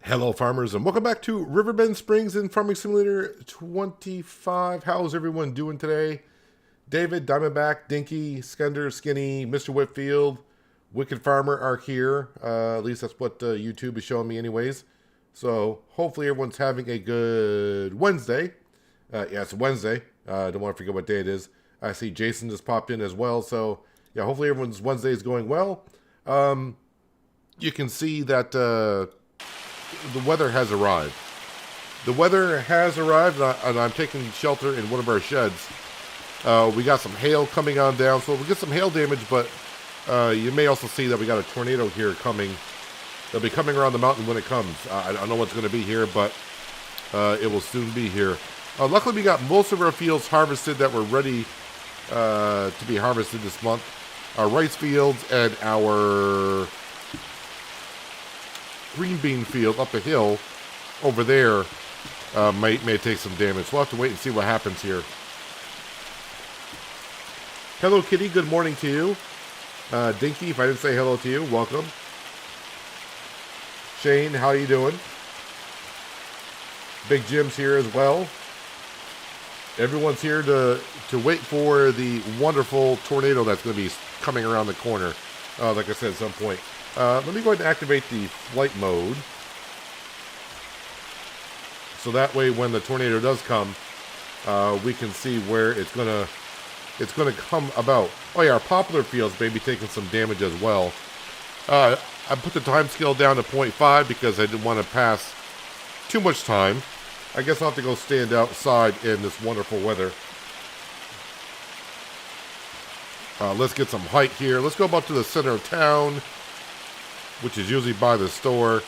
Hello farmers and welcome back to Riverbend Springs in Farming Simulator 25. How's everyone doing today? David, Diamondback, Dinky, Skender, Skinny, Mr. Whitfield, Wicked Farmer are here. At least that's what YouTube is showing me anyways. So hopefully everyone's having a good Wednesday. Yeah, it's Wednesday. I don't want to forget what day it is. I see Jason just popped in as well. So yeah, hopefully everyone's Wednesday is going well. You can see that... the weather has arrived. The weather has arrived, and I'm taking shelter in one of our sheds. We got some hail coming on down, so we'll get some hail damage, but you may also see that we got a tornado here coming. They'll be coming around the mountain when it comes. I don't know what's going to be here, but it will soon be here. Luckily, we got most of our fields harvested that were ready to be harvested this month. Our rice fields and our green bean field up the hill over there may take some damage. We'll have to wait and see what happens here. Hello, Kitty. Good morning to you. Dinky, if I didn't say hello to you, welcome. Shane, how you doing? Big Jim's here as well. Everyone's here to wait for the wonderful tornado that's going to be coming around the corner, like I said, at some point. Let me go ahead and activate the flight mode. So that way when the tornado does come, we can see where it's gonna come about. Oh yeah, our poplar fields may be taking some damage as well. I put the time scale down to 0.5 because I didn't want to pass too much time. I guess I'll have to go stand outside in this wonderful weather. Let's get some height here. Let's go about to the center of town, which is usually by the store.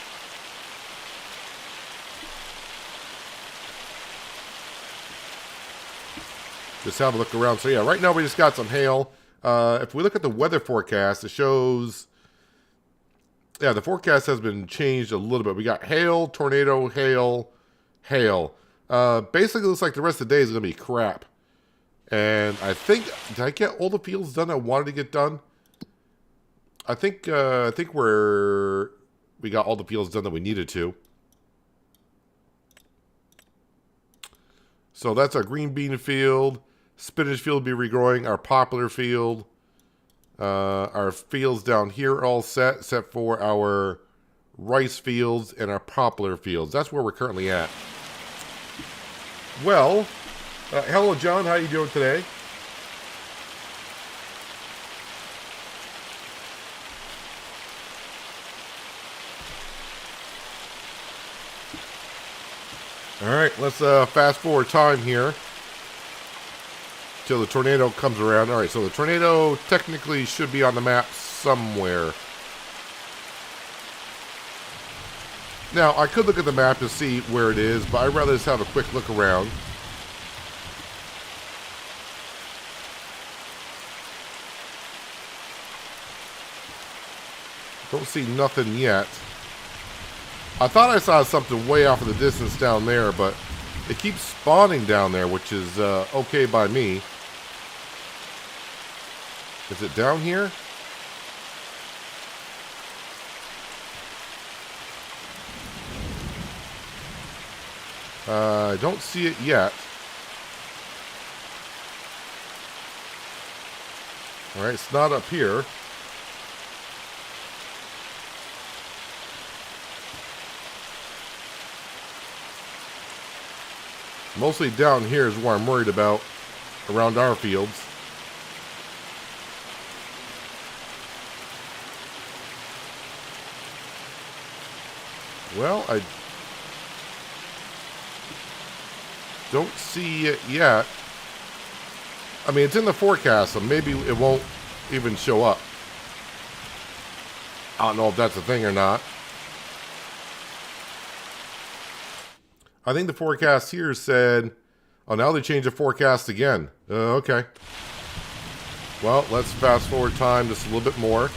Just have a look around. So yeah, right now we just got some hail. If we look at the weather forecast, it shows... Yeah, the forecast has been changed a little bit. We got hail, tornado, hail, hail. Basically, it looks like the rest of the day is going to be crap. And I think... Did I get all the fields done I wanted to get done? I think we got all the fields done that we needed to. So that's our green bean field. Spinach field will be regrowing. Our poplar field. Our fields down here are all set, except for our rice fields and our poplar fields. That's where we're currently at. Well, hello John, how you doing today? Alright, let's fast forward time here till the tornado comes around. Alright, so the tornado technically should be on the map somewhere. Now, I could look at the map to see where it is, but I'd rather just have a quick look around. Don't see nothing yet. I thought I saw something way off in the distance down there, but it keeps spawning down there, which is okay by me. Is it down here? I don't see it yet. Alright, it's not up here. Mostly down here is where I'm worried about, around our fields. Well, I don't see it yet. I mean, it's in the forecast, so maybe it won't even show up. I don't know if that's a thing or not. I think the forecast here said... Oh, now they changed the forecast again. Okay. Well, let's fast forward time just a little bit more.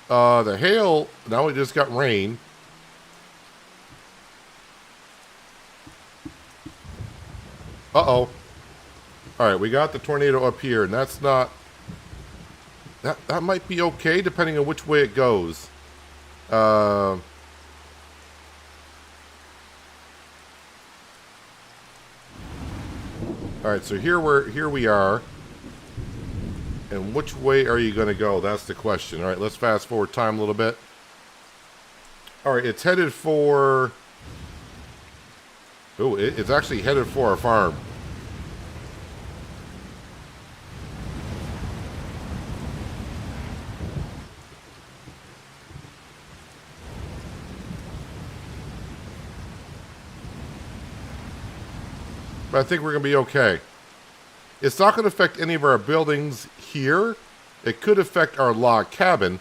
The hail... Now we just got rain. Uh-oh. Alright, we got the tornado up here, and that's not That might be okay, depending on which way it goes. All right, so here we are. And which way are you going to go? That's the question. All right, let's fast forward time a little bit. All right, it's headed for... Oh, it's actually headed for our farm. But I think we're going to be okay. It's not going to affect any of our buildings here. It could affect our log cabin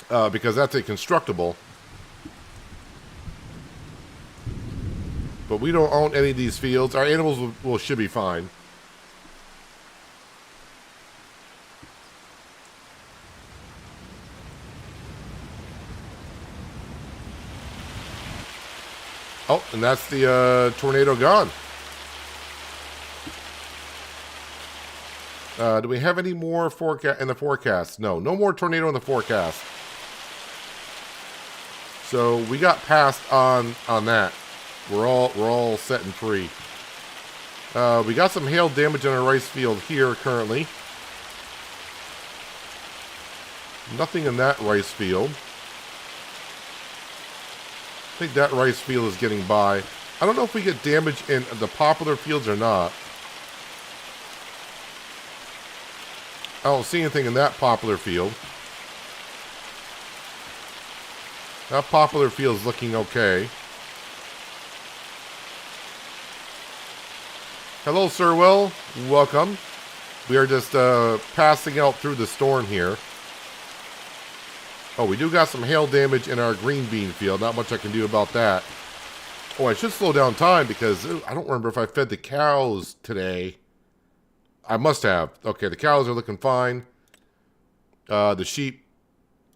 because that's a constructible. But we don't own any of these fields. Our animals should be fine. Oh, and that's the tornado gone. Do we have any more in the forecast? No more tornado in the forecast. So we got passed on that. We're all set and free. We got some hail damage on our rice field here currently. Nothing in that rice field. I think that rice field is getting by. I don't know if we get damage in the popular fields or not. I don't see anything in that popular field. That popular field is looking okay. Hello, Sir Will. Welcome. We are just passing out through the storm here. Oh, we do got some hail damage in our green bean field. Not much I can do about that. Oh, I should slow down time because I don't remember if I fed the cows today. I must have. Okay, the cows are looking fine. The sheep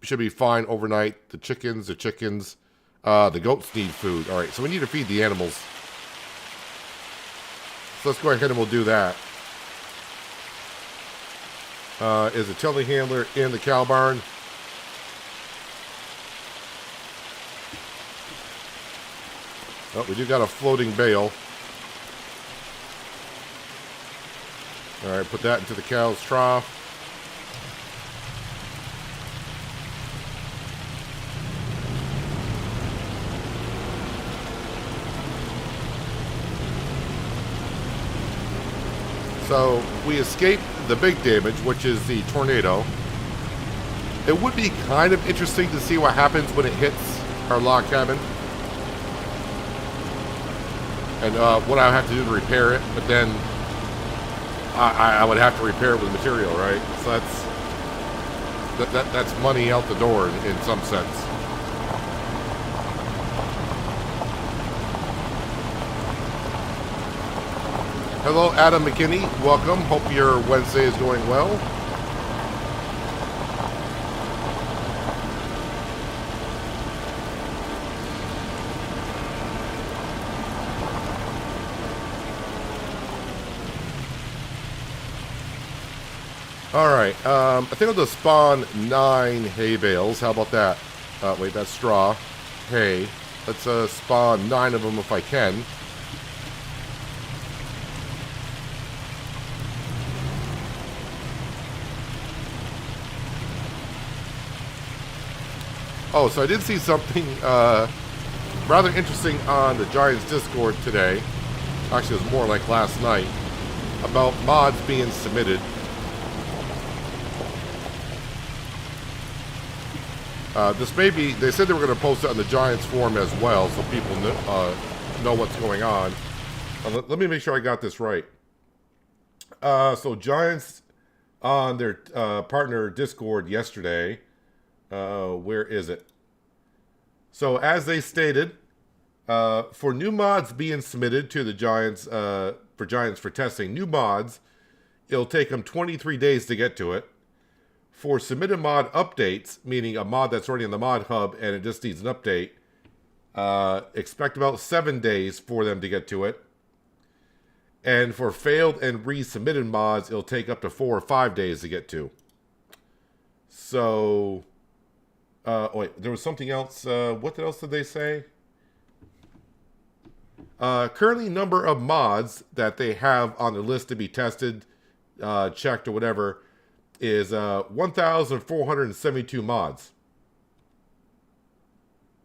should be fine overnight. The chickens. The goats need food. All right, so we need to feed the animals. So let's go ahead and we'll do that. Is the telehandler in the cow barn? Oh, we do got a floating bale. All right, put that into the cow's trough. So we escaped the big damage, which is the tornado. It would be kind of interesting to see what happens when it hits our log cabin. And what I have to do to repair it, but then I would have to repair it with material, right? So that's money out the door in some sense. Hello, Adam McKinney. Welcome. Hope your Wednesday is going well. All right. I think I'll just spawn 9 hay bales. How about that? Wait, that's straw. Hay. Let's spawn 9 of them if I can. Oh, so I did see something rather interesting on the Giants Discord today. Actually, it was more like last night. About mods being submitted. This may be, they said they were going to post it on the Giants forum as well, so people know what's going on. Let me make sure I got this right. So Giants on their partner Discord yesterday, where is it? So as they stated, for new mods being submitted to the Giants, for testing, new mods, it'll take them 23 days to get to it. For submitted mod updates, meaning a mod that's already in the mod hub and it just needs an update, expect about 7 days for them to get to it. And for failed and resubmitted mods, it'll take up to 4 or 5 days to get to. So, wait, there was something else. What else did they say? Currently, number of mods that they have on the list to be tested, checked, or whatever is 1,472 mods.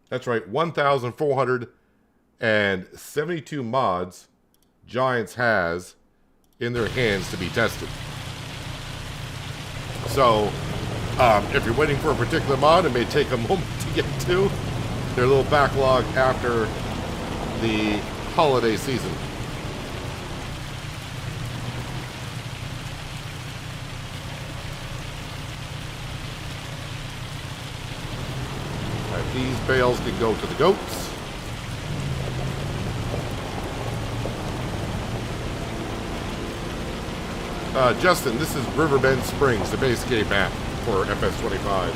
That's right, 1,472 mods Giants has in their hands to be tested. So, if you're waiting for a particular mod, it may take a moment to get to. Their little backlog after the holiday season. All right, these bales can go to the goats. Justin, this is Riverbend Springs, the base game map for FS25.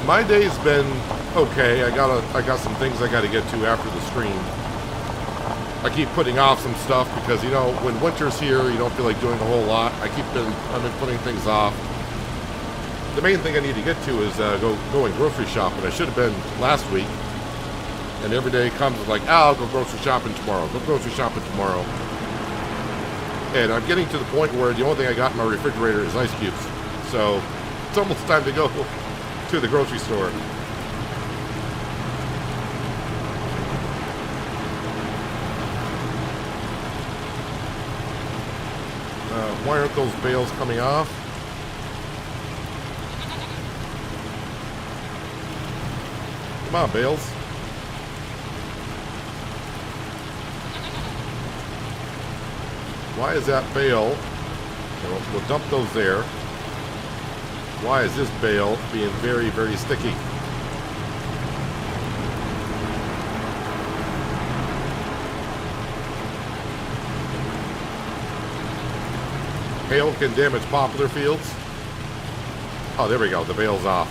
My day's been okay. I got some things I got to get to after the stream. I keep putting off some stuff because, you know, when winter's here, you don't feel like doing a whole lot. I've been putting things off. The main thing I need to get to is going grocery shopping. I should have been last week. And every day comes like, I'll go grocery shopping tomorrow. Go grocery shopping tomorrow. And I'm getting to the point where the only thing I got in my refrigerator is ice cubes. So it's almost time to go to the grocery store. Why aren't those bales coming off? Come on, bales. Why is that bale? We'll dump those there. Why is this bale being very, very sticky? Hail can damage poplar fields. Oh, there we go. The bale's off.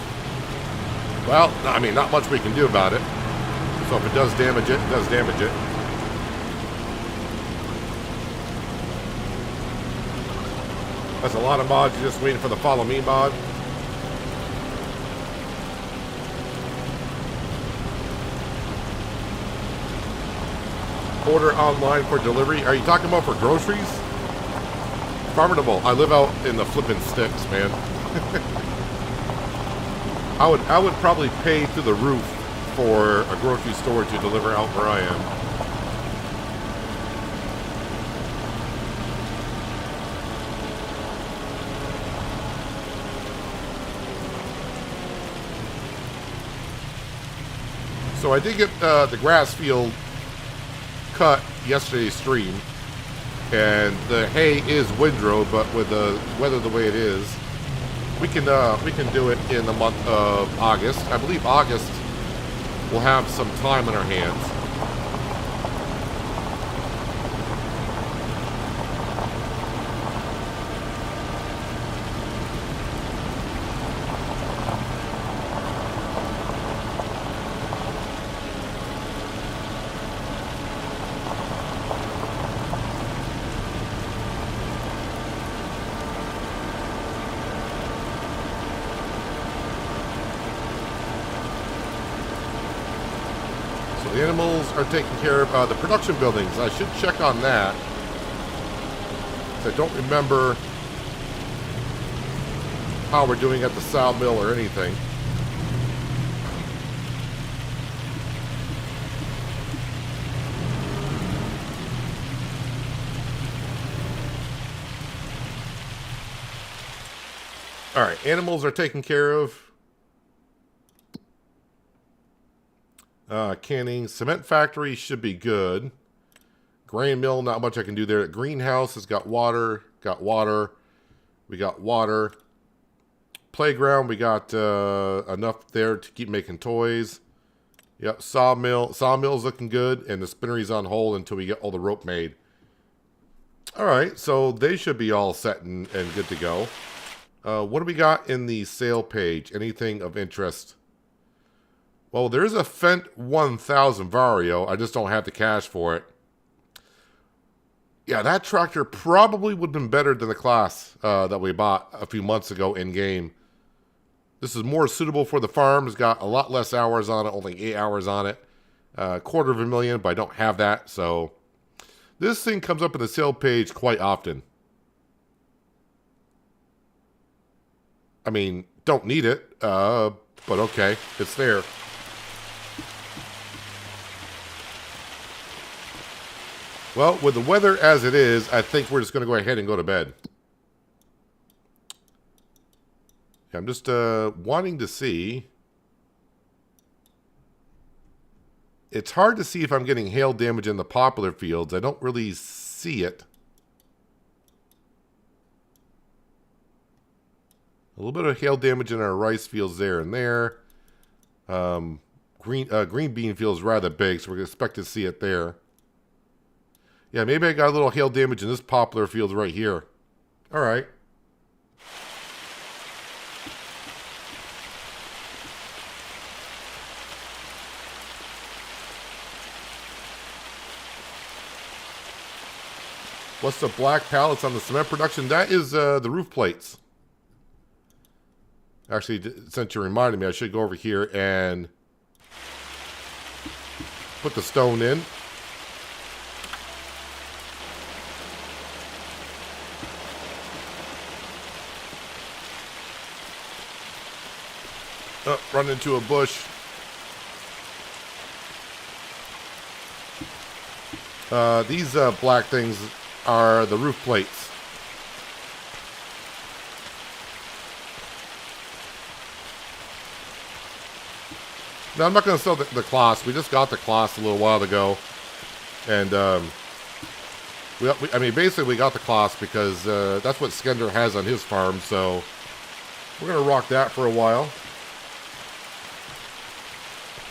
Well, I mean, not much we can do about it. So if it does damage it, it does damage it. That's a lot of mods. You're just waiting for the follow me mod. Order online for delivery. Are you talking about for groceries? Formidable. I live out in the flippin' sticks, man. I would probably pay through the roof for a grocery store to deliver out where I am. So I did get the grass field cut yesterday's stream, and the hay is windrow, but with the weather the way it is, we can do it in the month of August. I believe August we'll have some time on our hands. The animals are taken care of. The production buildings, I should check on that. I don't remember how we're doing at the sawmill or anything. All right, animals are taken care of. Canning, cement factory should be good. Grain mill, not much I can do there. Greenhouse has got water. We got water. Playground, we got enough there to keep making toys. Yep, sawmill's looking good, and the spinnery's on hold until we get all the rope made. All right, so they should be all set and good to go. What do we got in the sale page? Anything of interest? Well, there is a Fendt 1000 Vario. I just don't have the cash for it. Yeah, that tractor probably would have been better than the class that we bought a few months ago in game. This is more suitable for the farm. It's got a lot less hours on it, only 8 hours on it. $250,000, but I don't have that. So this thing comes up in the sale page quite often. I mean, don't need it, but okay, it's there. Well, with the weather as it is, I think we're just going to go ahead and go to bed. I'm just wanting to see. It's hard to see if I'm getting hail damage in the poplar fields. I don't really see it. A little bit of hail damage in our rice fields there and there. Green bean fields rather big, so we're going to expect to see it there. Yeah, maybe I got a little hail damage in this poplar field right here. All right. What's the black pallets on the cement production? That is the roof plates. Actually, since you reminded me, I should go over here and put the stone in. Oh, run into a bush. These black things are the roof plates. Now, I'm not going to sell the cloths. We just got the cloths a little while ago. And, I mean, basically we got the cloths because that's what Skender has on his farm. So we're going to rock that for a while.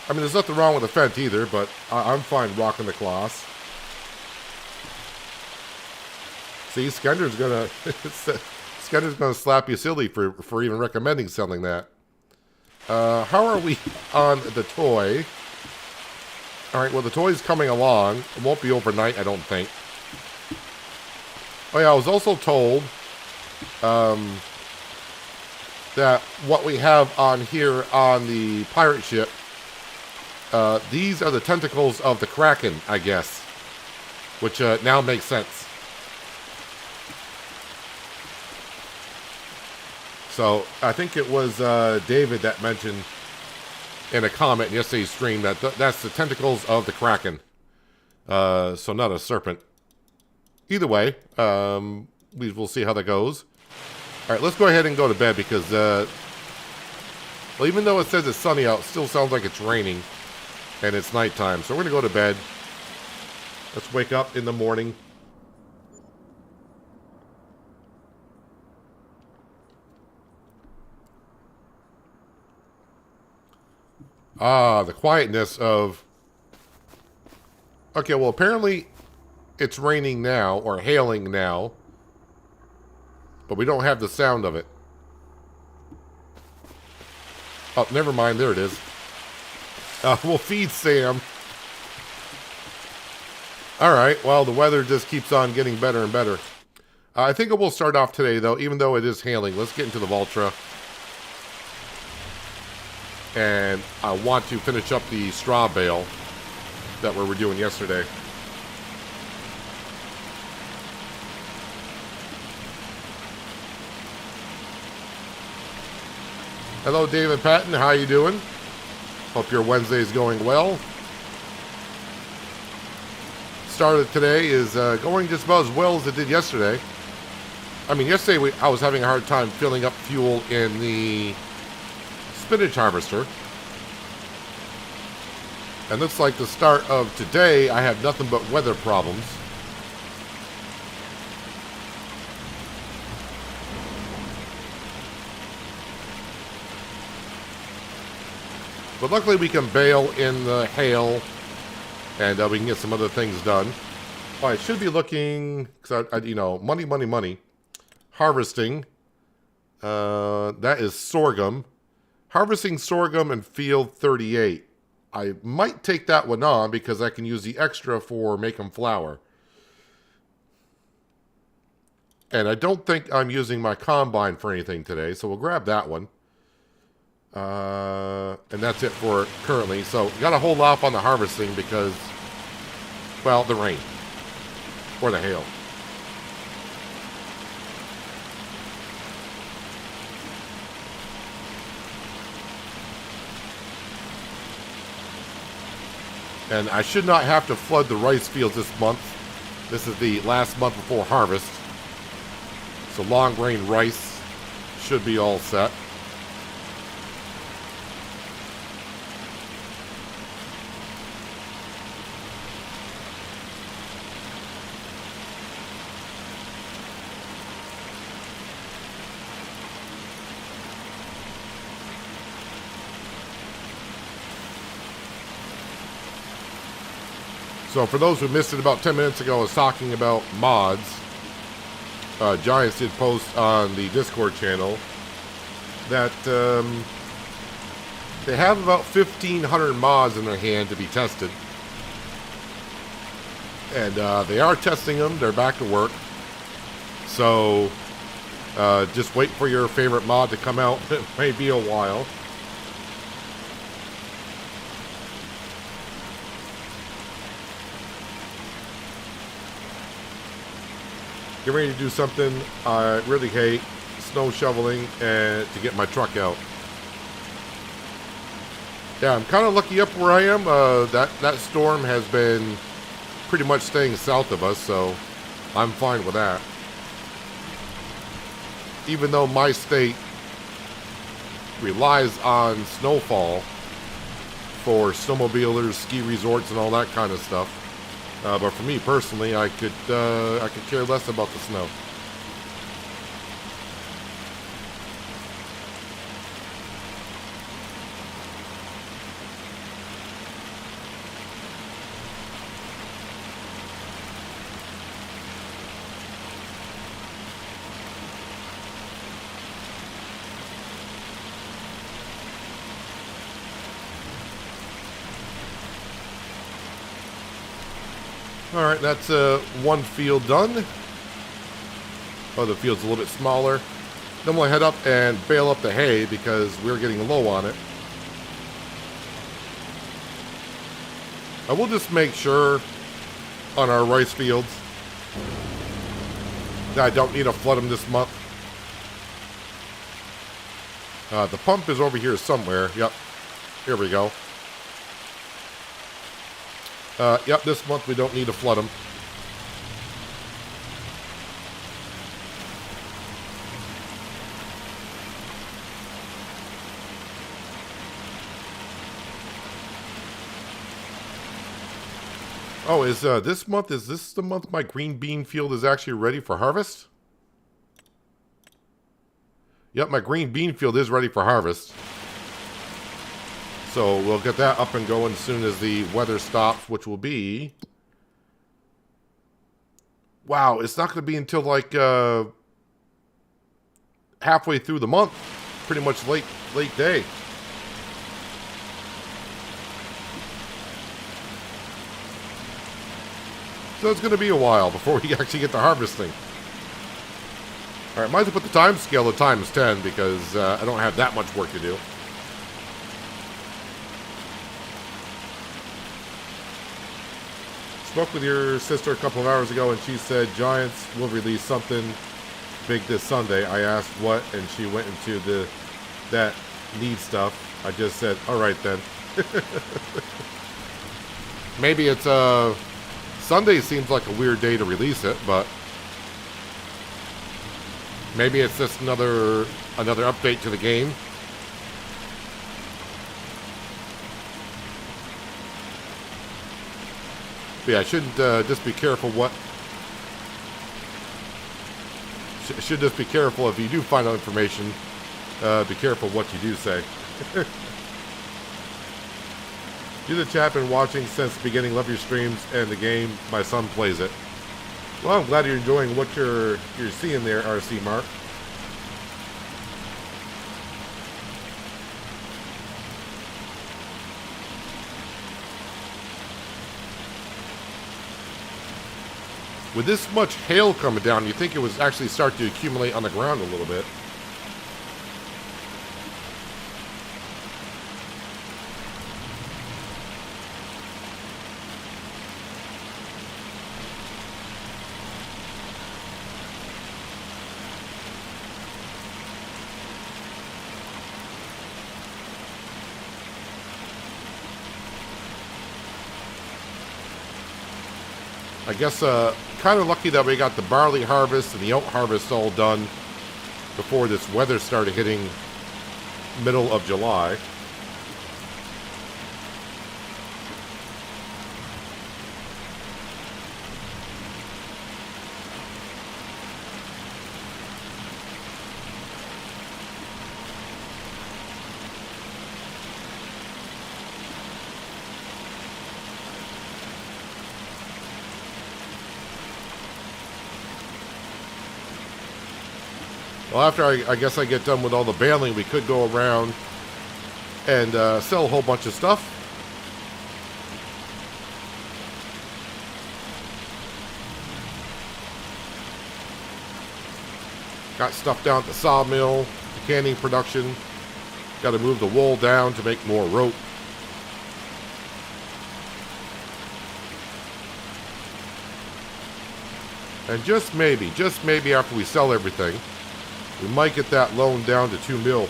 I mean, there's nothing wrong with the Fendt either, but I'm fine rocking the cloths. See, Skender's gonna slap you silly for even recommending selling that. How are we on the toy? All right, well, the toy's coming along. It won't be overnight, I don't think. Oh yeah, I was also told that what we have on here on the pirate ship, these are the tentacles of the Kraken, I guess, which now makes sense. So I think it was David that mentioned in a comment in yesterday's stream that that's the tentacles of the Kraken. So not a serpent. Either way, we will see how that goes. All right, let's go ahead and go to bed because, well, even though it says it's sunny out, it still sounds like it's raining and it's nighttime. So we're going to go to bed. Let's wake up in the morning. The quietness of... Okay, well, apparently it's raining now, or hailing now, but we don't have the sound of it. Oh, never mind, there it is. We'll feed Sam. Alright, well, the weather just keeps on getting better and better. I think it will start off today, though, even though it is hailing. Let's get into the Valtra. And I want to finish up the straw bale that we were doing yesterday. Hello, David Patton. How you doing? Hope your Wednesday is going well. Start of today is going just about as well as it did yesterday. I mean, yesterday I was having a hard time filling up fuel in the spinach harvester. And looks like the start of today, I have nothing but weather problems. But luckily we can bale in the hail and we can get some other things done. Well, I should be looking, because you know, money. Harvesting. That is sorghum. Harvesting sorghum in field 38. I might take that one on because I can use the extra for making flour. And I don't think I'm using my combine for anything today, so we'll grab that one. And that's it for currently. So got to hold off on the harvesting because, well, the rain or the hail. And I should not have to flood the rice fields this month. This is the last month before harvest. So long grain rice should be all set. So for those who missed it, about 10 minutes ago, I was talking about mods. Giants did post on the Discord channel that they have about 1,500 mods in their hand to be tested. And they are testing them. They're back to work. So just wait for your favorite mod to come out. It may be a while. Get ready to do something I really hate, snow shoveling, and to get my truck out. Yeah, I'm kind of lucky up where I am. That storm has been pretty much staying south of us, so I'm fine with that. Even though my state relies on snowfall for snowmobilers, ski resorts, and all that kind of stuff. But for me personally, I could care less about the snow. Alright, that's one field done. Oh, the field's a little bit smaller. Then we'll head up and bale up the hay because we're getting low on it. I will just make sure on our rice fields that I don't need to flood them this month. The pump is over here somewhere. Yep, here we go. Yep, this month we don't need to flood them. Oh, is this the month my green bean field is actually ready for harvest? Yep, my green bean field is ready for harvest. So we'll get that up and going as soon as the weather stops, which will be... Wow, it's not going to be until like halfway through the month. Pretty much late day. So it's going to be a while before we actually get to harvesting. Alright, might as well put the time scale to times 10 because I don't have that much work to do. Spoke with your sister a couple of hours ago and she said Giants will release something big this Sunday. I asked what and she went into that need stuff. I just said, alright then. Maybe it's Sunday seems like a weird day to release it, but maybe it's just another update to the game. But yeah, I shouldn't just be careful what... Should just be careful if you do find out information. Be careful what you do say. You the chat been watching since the beginning. Love your streams and the game. My son plays it. Well, I'm glad you're enjoying what you're seeing there, RC Mark. With this much hail coming down, you think it was actually start to accumulate on the ground a little bit. I guess kind of lucky that we got the barley harvest and the oat harvest all done before this weather started hitting middle of July. Well, after I guess I get done with all the baling, we could go around and sell a whole bunch of stuff. Got stuff down at the sawmill, the canning production. Got to move the wool down to make more rope. And just maybe after we sell everything, we might get that loan down to 2 mil.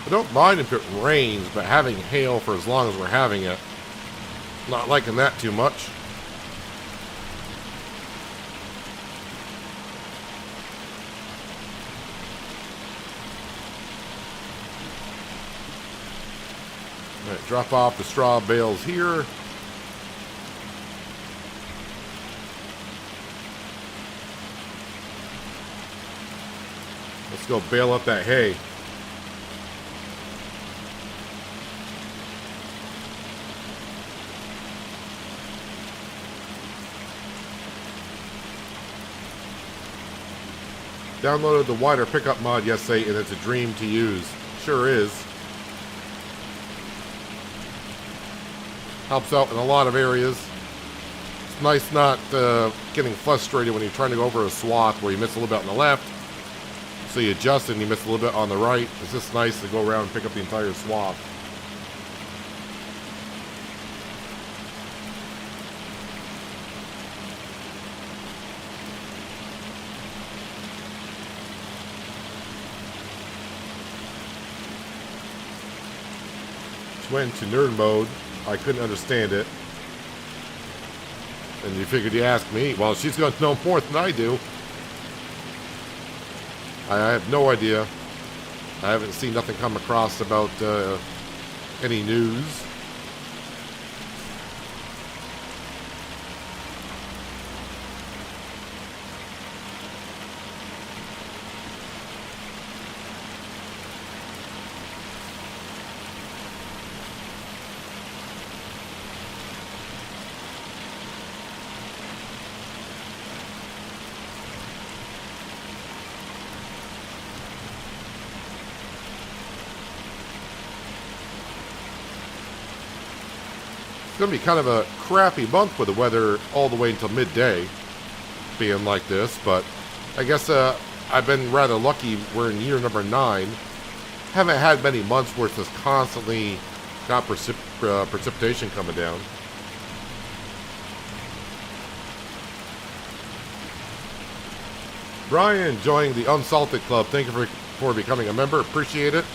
I don't mind if it rains, but having hail for as long as we're having it, not liking that too much. All right, drop off the straw bales here. Let's go bale up that hay. Downloaded the wider pickup mod yesterday, and it's a dream to use. Sure is. Helps out in a lot of areas. It's nice not getting frustrated when you're trying to go over a swath where you miss a little bit on the left. So you adjust and you miss a little bit on the right. It's just nice to go around and pick up the entire swath. Went to nerd mode. I couldn't understand it. And you figured you ask me. Well, she's going to know more than I do. I have no idea. I haven't seen nothing come across about any news. It's going to be kind of a crappy month with the weather all the way until midday being like this, but I guess I've been rather lucky. We're in year number 9. Haven't had many months where it's just constantly got precipitation coming down. Brian joining the Unsalted Club. Thank you for becoming a member. Appreciate it.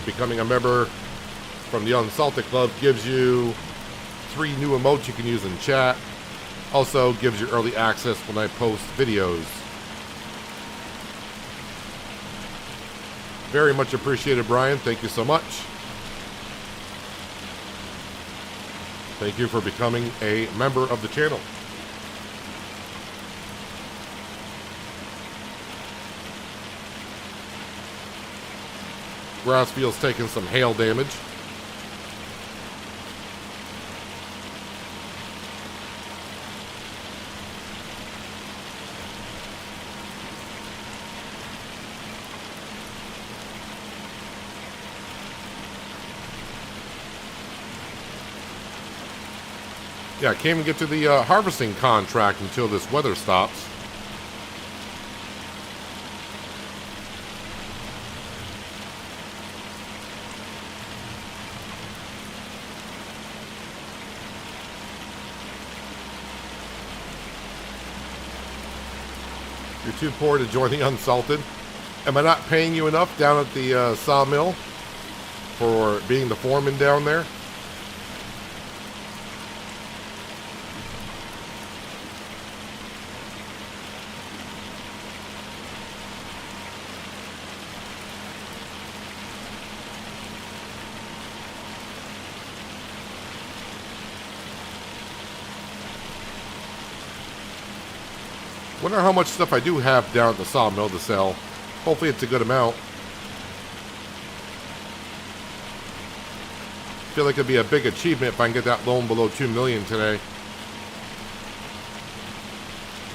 Becoming a member from the Unsalted Club gives you 3 new emotes you can use in chat. Also gives you early access when I post videos. Very much appreciated, Brian. Thank you so much. Thank you for becoming a member of the channel. Grassfield's taking some hail damage. Yeah, I can't even get to the harvesting contract until this weather stops. You're too poor to join the Unsalted. Am I not paying you enough down at the sawmill for being the foreman down there? Wonder how much stuff I do have down at the sawmill to sell. Hopefully it's a good amount. Feel like it'd be a big achievement if I can get that loan below 2 million today.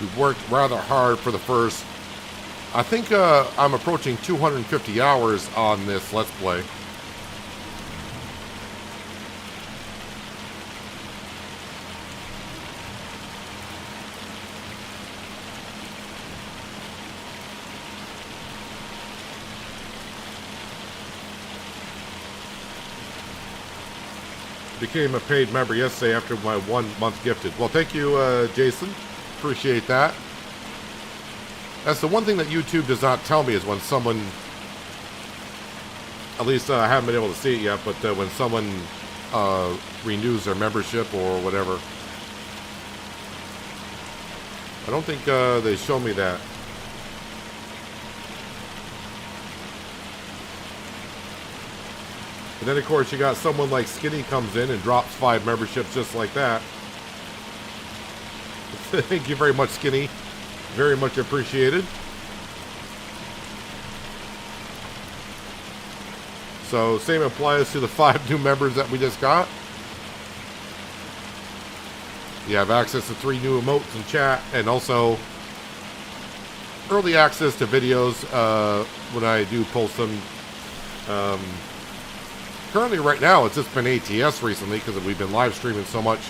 We've worked rather hard for the first, I think I'm approaching 250 hours on this Let's Play. Became a paid member yesterday after my 1 month gifted. Well, thank you, Jason. Appreciate that. That's the one thing that YouTube does not tell me is when someone, at least I haven't been able to see it yet, but when someone renews their membership or whatever. I don't think they show me that. And then, of course, you got someone like Skinny comes in and drops 5 memberships just like that. Thank you very much, Skinny. Very much appreciated. So, same applies to the 5 new members that we just got. You have access to 3 new emotes in chat, and also early access to videos when I do post them. Currently, right now, it's just been ATS recently because we've been live streaming so much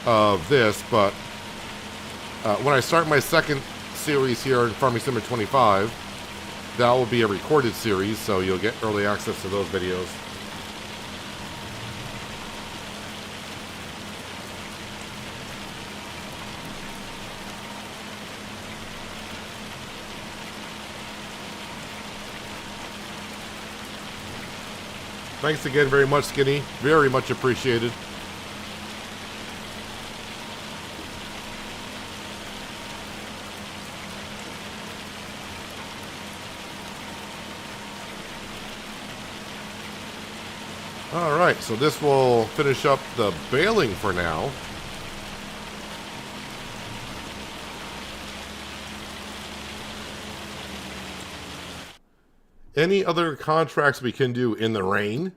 of this. But when I start my second series here in Farming Simulator 25, that will be a recorded series, so you'll get early access to those videos. Thanks again very much, Skinny. Very much appreciated. Alright, so this will finish up the baling for now. Any other contracts we can do in the rain?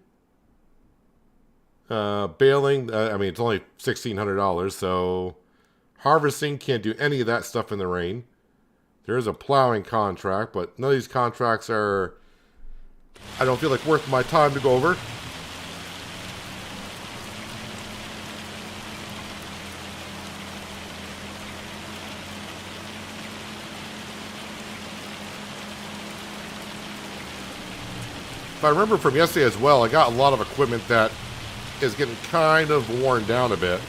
Baling, I mean, it's only $1,600, so harvesting, can't do any of that stuff in the rain. There is a plowing contract, but none of these contracts are, I don't feel like worth my time to go over. If I remember from yesterday as well, I got a lot of equipment that is getting kind of worn down a bit.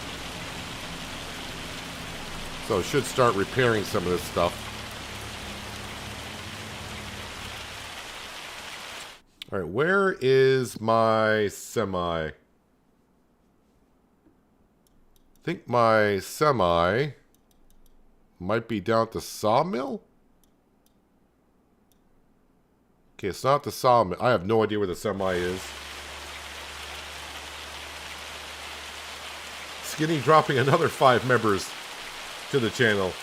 So should start repairing some of this stuff. Alright, where is my semi? I think my semi might be down at the sawmill? Okay, it's not the sawmill. I have no idea where the semi is. Skinny dropping another 5 members to the channel.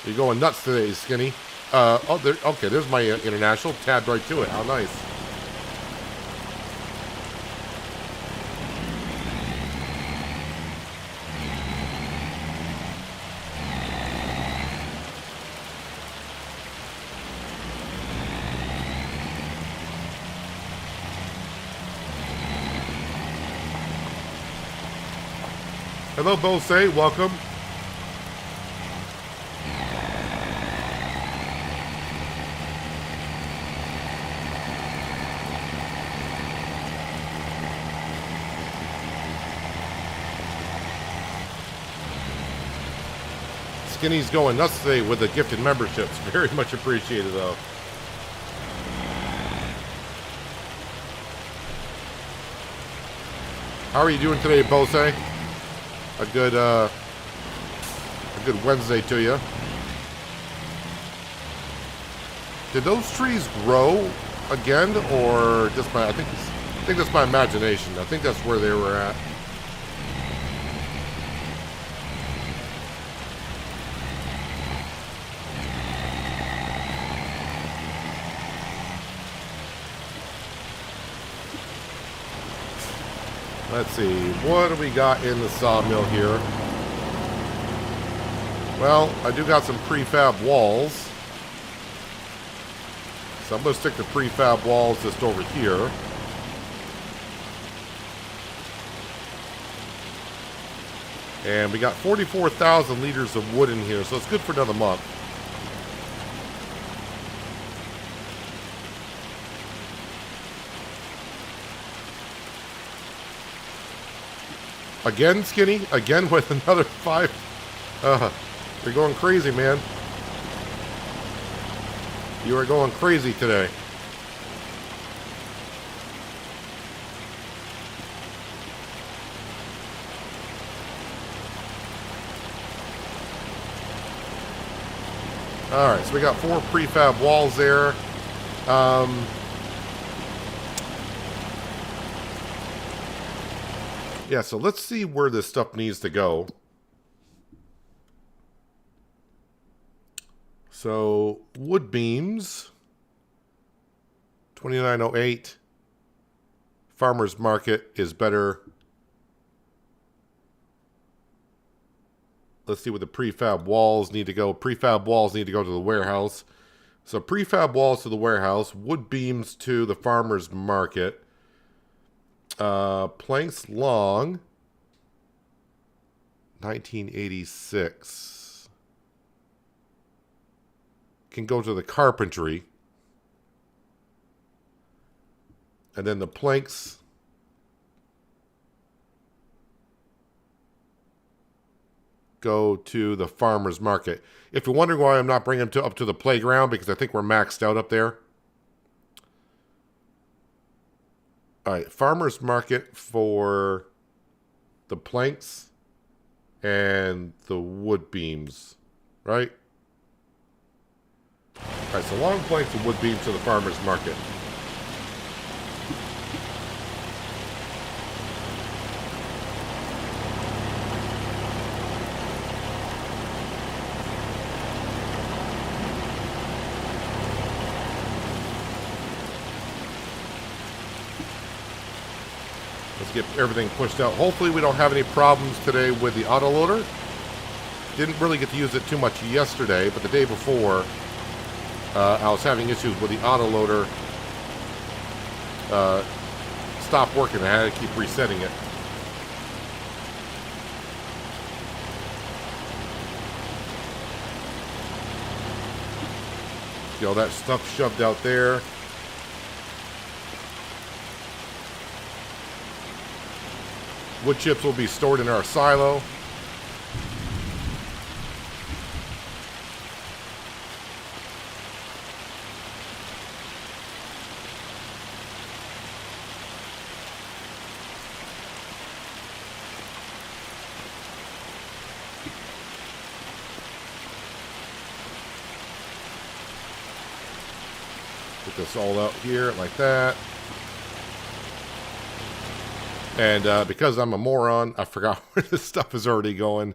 You're going nuts today, Skinny. Okay, there's my international. Tabbed right to it. How nice. Hello, Bose. Welcome. Skinny's going nuts today with the gifted memberships. Very much appreciated, though. How are you doing today, Bose? A good Wednesday to you. Did those trees grow again, or just my? I think that's my imagination. I think that's where they were at. Let's see, what do we got in the sawmill here? Well, I do got some prefab walls. So I'm going to stick the prefab walls just over here. And we got 44,000 liters of wood in here, so it's good for another month. Again, Skinny? Again with another 5? You're going crazy, man. You are going crazy today. Alright, so we got 4 prefab walls there. Yeah, so let's see where this stuff needs to go. So, wood beams, 2908. Farmer's Market is better. Let's see where the prefab walls need to go. Prefab walls need to go to the warehouse. So, prefab walls to the warehouse, wood beams to the Farmer's Market. Planks long, 1986. Can go to the carpentry. And then the planks go to the Farmer's Market. If you're wondering why I'm not bringing them up to the playground, because I think we're maxed out up there. All right, Farmer's Market for the planks and the wood beams, right? All right, so long planks and wood beams to the Farmer's Market. Get everything pushed out. Hopefully we don't have any problems today with the autoloader. Didn't really get to use it too much yesterday, but the day before I was having issues with the autoloader. Stopped working. I had to keep resetting it. Get all that stuff shoved out there. Wood chips will be stored in our silo. Put this all out here like that. And because I'm a moron, I forgot where this stuff is already going.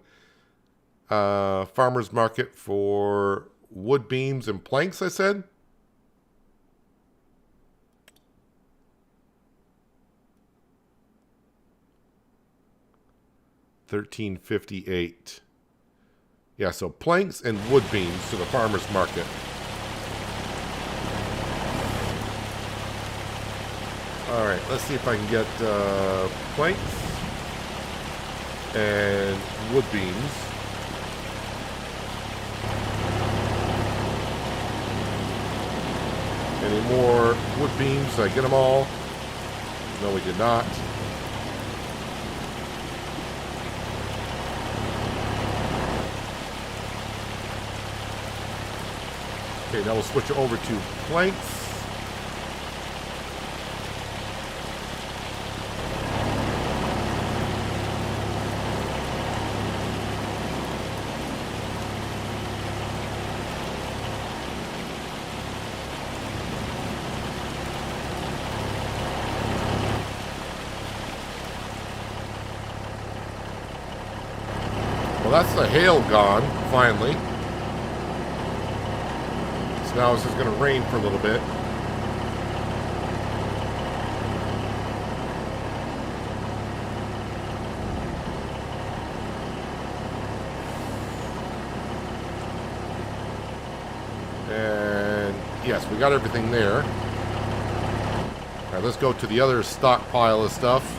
Farmer's market for wood beams and planks, I said. $13.58. Yeah, so planks and wood beams to the farmer's market. All right, let's see if I can get planks and wood beams. Any more wood beams? Did I get them all? No, we did not. Okay, now we'll switch over to planks. Well, that's the hail gone, finally. So now it's just going to rain for a little bit. And yes, we got everything there. All right, let's go to the other stockpile of stuff.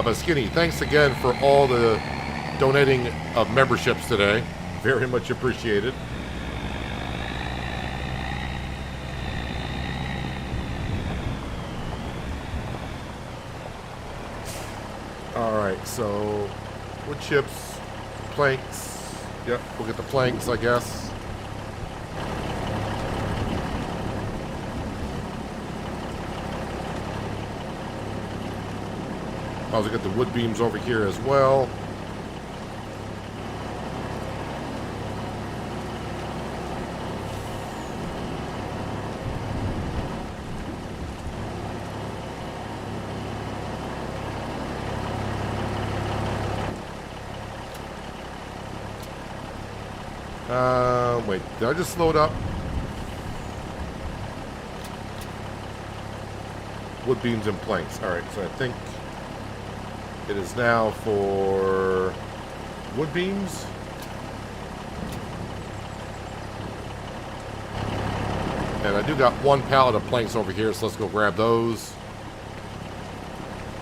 But Skinny, thanks again for all the donating of memberships today. Very much appreciated. Alright, so wood chips, planks. Yep, we'll get the planks, I guess. I'll also get the wood beams over here as well. Wait, did I just load up? Wood beams and planks. Alright, so I think it is now for wood beams. And I do got one pallet of planks over here, so let's go grab those.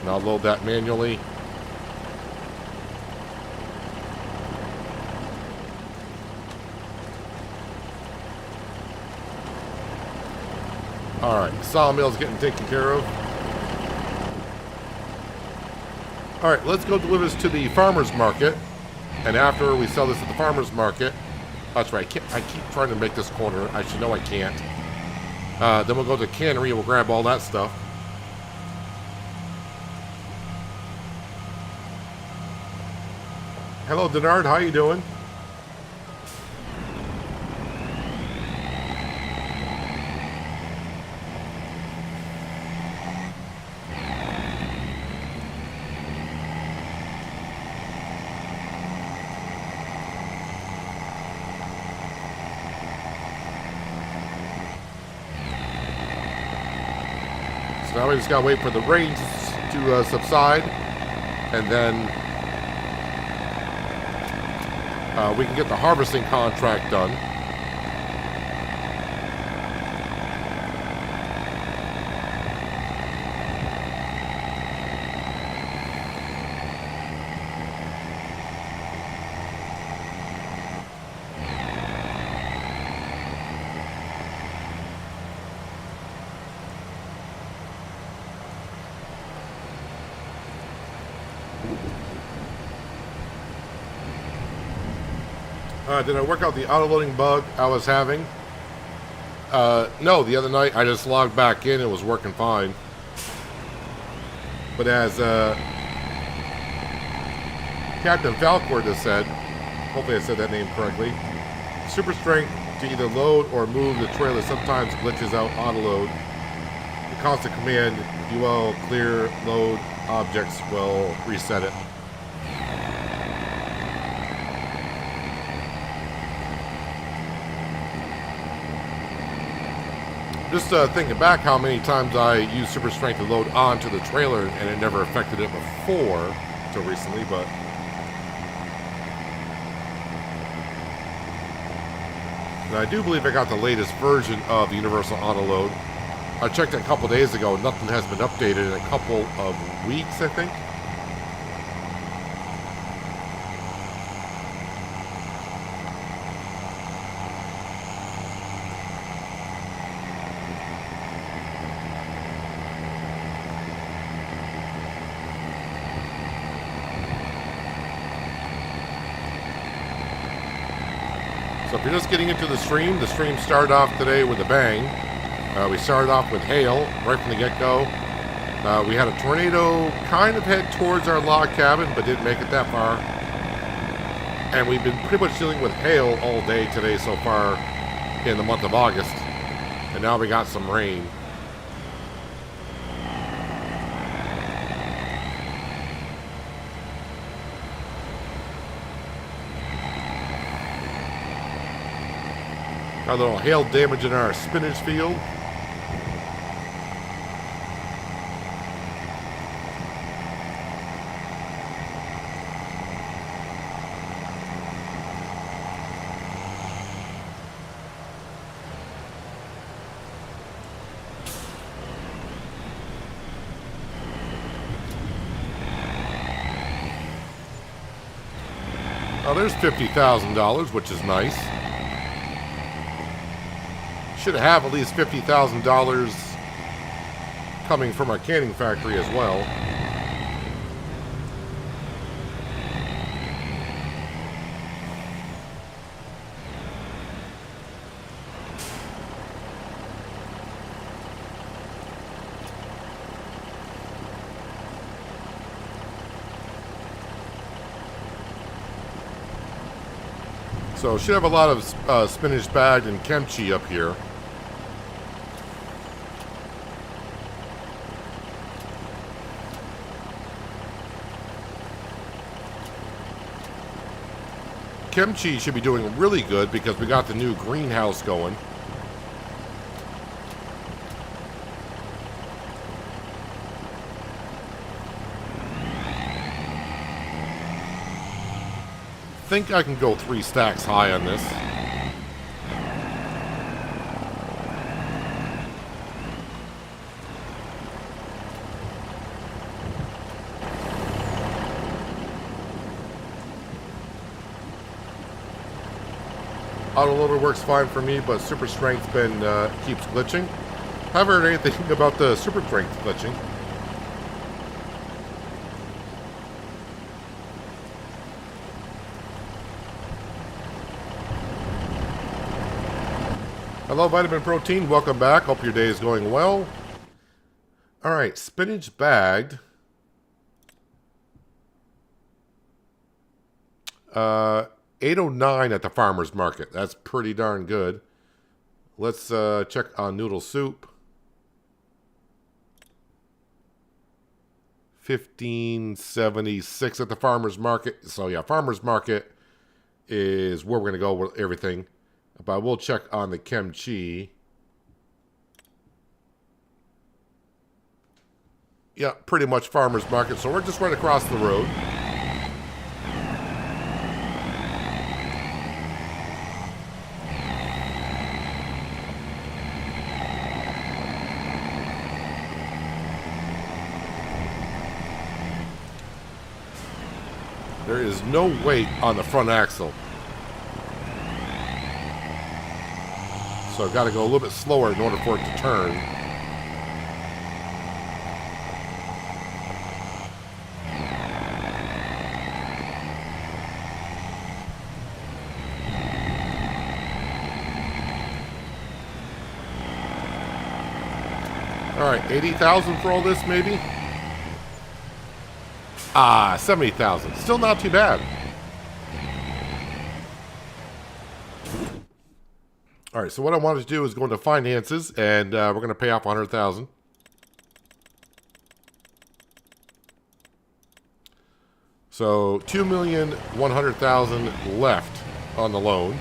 And I'll load that manually. Alright, sawmill's getting taken care of. Alright, let's go deliver this to the farmer's market. And after we sell this at the farmer's market, that's right, I keep trying to make this corner. I should know I can't. Then we'll go to the cannery and we'll grab all that stuff. Hello, Denard, how you doing? So now we just gotta wait for the rain to subside, and then we can get the harvesting contract done. Did I work out the auto-loading bug I was having? No, the other night I just logged back in and it was working fine. But as Captain Falkworth has said, Hopefully I said that name correctly. Super strength to either load or move the trailer sometimes glitches out Autoload. The constant command UL clear load objects will reset it. Just thinking back how many times I used super strength to load onto the trailer and it never affected it before until recently, but and I do believe I got the latest version of the Universal Autoload. I checked it a couple days ago. Nothing has been updated in a couple of weeks, I think. So if you're just getting into the stream started off today with a bang. We started off with hail right from the get-go. We had a tornado kind of head towards our log cabin, but didn't make it that far. And we've been pretty much dealing with hail all day today so far in the month of August. And now we got some rain. Got a little hail damage in our spinach field. Oh, there's $50,000, which is nice. Should have at least $50,000 coming from our canning factory as well. So should have a lot of spinach bagged and kimchi up here. Kimchi should be doing really good because we got the new greenhouse going. I think I can go 3 stacks high on this. Autoloader works fine for me, but super strength keeps glitching. Haven't heard anything about the super strength glitching. Hello, Vitamin Protein. Welcome back. Hope your day is going well. All right, spinach bagged. $8.09 at the farmer's market. That's pretty darn good. Let's check on noodle soup. $15.76 at the farmer's market. So yeah, farmer's market is where we're gonna go with everything. But we'll check on the kimchi. Yeah, pretty much farmer's market. So we're just right across the road. There is no weight on the front axle. So I've got to go a little bit slower in order for it to turn. All right, 80,000 for all this, maybe? 70,000. Still not too bad. All right, so what I wanted to do is go into finances, and we're going to pay off 100,000. So 2,100,000 left on the loan,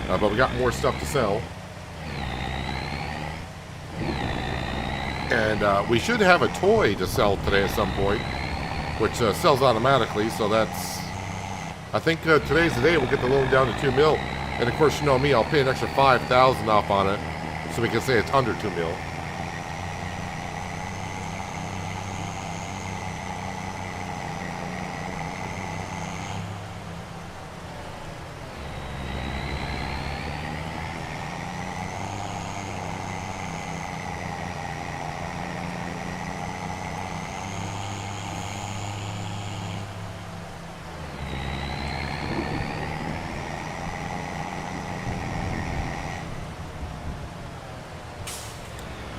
but we got more stuff to sell. And we should have a toy to sell today at some point, which sells automatically. So that's, I think today's the day we'll get the loan down to 2 mil. And of course, you know me, I'll pay an extra 5,000 off on it, so we can say it's under 2 mil.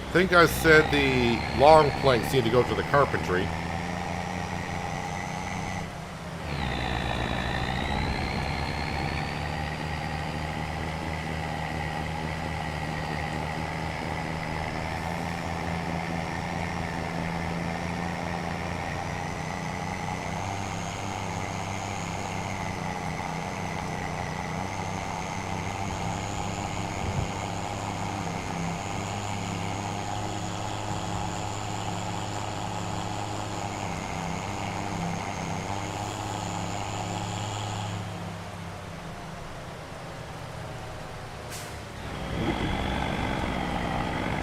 I think I said the long planks need to go to the carpentry.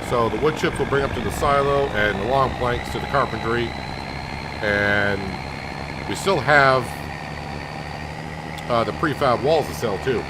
So the wood chips will bring up to the silo, and the long planks to the carpentry. And we still have the prefab walls to sell too.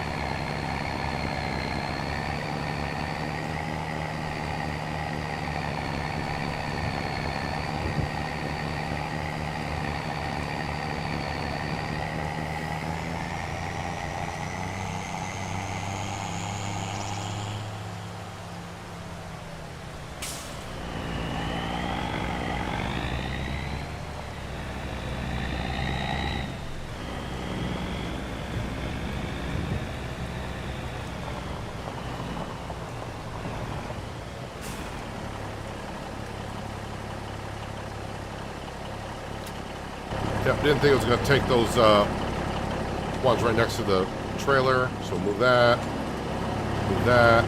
Yep, didn't think it was going to take those ones right next to the trailer. So move that. Move that.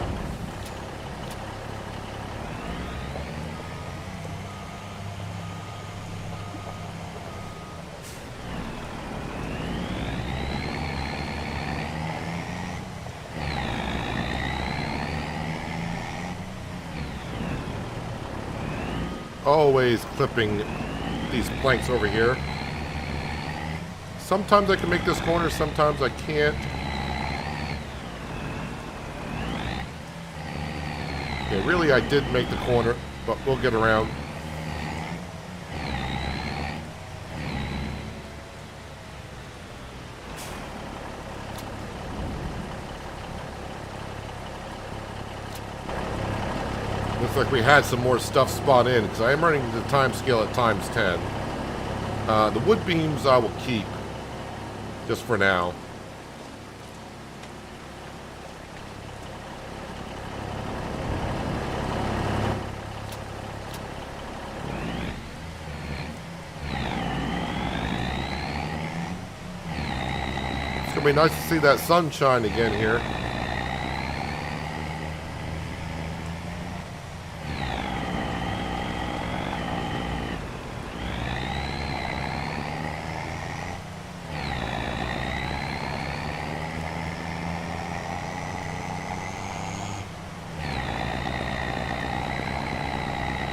Always clipping these planks over here. Sometimes I can make this corner, sometimes I can't. Okay, really I did make the corner, but we'll get around. Looks like we had some more stuff spot in, because I am running the time scale at times 10. The wood beams I will keep, just for now. It's gonna be nice to see that sunshine again here.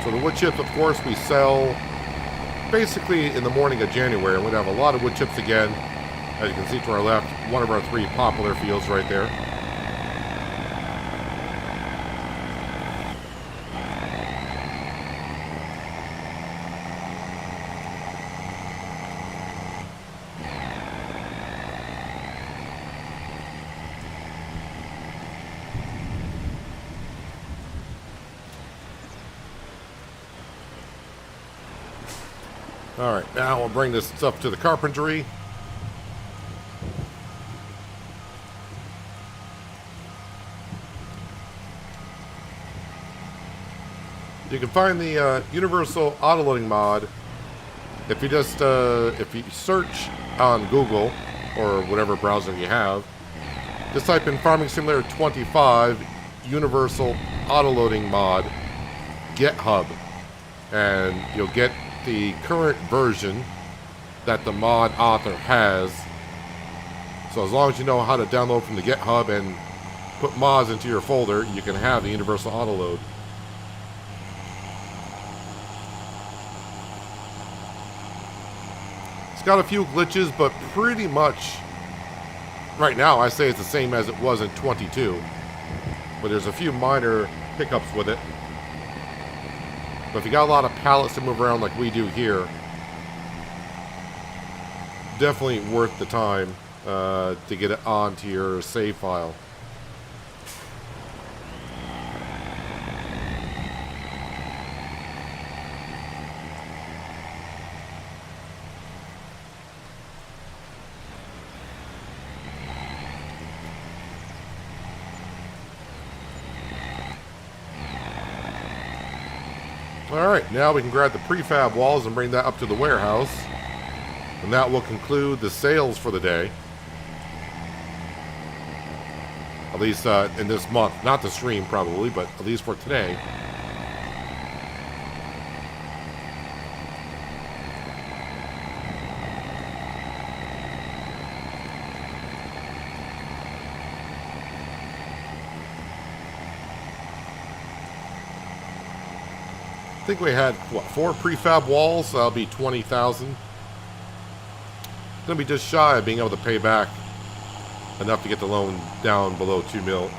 So the wood chips, of course, we sell basically in the morning of January. We're going to have a lot of wood chips again. As you can see to our left, one of our 3 popular fields right there. All right, now we'll bring this stuff to the carpentry. You can find the universal autoloading mod if you just if you search on Google or whatever browser you have. Just type in Farming Simulator 25 universal autoloading mod GitHub, and you'll get the current version that the mod author has. So as long as you know how to download from the GitHub and put mods into your folder, you can have the universal autoload. It's got a few glitches, but pretty much right now I say it's the same as it was in 22. But there's a few minor hiccups with it. But if you got a lot of pallets to move around like we do here, definitely worth the time to get it onto your save file. Alright, now we can grab the prefab walls and bring that up to the warehouse. And that will conclude the sales for the day. At least in this month. Not the stream, probably, but at least for today. I think we had, what, 4 prefab walls? That'll be 20,000. Gonna be just shy of being able to pay back enough to get the loan down below 2 mil.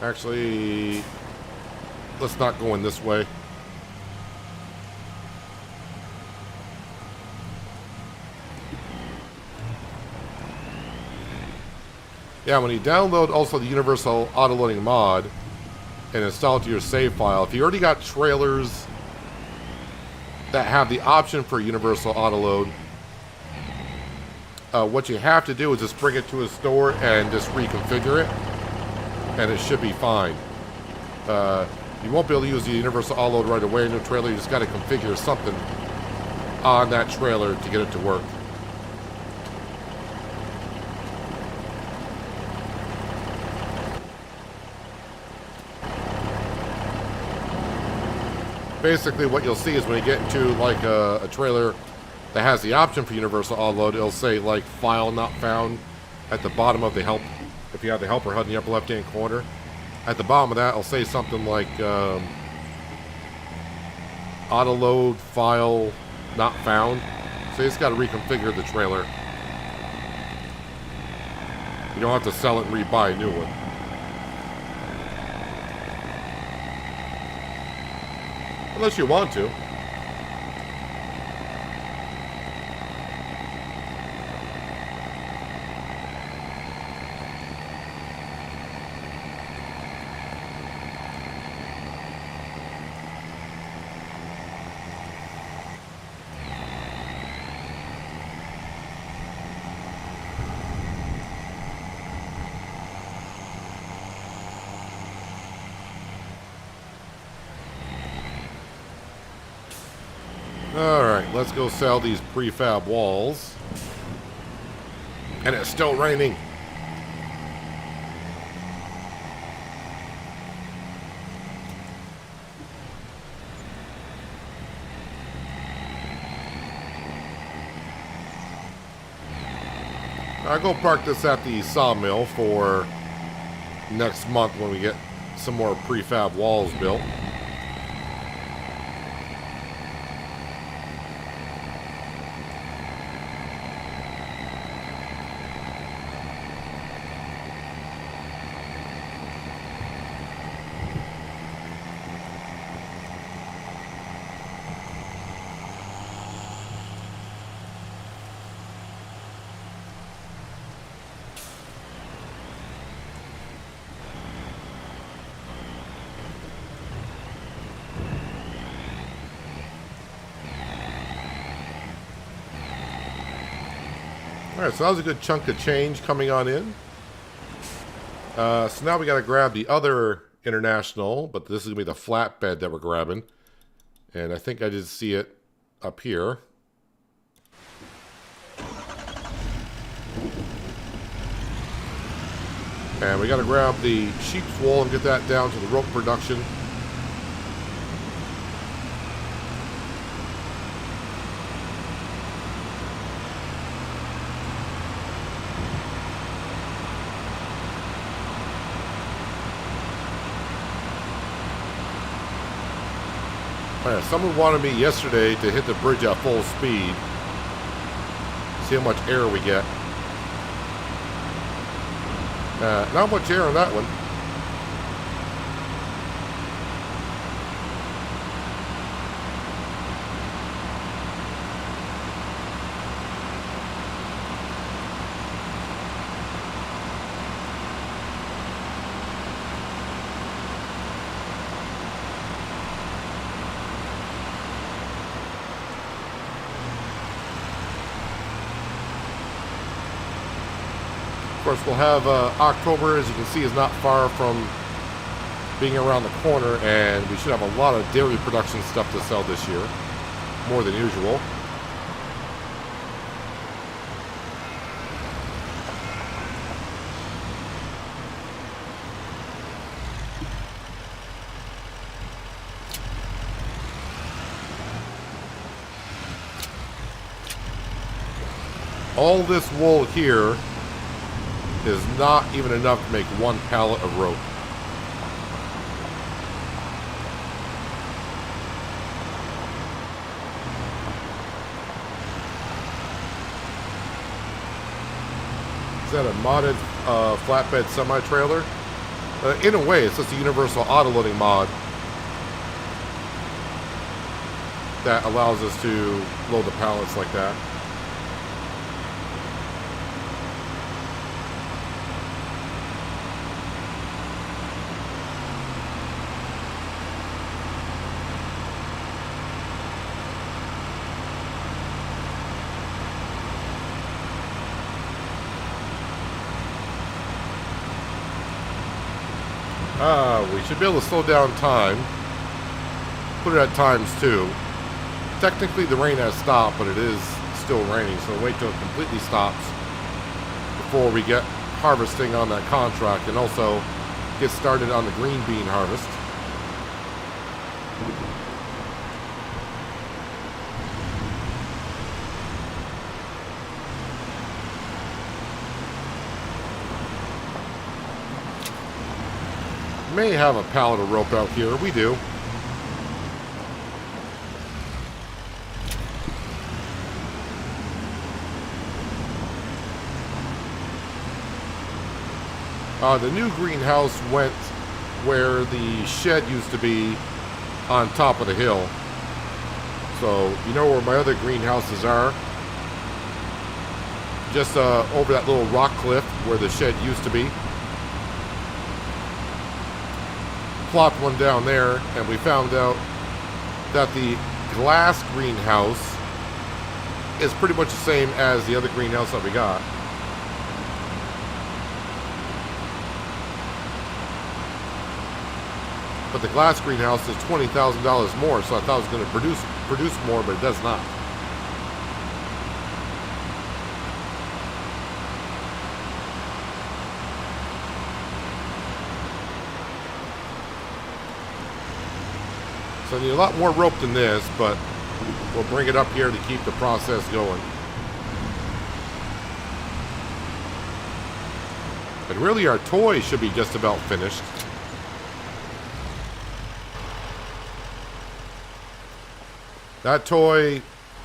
Actually, let's not go in this way. Yeah, when you download also the universal autoloading mod and install it to your save file, if you already got trailers that have the option for universal autoload, what you have to do is just bring it to a store and just reconfigure it, and it should be fine. You won't be able to use the universal autoload right away in your trailer. You just got to configure something on that trailer to get it to work. Basically, what you'll see is when you get into like a trailer that has the option for universal autoload, it'll say like file not found at the bottom of the help. If you have the helper HUD in the upper left hand corner, at the bottom of that it'll say something like autoload file not found. So you just got to reconfigure the trailer. You don't have to sell it and re-buy a new one. Unless you want to. Alright, let's go sell these prefab walls. And it's still raining. I'll go park this at the sawmill for next month when we get some more prefab walls built. All right, so that was a good chunk of change coming on in. So now we got to grab the other international, but this is going to be the flatbed that we're grabbing. And I think I did see it up here. And we got to grab the sheep's wool and get that down to the rope production. All right, someone wanted me yesterday to hit the bridge at full speed. See how much air we get. Not much air on that one. Of course, we'll have October, as you can see, is not far from being around the corner, and we should have a lot of dairy production stuff to sell this year, more than usual. All this wool here is not even enough to make one pallet of rope. Is that a modded flatbed semi-trailer? In a way, it's just a universal autoloading mod that allows us to load the pallets like that. We should be able to slow down time. Put it at ×2. Technically the rain has stopped, but it is still raining, so wait till it completely stops before we get harvesting on that contract, and also get started on the green bean harvest. May have a pallet of rope out here. We do. The new greenhouse went where the shed used to be on top of the hill. So, you know where my other greenhouses are? Just over that little rock cliff where the shed used to be. Plopped one down there, and we found out that the glass greenhouse is pretty much the same as the other greenhouse that we got. But the glass greenhouse is $20,000 more, so I thought it was going to produce more, but it does not. So I need a lot more rope than this, but we'll bring it up here to keep the process going. And really our toy should be just about finished. That toy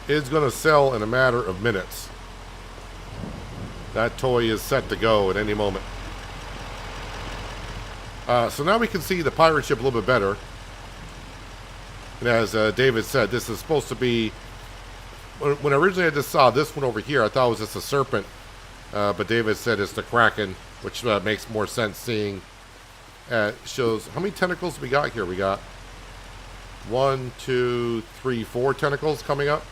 is going to sell in a matter of minutes. That toy is set to go at any moment. So now we can see the pirate ship a little bit better. And as David said, this is supposed to be... When originally I just saw this one over here, I thought it was just a serpent. But David said it's the Kraken, which makes more sense seeing... shows... How many tentacles we got here? We got 1, 2, 3, 4 tentacles coming up.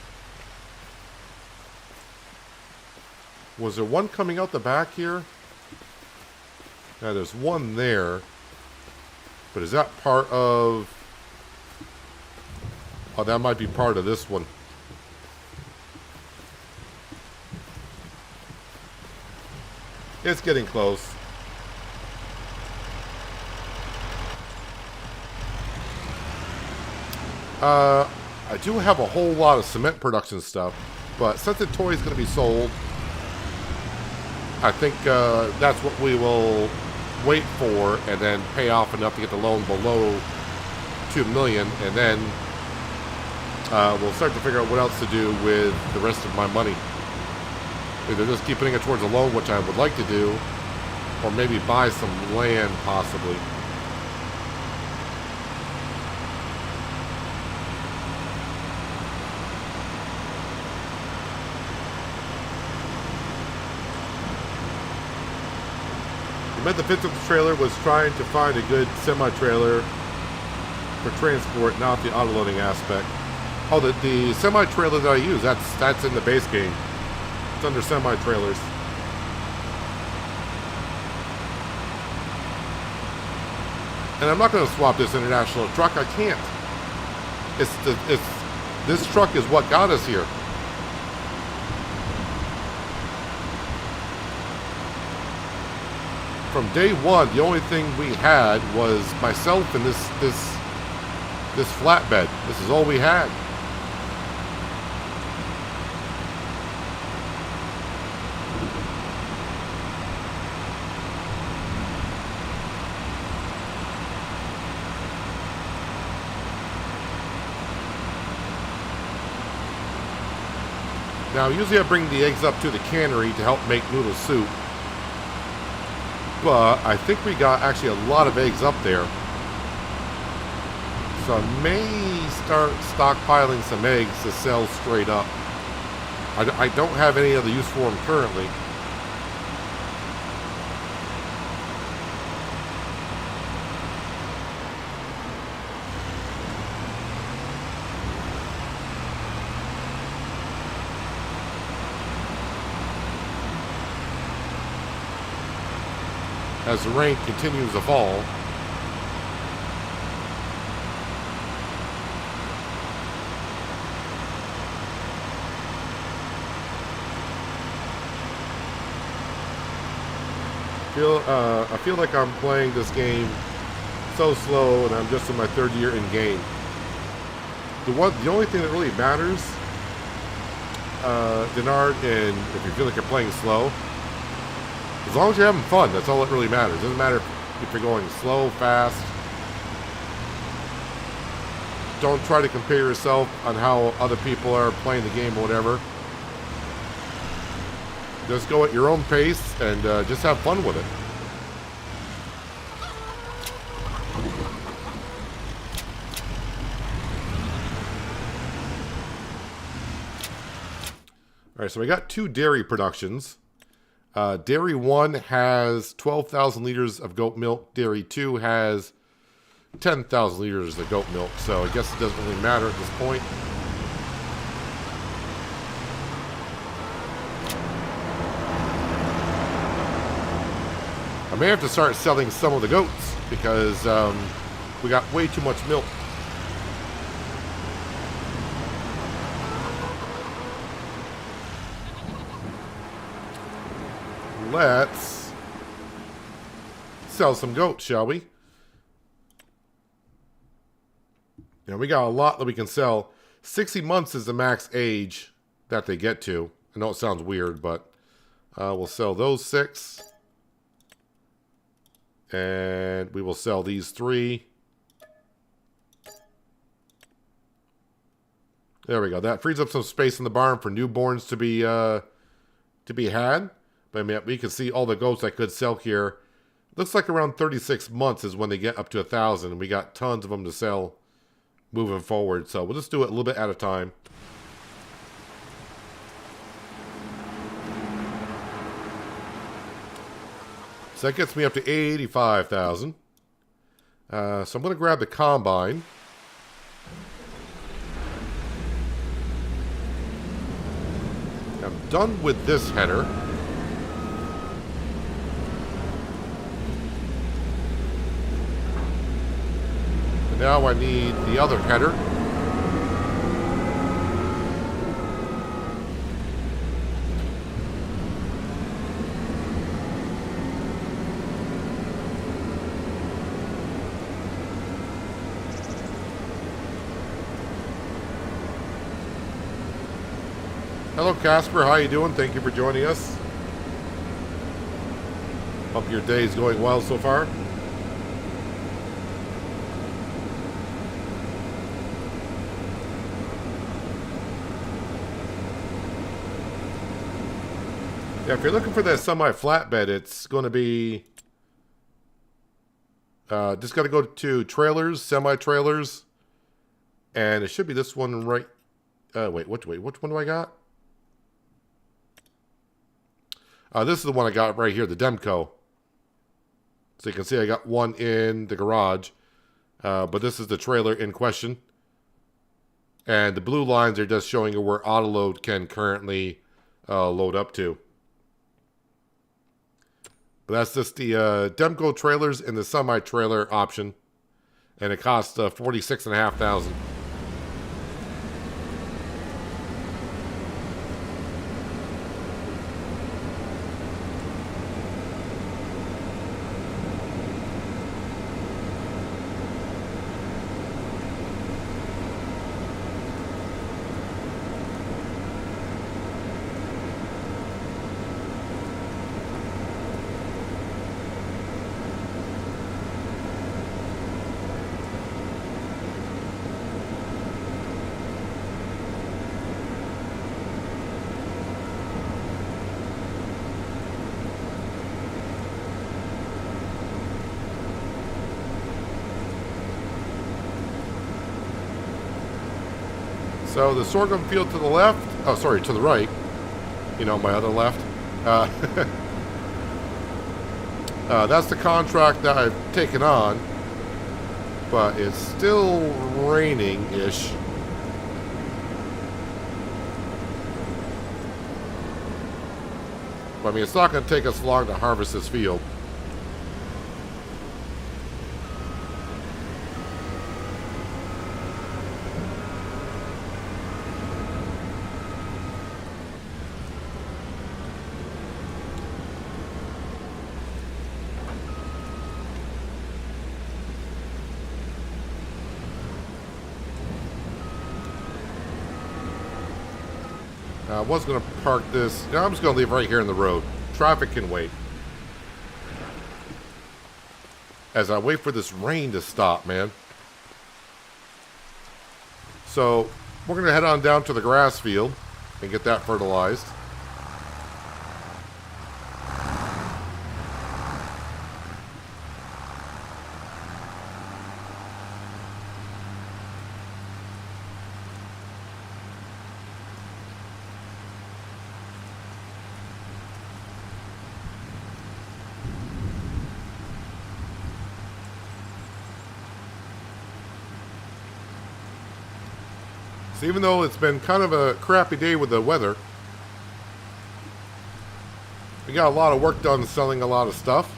Was there one coming out the back here? Now there's one there. But is that part of... Oh, that might be part of this one. It's getting close. I do have a whole lot of cement production stuff, but since the toy is going to be sold, I think that's what we will wait for, and then pay off enough to get the loan below $2 million, and then we'll start to figure out what else to do with the rest of my money. Either just keep putting it towards a loan, which I would like to do, or maybe buy some land, possibly. The fifth trailer was trying to find a good semi-trailer for transport, not the autoloading aspect. Oh, the semi-trailer that I use, that's in the base game. It's under semi-trailers. And I'm not going to swap this international truck. I can't. This truck is what got us here. From day one, the only thing we had was myself and this flatbed. This is all we had. Now, usually I bring the eggs up to the cannery to help make noodle soup. But I think we got actually a lot of eggs up there. So I may start stockpiling some eggs to sell straight up. I don't have any other use for them currently. As the rain continues to fall. I feel like I'm playing this game so slow, and I'm just in my third year in game. The only thing that really matters, Denard, and if you feel like you're playing slow, as long as you're having fun, that's all that really matters. It doesn't matter if you're going slow, fast. Don't try to compare yourself on how other people are playing the game or whatever. Just go at your own pace and just have fun with it. Alright, so we got 2 dairy productions. Dairy 1 has 12,000 liters of goat milk. Dairy 2 has 10,000 liters of goat milk. So I guess it doesn't really matter at this point. I may have to start selling some of the goats because we got way too much milk. Let's sell some goats, shall we? Now, we got a lot that we can sell. 60 months is the max age that they get to. I know it sounds weird, but we'll sell those 6. And we will sell these 3. There we go. That frees up some space in the barn for newborns to be had. But I mean, we can see all the goats I could sell here. Looks like around 36 months is when they get up to 1,000. We got tons of them to sell moving forward. So we'll just do it a little bit at a time. So that gets me up to 85,000. So I'm going to grab the combine. I'm done with this header. And now I need the other header. Hello Casper, how you doing? Thank you for joining us. Hope your day is going well so far. Yeah, if you're looking for that semi-flatbed, it's going to be... just got to go to trailers, semi-trailers. And it should be this one right... wait, which one do I got? This is the one I got right here, the Demco. So you can see I got one in the garage. But this is the trailer in question. And the blue lines are just showing you where Autoload can currently load up to. But that's just the Demco trailers and the semi-trailer option. And it costs $46,500. So the sorghum field to the left, oh sorry, to the right, you know, my other left. That's the contract that I've taken on, but it's still raining-ish. I mean, it's not going to take us long to harvest this field. I was going to park this. No, I'm just going to leave right here in the road. Traffic can wait. As I wait for this rain to stop, man. So, we're going to head on down to the grass field and get that fertilized. So even though it's been kind of a crappy day with the weather, we got a lot of work done selling a lot of stuff.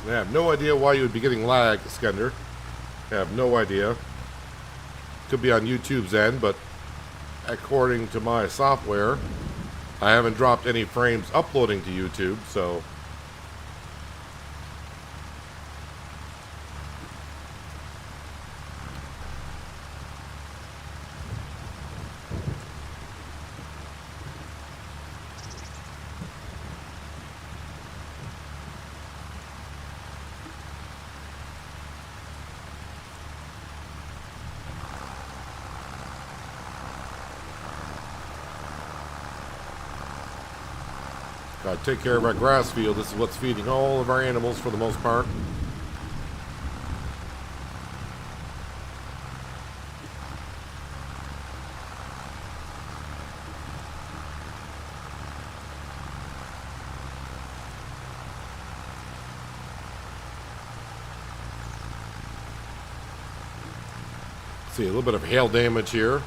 I have no idea why you would be getting lag, Skender. I have no idea. Could be on YouTube's end, but according to my software, I haven't dropped any frames uploading to YouTube, so... Gotta take care of our grass field. This is what's feeding all of our animals for the most part. See a little bit of hail damage here.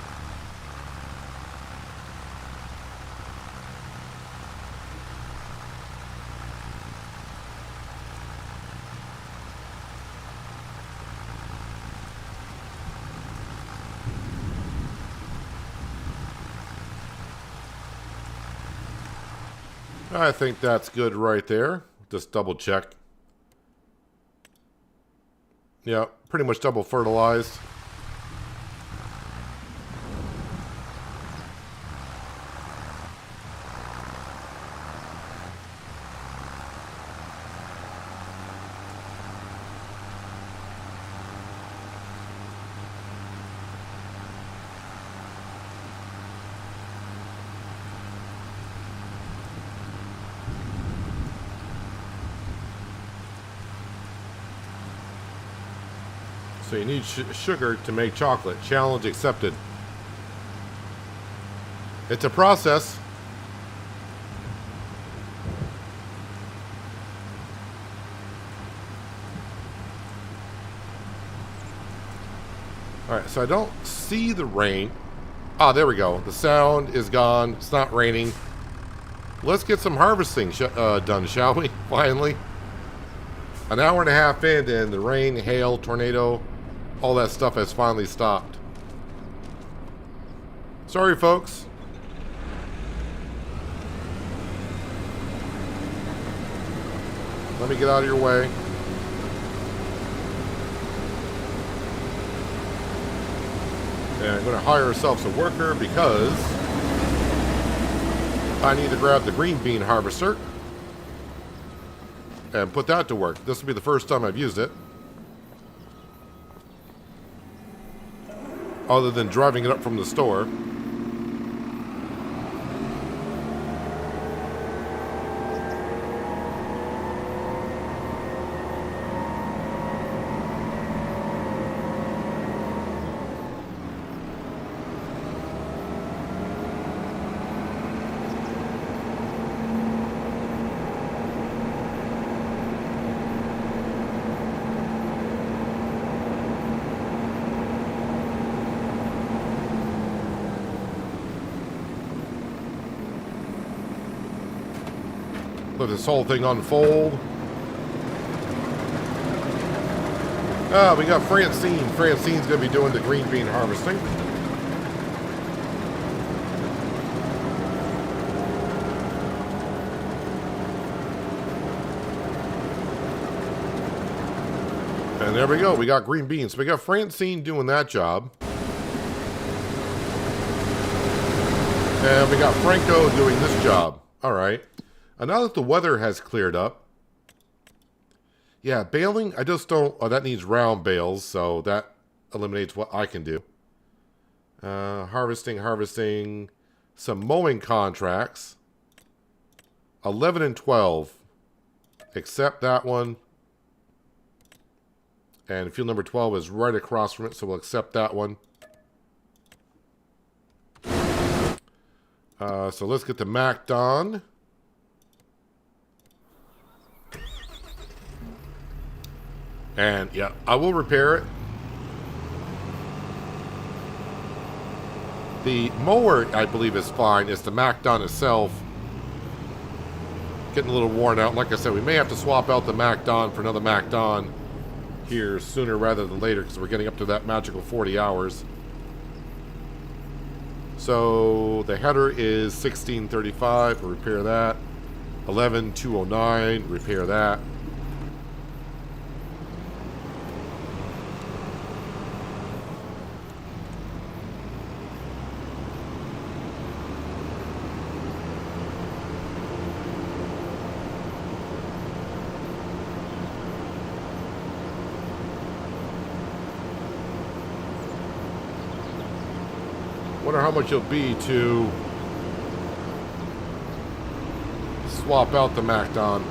I think that's good right there. Just double check. Yeah, pretty much double fertilized. So you need sugar to make chocolate. Challenge accepted. It's a process. Alright, so I don't see the rain. Ah, there we go. The sound is gone. It's not raining. Let's get some harvesting done, shall we? Finally. An hour and a half in, and the rain, hail, tornado, all that stuff has finally stopped. Sorry, folks. Let me get out of your way. And I'm going to hire ourselves a worker because I need to grab the green bean harvester and put that to work. This will be the first time I've used it, other than driving it up from the store. Let this whole thing unfold. We got Francine. Francine's going to be doing the green bean harvesting. And there we go. We got green beans. We got Francine doing that job. And we got Franco doing this job. All right. And now that the weather has cleared up, yeah, baling, I just don't, oh, that needs round bales, so that eliminates what I can do. Harvesting, some mowing contracts, 11 and 12, accept that one, and field number 12 is right across from it, so we'll accept that one. So let's get the McDon. And yeah, I will repair it. The mower, I believe, is fine. It's the McDon itself getting a little worn out. Like I said, we may have to swap out the McDon for another McDon here sooner rather than later, because we're getting up to that magical 40 hours. So the header is 1635. We'll repair that. 11209. Repair that. Wonder how much it'll be to swap out the McDon.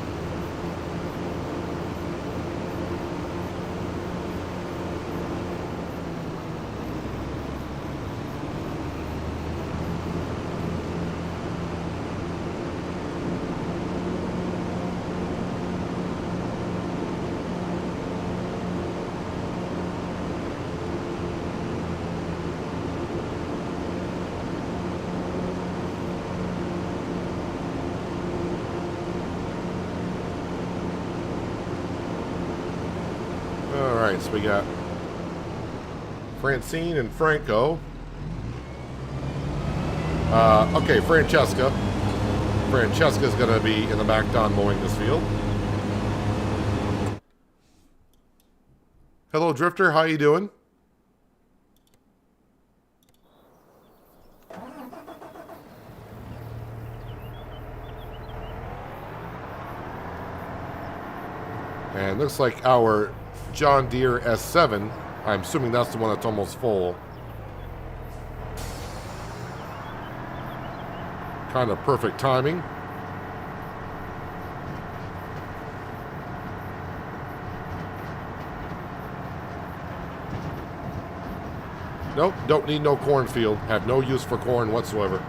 Alright, so we got Francine and Franco. Okay, Francesca's going to be in the McDon mowing this field. Hello, Drifter. How you doing? And looks like our John Deere S7, I'm assuming that's the one that's almost full. Kind of perfect timing. Nope, don't need no cornfield. Have no use for corn whatsoever.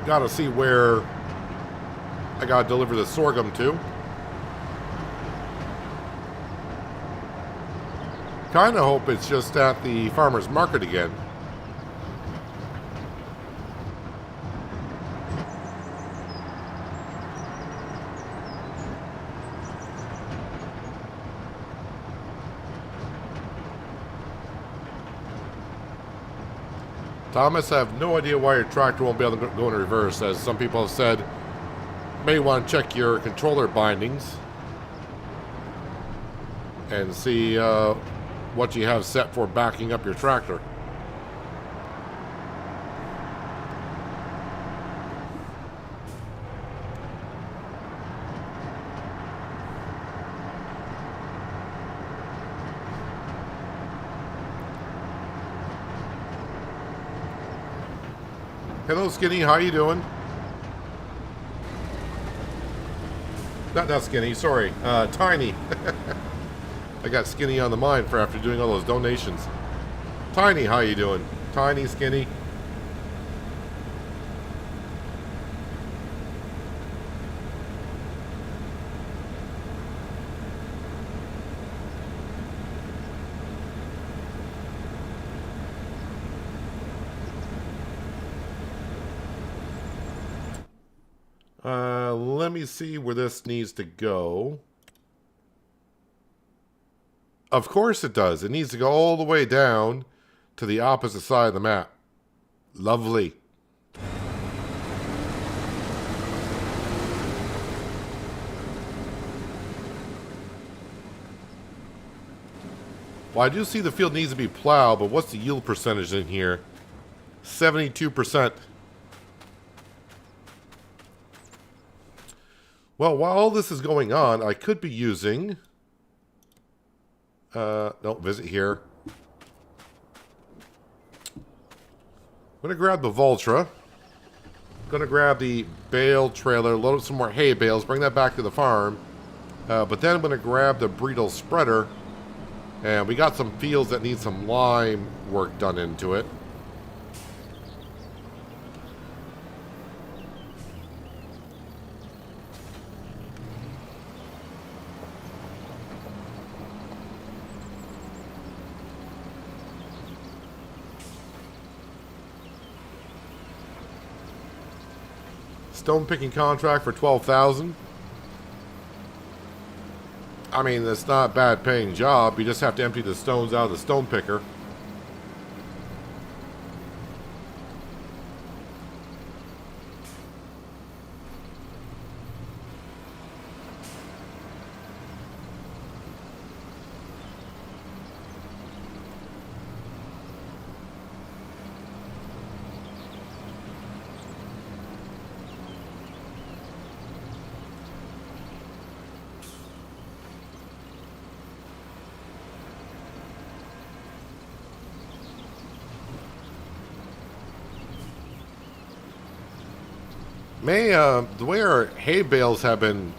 Gotta see where I gotta deliver the sorghum to. Kinda hope it's just at the farmer's market again. Thomas, I have no idea why your tractor won't be able to go in reverse. As some people have said, you may want to check your controller bindings and see what you have set for backing up your tractor. Hello, Skinny. How you doing? Not Skinny. Sorry, Tiny. I got Skinny on the mind for after doing all those donations. Tiny, how you doing? Tiny, Skinny. Let me see where this needs to go. Of course it does. It needs to go all the way down to the opposite side of the map. Lovely. Well, I do see the field needs to be plowed, but what's the yield percentage in here? 72%. Well, while all this is going on, I could be using... no, visit here. I'm going to grab the Valtra. Going to grab the bale trailer, load up some more hay bales, bring that back to the farm. But then I'm going to grab the Breedle spreader. And we got some fields that need some lime work done into it. Stone picking contract for $12,000. I mean, it's not a bad paying job. You just have to empty the stones out of the stone picker. The way our hay bales have been,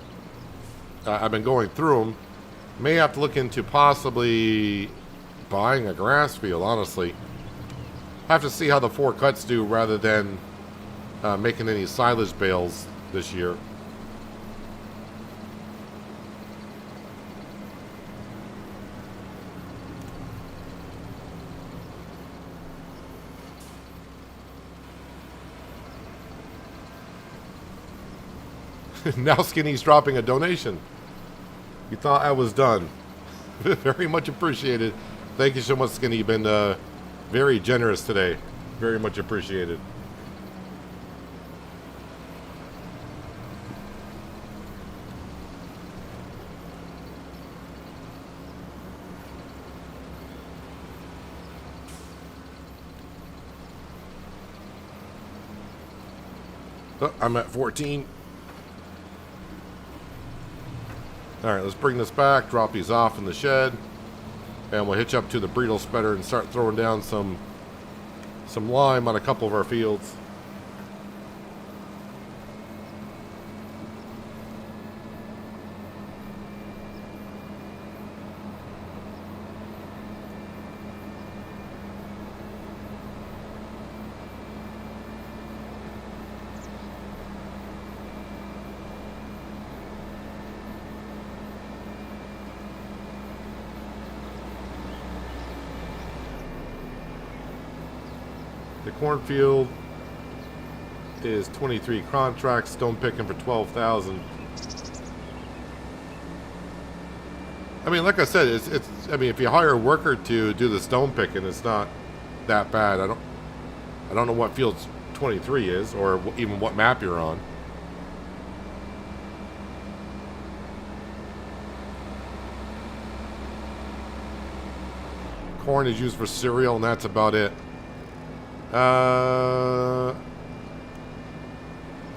I've been going through them, may have to look into possibly buying a grass field, honestly. Have to see how the 4 cuts do rather than making any silage bales this year. Now Skinny's dropping a donation. You thought I was done. Very much appreciated. Thank you so much, Skinny. You've been very generous today. Very much appreciated. Oh, I'm at 14. Alright, let's bring this back, drop these off in the shed, and we'll hitch up to the Breedle spreader and start throwing down some lime on a couple of our fields. The cornfield is 23 contracts, stone picking for 12,000. I mean, like I said, it's. I mean, if you hire a worker to do the stone picking, it's not that bad. I don't know what field 23 is, or even what map you're on. Corn is used for cereal, and that's about it.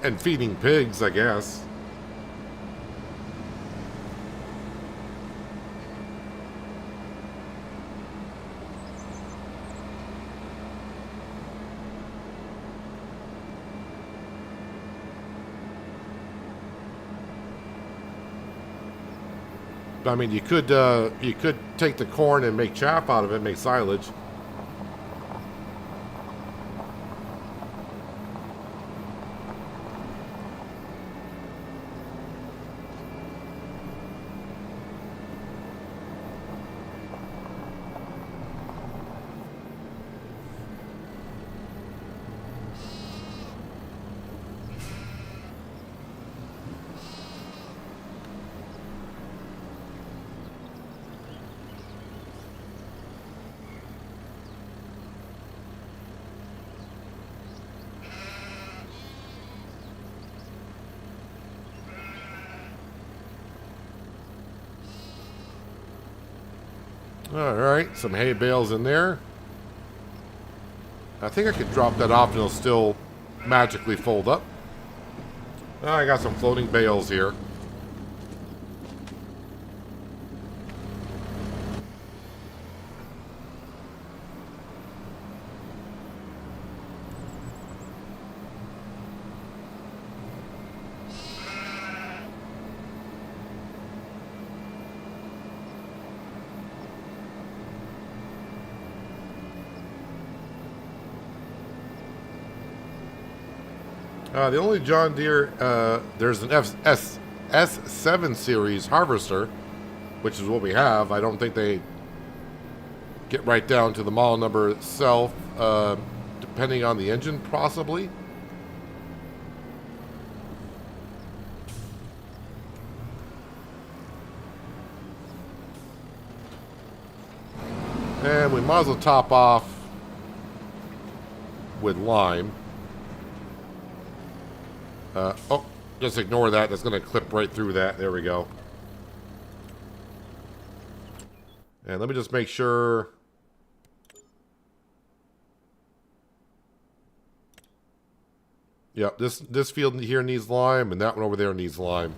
And feeding pigs, I guess. I mean, you could take the corn and make chaff out of it, make silage. Alright, some hay bales in there. I think I could drop that off and it'll still magically fold up. I got some floating bales here. The only John Deere, there's an S7 series harvester, which is what we have. I don't think they get right down to the model number itself, depending on the engine, possibly. And we might as well top off with lime. Oh, just ignore that. That's going to clip right through that. There we go. And let me just make sure. Yep, this field here needs lime, and that one over there needs lime.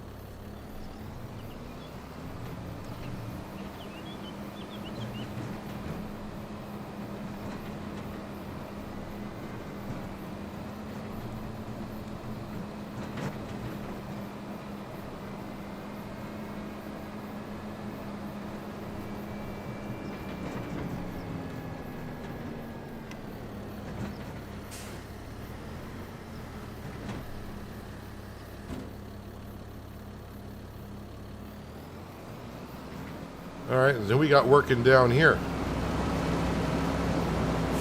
All right, and then we got working down here.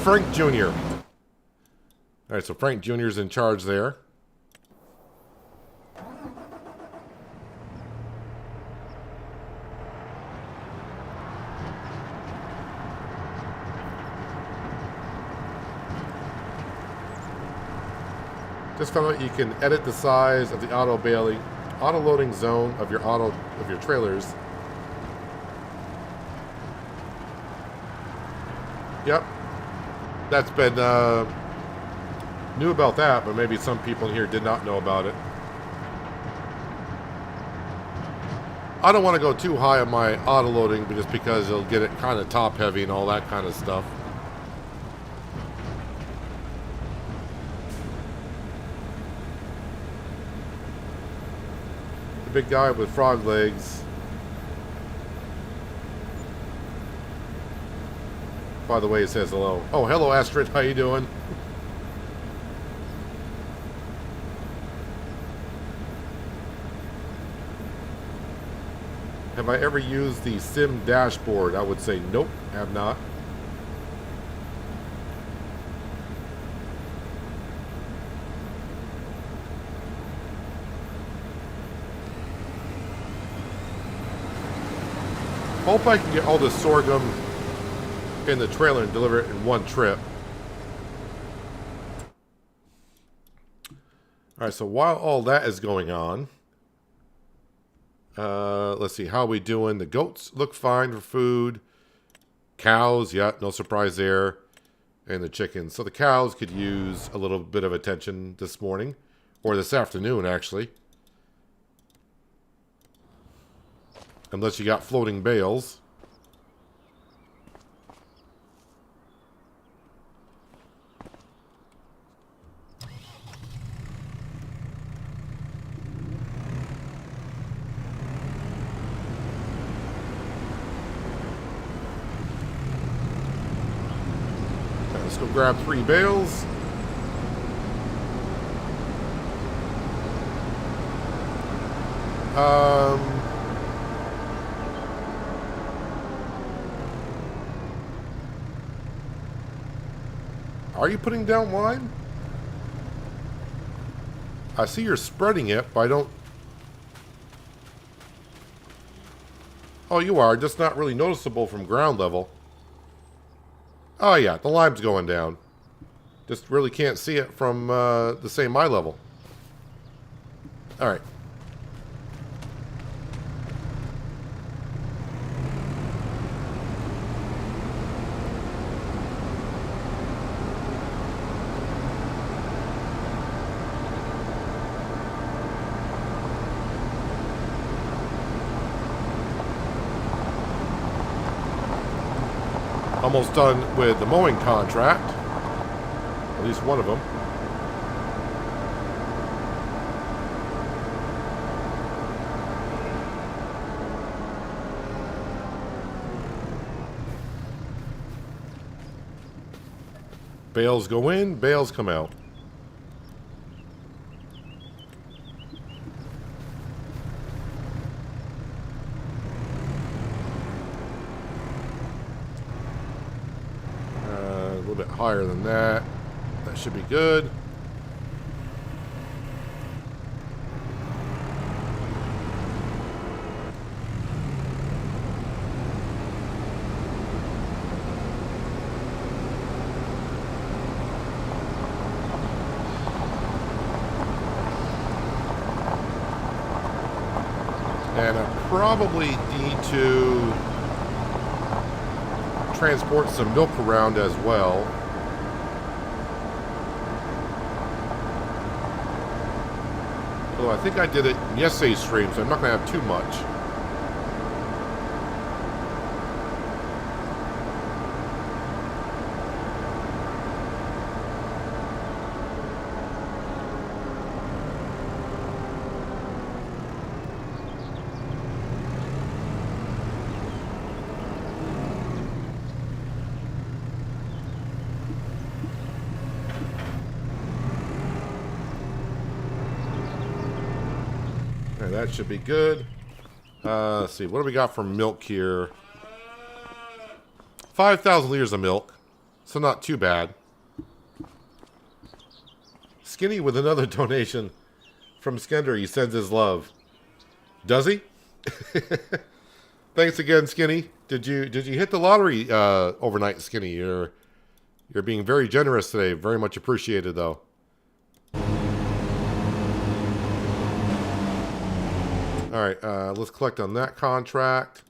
Frank Jr. All right, so Frank Jr. is in charge there. Just found out you can edit the size of the auto loading zone of your trailers. Yep, that's been knew about that, but maybe some people in here did not know about it. I don't want to go too high on my auto loading just because it'll get it kind of top heavy and all that kind of stuff. The big guy with frog legs. By the way, he says hello. Oh, hello, Astrid. How you doing? Have I ever used the sim dashboard? I would say nope, have not. Hope I can get all the sorghum in the trailer and deliver it in one trip. Alright, so while all that is going on, let's see, how are we doing? The goats look fine for food. Cows, yeah, no surprise there. And the chickens. So the cows could use a little bit of attention this morning. Or this afternoon, actually. Unless you got floating bales. Let's go grab 3 bales. Are you putting down wine? I see you're spreading it, but I don't... Oh, you are. Just not really noticeable from ground level. Oh, yeah. The lime's going down. Just really can't see it from the same eye level. Alright. Almost done with the mowing contract. At least one of them. Bales go in, bales come out. A little bit higher than that. That should be good. And I probably need to transport some milk around as well. Although I think I did it in yesterday's stream, so I'm not going to have too much. That should be good. Let's see. What do we got for milk here? 5,000 liters of milk. So not too bad. Skinny with another donation from Skender. He sends his love. Does he? Thanks again, Skinny. Did you hit the lottery overnight, Skinny? You're being very generous today. Very much appreciated, though. All right, let's collect on that contract.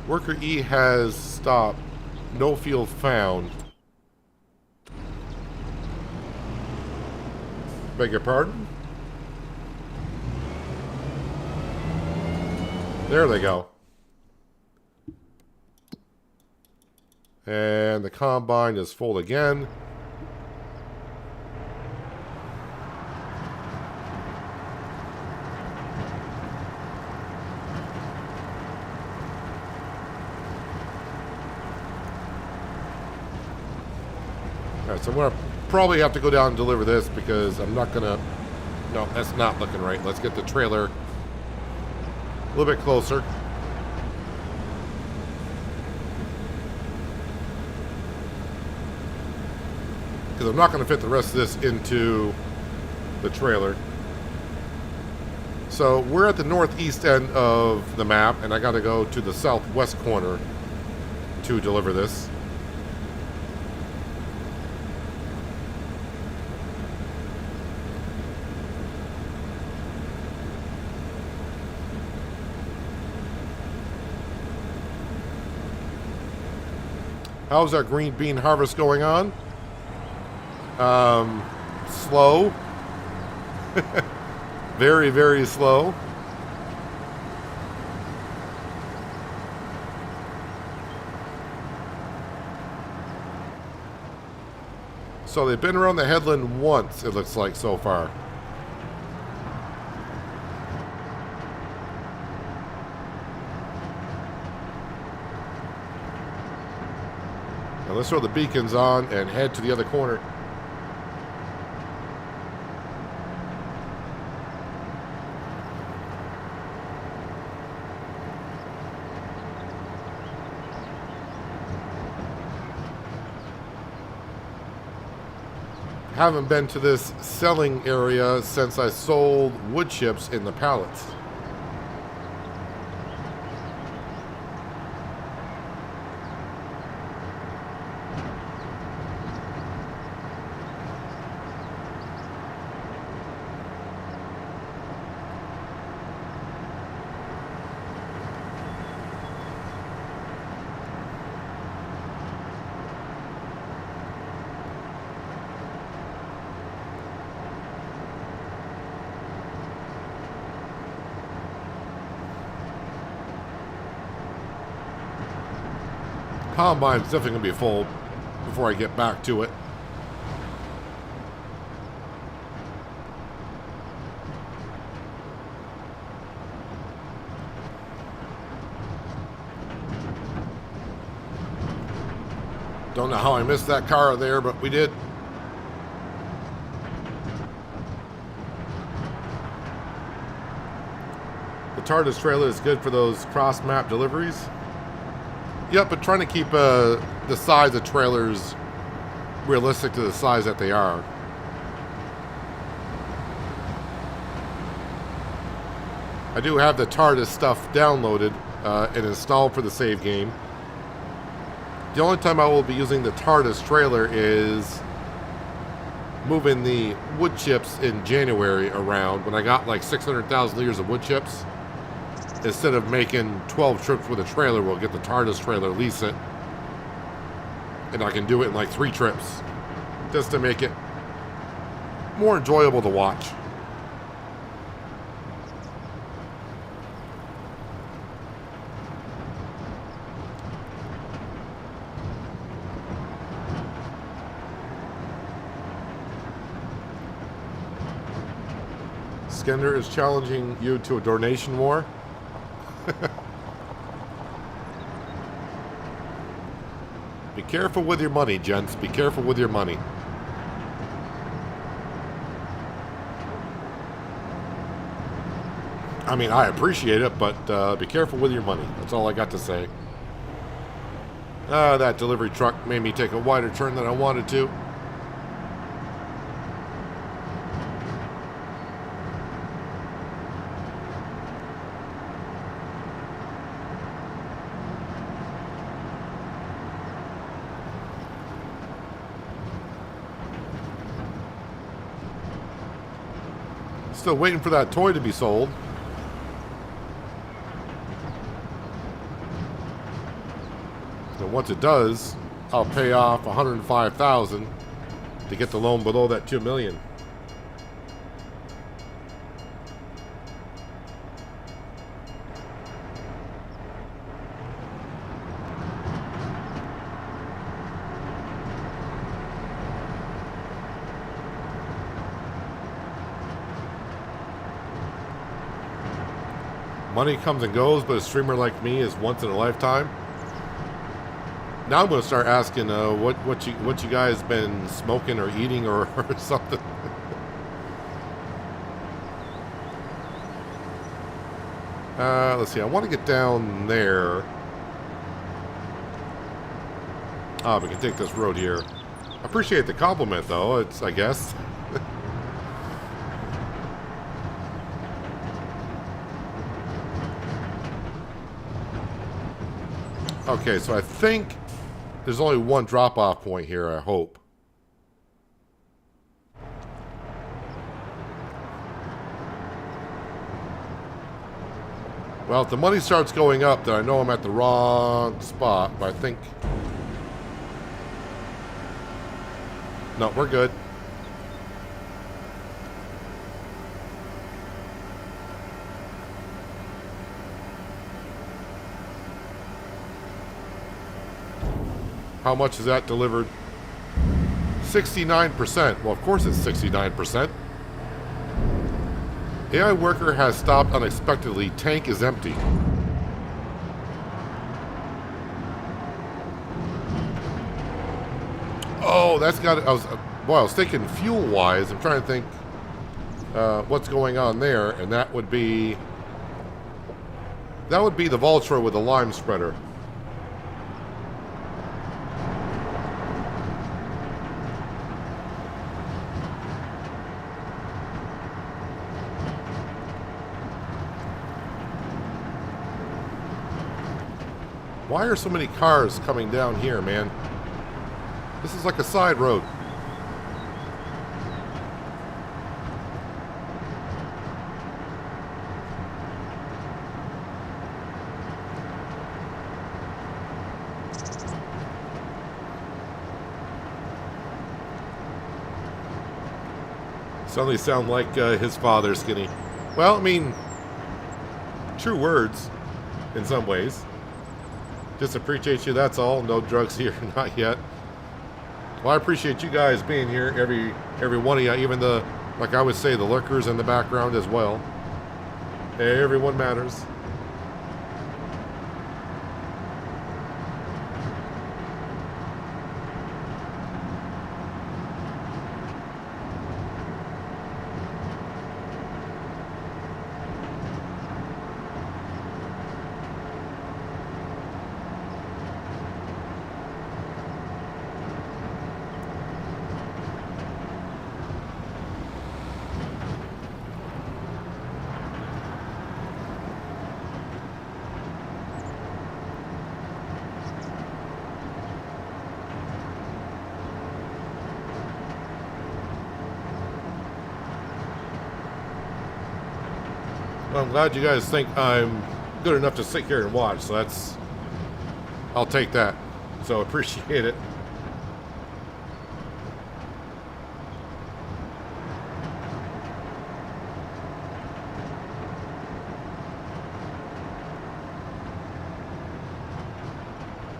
Worker E has stopped. No field found. Beg your pardon? There they go. And the combine is full again. Alright, so I'm going to probably have to go down and deliver this because I'm not going to... No, that's not looking right. Let's get the trailer a little bit closer. Because I'm not going to fit the rest of this into the trailer. So we're at the northeast end of the map, and I got to go to the southwest corner to deliver this. How's our green bean harvest going on? Slow. Very, very slow. So they've been around the headland once, it looks like, so far. Now let's throw the beacons on and head to the other corner. Haven't been to this selling area since I sold wood chips in the pallets. Combine's definitely going to be full before I get back to it. Don't know how I missed that car there, but we did. The TARDIS trailer is good for those cross-map deliveries. Yep, but trying to keep the size of trailers realistic to the size that they are. I do have the TARDIS stuff downloaded and installed for the save game. The only time I will be using the TARDIS trailer is moving the wood chips in January around when I got like 600,000 liters of wood chips. Instead of making 12 trips with a trailer, we'll get the TARDIS trailer, lease it, and I can do it in like 3 trips, just to make it more enjoyable to watch. Skender is challenging you to a donation war. Be careful with your money, gents. Be careful with your money. I mean, I appreciate it, but be careful with your money. That's all I got to say. That delivery truck made me take a wider turn than I wanted to. Still waiting for that toy to be sold. So once it does, I'll pay off $105,000 to get the loan below that $2 million. Money comes and goes, but a streamer like me is once in a lifetime. Now I'm going to start asking what you guys been smoking or eating or something. Let's see. I want to get down there. Oh, we can take this road here. I appreciate the compliment, though. It's, I guess. Okay, so I think there's only one drop-off point here, I hope. Well, if the money starts going up, then I know I'm at the wrong spot, but I think... No, we're good. How much is that delivered? 69%. Well, of course it's 69%. AI worker has stopped unexpectedly. Tank is empty. Oh, that's got it. I was thinking fuel-wise. I'm trying to think what's going on there, and that would be the Voltra with the lime spreader. Why are so many cars coming down here, man? This is like a side road. Suddenly sound like his father, Skinny. Well, I mean, true words in some ways. Just appreciate you, that's all. No drugs here, not yet. Well, I appreciate you guys being here, every one of you, even the, like I would say, the lurkers in the background as well. Everyone matters. Well, I'm glad you guys think I'm good enough to sit here and watch, so that's... I'll take that. So, appreciate it.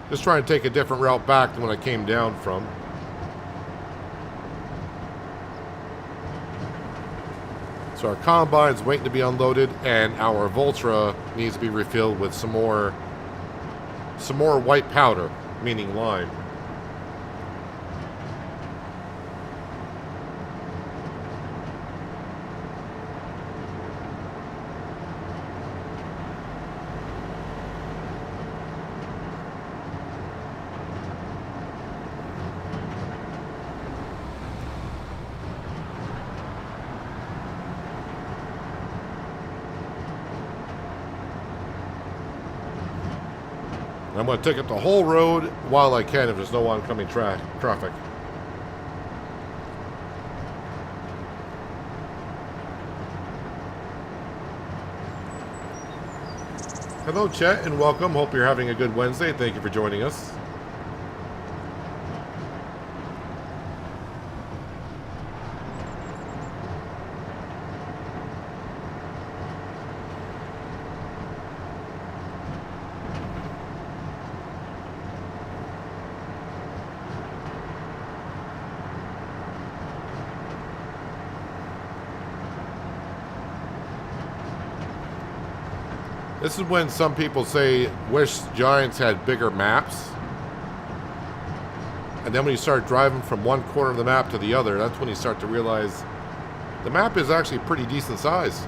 Just trying to take a different route back than when I came down from. So our combine's waiting to be unloaded, and our Voltra needs to be refilled with some more white powder, meaning lime. And I'm going to take up the whole road while I can if there's no oncoming traffic. Hello, Chet, and welcome. Hope you're having a good Wednesday. Thank you for joining us. This is when some people say, wish Giants had bigger maps. And then when you start driving from one corner of the map to the other, that's when you start to realize the map is actually pretty decent size.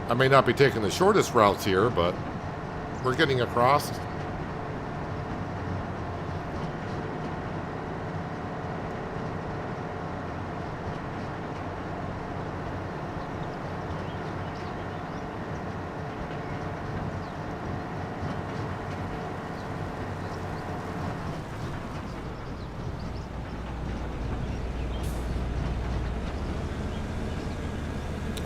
I may not be taking the shortest routes here, but we're getting across.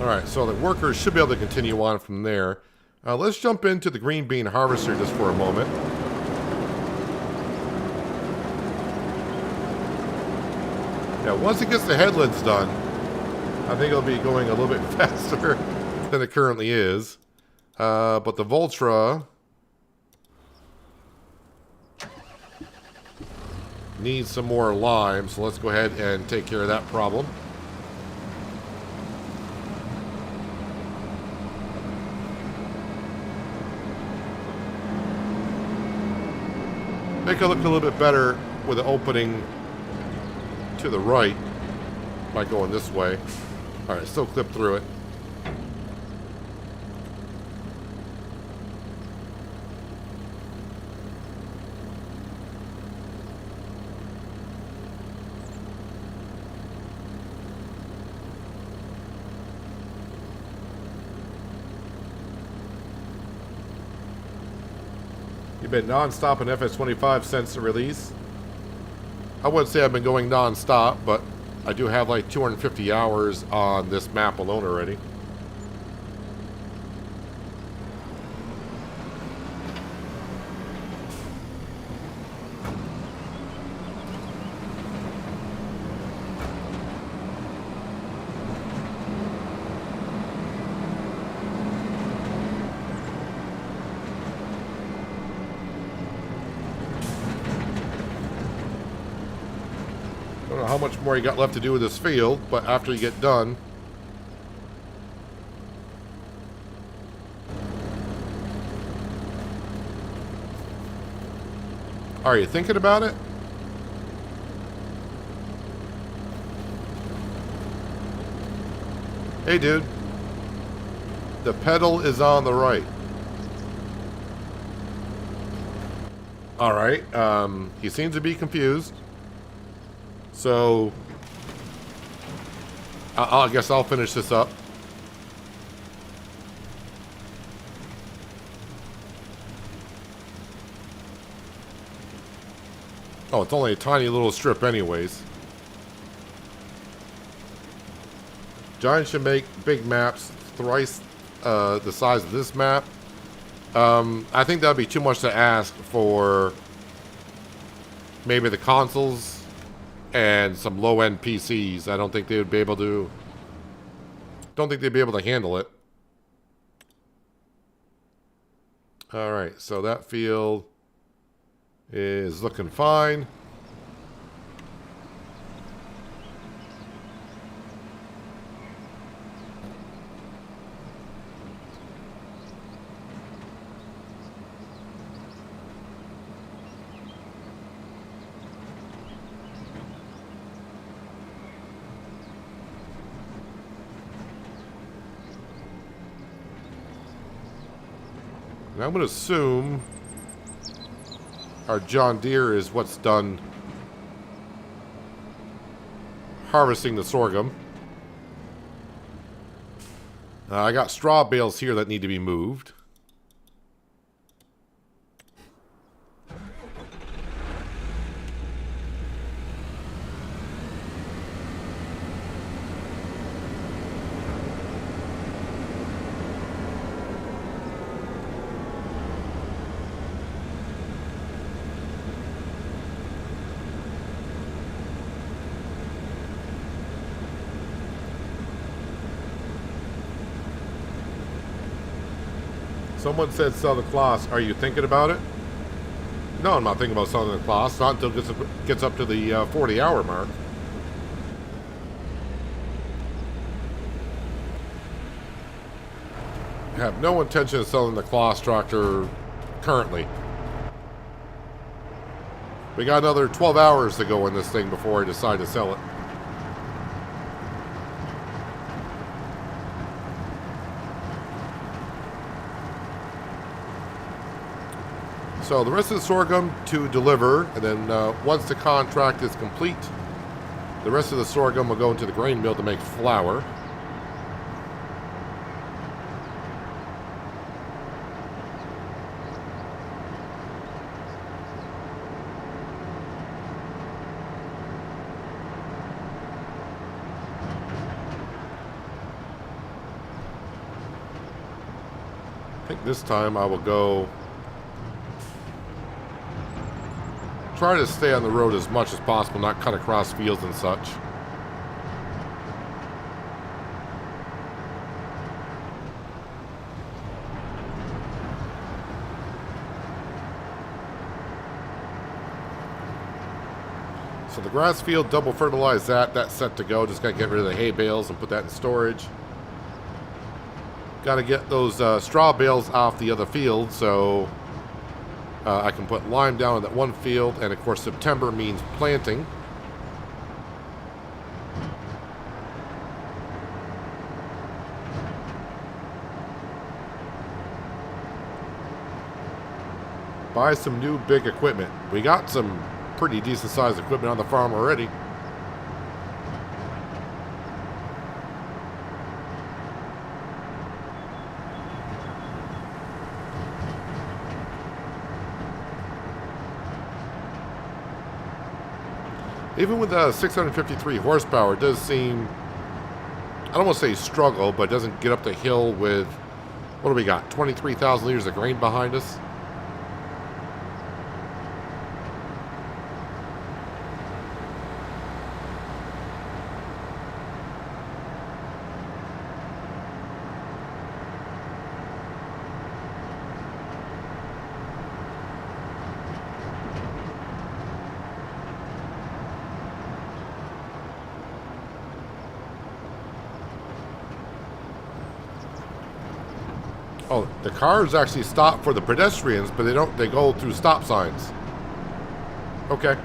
Alright, so the workers should be able to continue on from there. Let's jump into the green bean harvester just for a moment. Yeah, once it gets the headlands done, I think it'll be going a little bit faster than it currently is. But the Voltra needs some more lime, so let's go ahead and take care of that problem. Make it look a little bit better with the opening to the right by going this way. Alright, still clip through it. You've been non-stop in FS25 since the release. I wouldn't say I've been going non-stop, but I do have like 250 hours on this map alone already. I don't know how much more you got left to do with this field, but after you get done, are you thinking about it? Hey dude, the pedal is on the right. Alright, he seems to be confused. So, I guess I'll finish this up. Oh, it's only a tiny little strip anyways. Giants should make big maps thrice the size of this map. I think that would be too much to ask for maybe the consoles and some low-end PCs. I don't think they would be able to. Don't think they'd be able to handle it. All right, so that field is looking fine. And I'm going to assume our John Deere is what's done harvesting the sorghum. I got straw bales here that need to be moved. Someone said sell the cloths. Are you thinking about it? No, I'm not thinking about selling the cloths. Not until it gets up to the 40-hour mark. I have no intention of selling the cloths tractor currently. We got another 12 hours to go in this thing before I decide to sell it. So the rest of the sorghum to deliver, and then once the contract is complete, the rest of the sorghum will go into the grain mill to make flour. I think this time I will go try to stay on the road as much as possible, not cut across fields and such. So the grass field, double fertilize that. That's set to go. Just got to get rid of the hay bales and put that in storage. Got to get those straw bales off the other field, so I can put lime down in that one field, and of course September means planting. Buy some new big equipment. We got some pretty decent sized equipment on the farm already. Even with 653 horsepower, it does seem, I don't want to say struggle, but it doesn't get up the hill with, what do we got, 23,000 liters of grain behind us? Oh, the cars actually stop for the pedestrians, but they go through stop signs. Okay.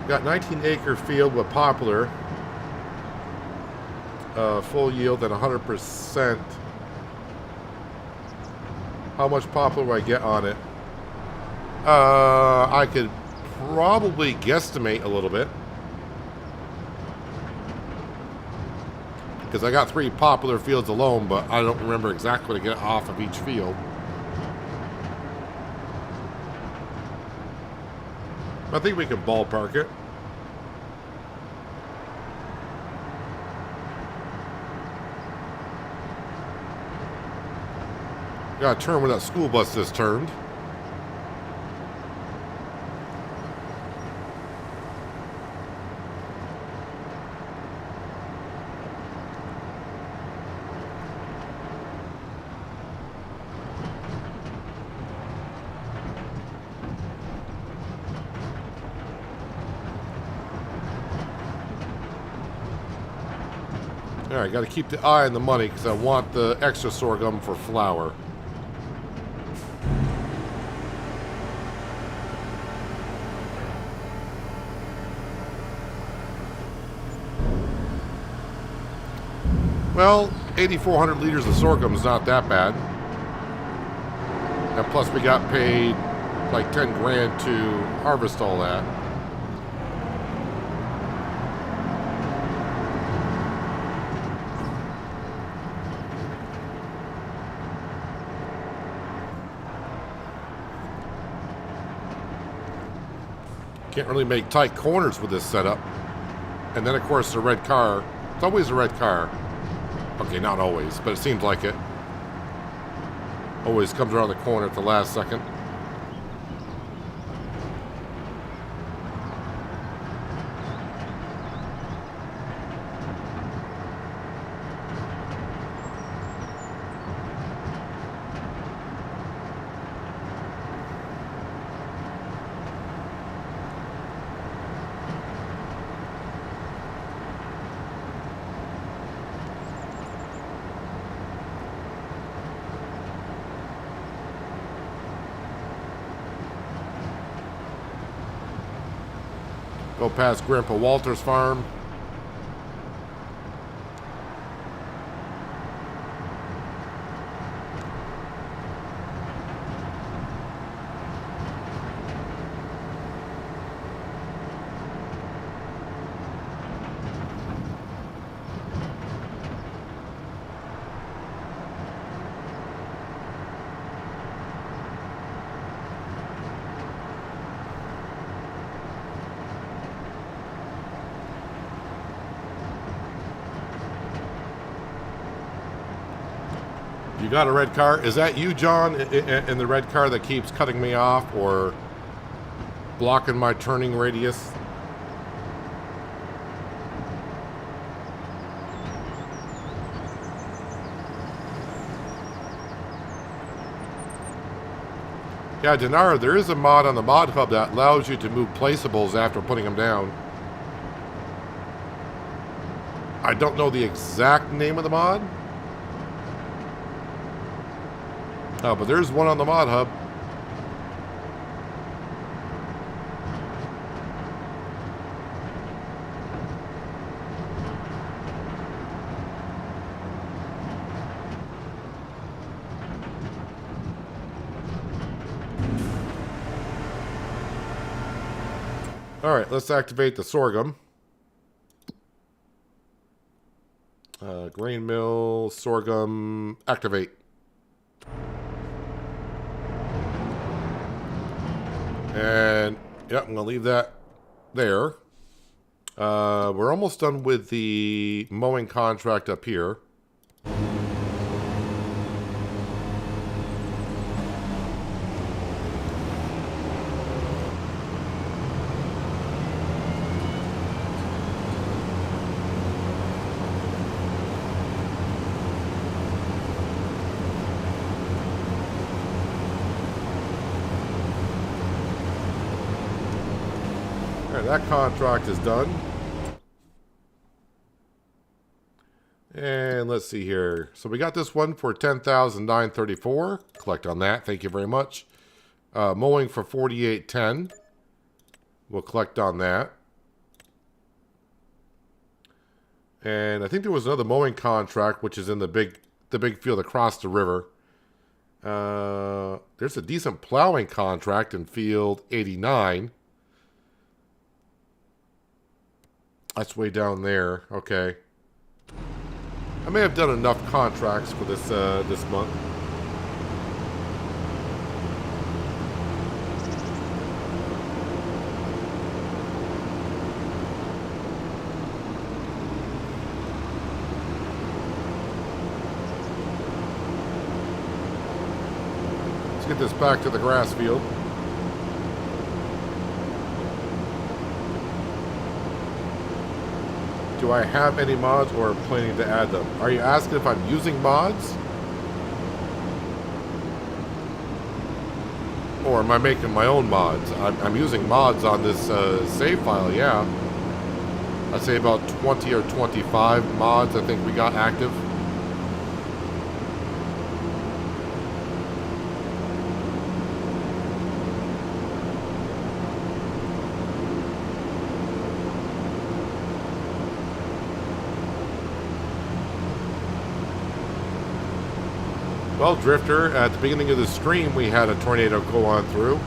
Got 19-acre field with poplar, full yield at 100%. How much poplar do I get on it? I could probably guesstimate a little bit, because I got 3 poplar fields alone, but I don't remember exactly what to get off of each field. I think we can ballpark it. Got to turn when that school bus just turned. Alright, got to keep the eye on the money because I want the extra sorghum for flour. Well, 8,400 liters of sorghum is not that bad. And plus we got paid like 10 grand to harvest all that. Can't really make tight corners with this setup. And then of course the red car. It's always a red car. Okay, not always, but it seems like it. Always comes around the corner at the last second. Go past Grandpa Walter's farm. You got a red car? Is that you, John, in the red car that keeps cutting me off or blocking my turning radius? Yeah, Denara, there is a mod on the Mod Hub that allows you to move placeables after putting them down. I don't know the exact name of the mod. Oh, but there's one on the Mod Hub. All right, let's activate the sorghum. Grain mill, sorghum, activate. And, yep, I'm going to leave that there. We're almost done with the mowing contract up here. That contract is done. And let's see here. So we got this one for $10,934. Collect on that. Thank you very much. Mowing for $48.10. We'll collect on that. And I think there was another mowing contract, which is in the big field across the river. There's a decent plowing contract in field 89. That's way down there. Okay. I may have done enough contracts for this this month. Let's get this back to the grass field. Do I have any mods or planning to add them? Are you asking if I'm using mods? Or am I making my own mods? I'm using mods on this save file, yeah. I'd say about 20 or 25 mods I think we got active. Well, Drifter, at the beginning of the stream, we had a tornado go on through.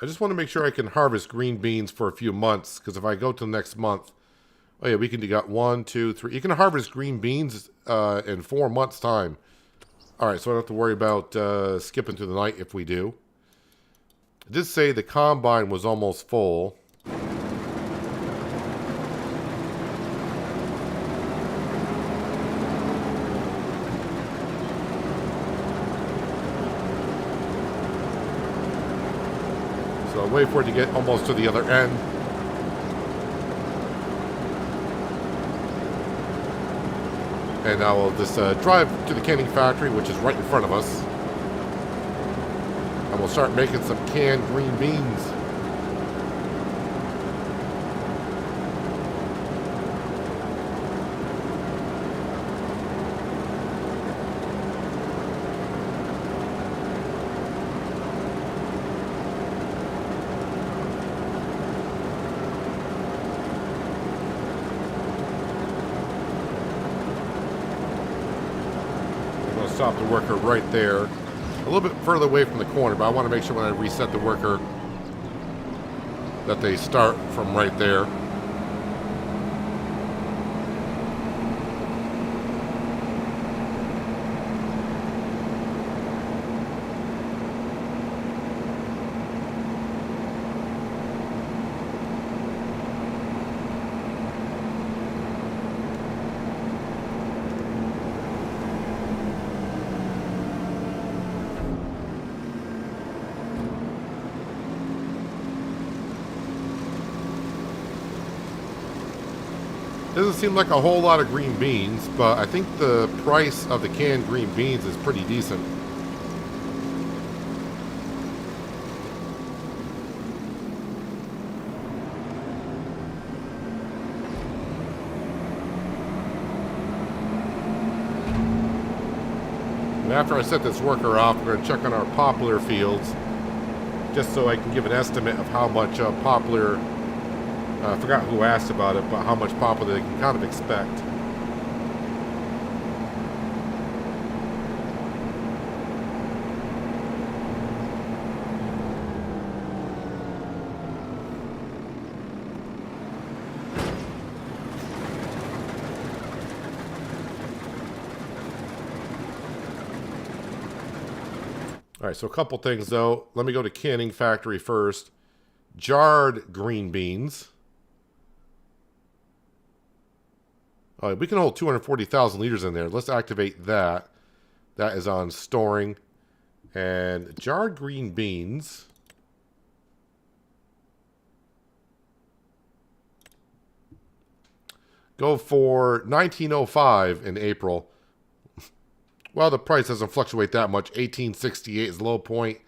I just want to make sure I can harvest green beans for a few months, because if I go to the next month, oh yeah, we can do got 1, 2, 3. You can harvest green beans in 4 months' time. All right, so I don't have to worry about skipping through the night if we do. It did say the combine was almost full. So I'll wait for it to get almost to the other end. And I will just drive to the canning factory, which is right in front of us. And we'll start making some canned green beans. Stop the worker right there, a little bit further away from the corner, but I want to make sure when I reset the worker that they start from right there. Doesn't seem like a whole lot of green beans, but I think the price of the canned green beans is pretty decent. And after I set this worker off, we're going to check on our poplar fields, just so I can give an estimate of how much poplar. I forgot who asked about it, but how much poplar they can kind of expect. All right, so a couple things though. Let me go to canning factory first. Jarred green beans. We can hold 240,000 liters in there. Let's activate that. That is on storing. And jarred green beans. Go for $19.05 in April. Well, the price doesn't fluctuate that much. $18.68 is the low point.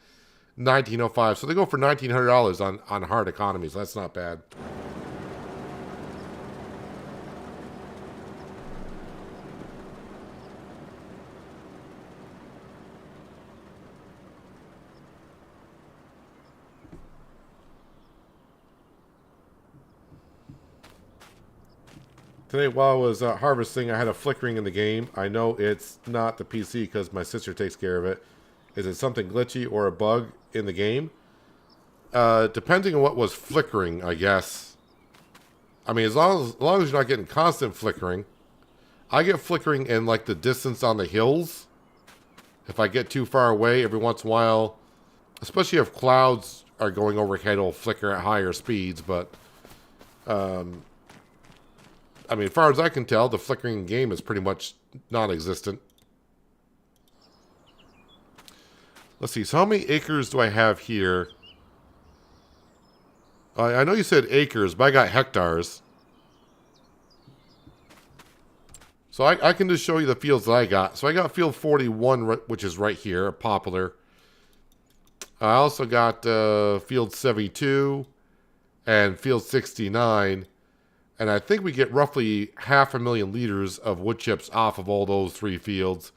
$19.05. So they go for $1,900 on hard economies. That's not bad. Today, while I was harvesting, I had a flickering in the game. I know it's not the PC because my sister takes care of it. Is it something glitchy or a bug in the game? Depending on what was flickering, I guess. I mean, as long as you're not getting constant flickering. I get flickering in like the distance on the hills. If I get too far away, every once in a while, especially if clouds are going overhead, it'll flicker at higher speeds. But I mean, as far as I can tell, the flickering game is pretty much non-existent. Let's see. So how many acres do I have here? I know you said acres, but I got hectares. So I can just show you the fields that I got. So I got field 41, which is right here, poplar. I also got field 72 and field 69. And I think we get roughly 500,000 liters of wood chips off of all those 3 fields,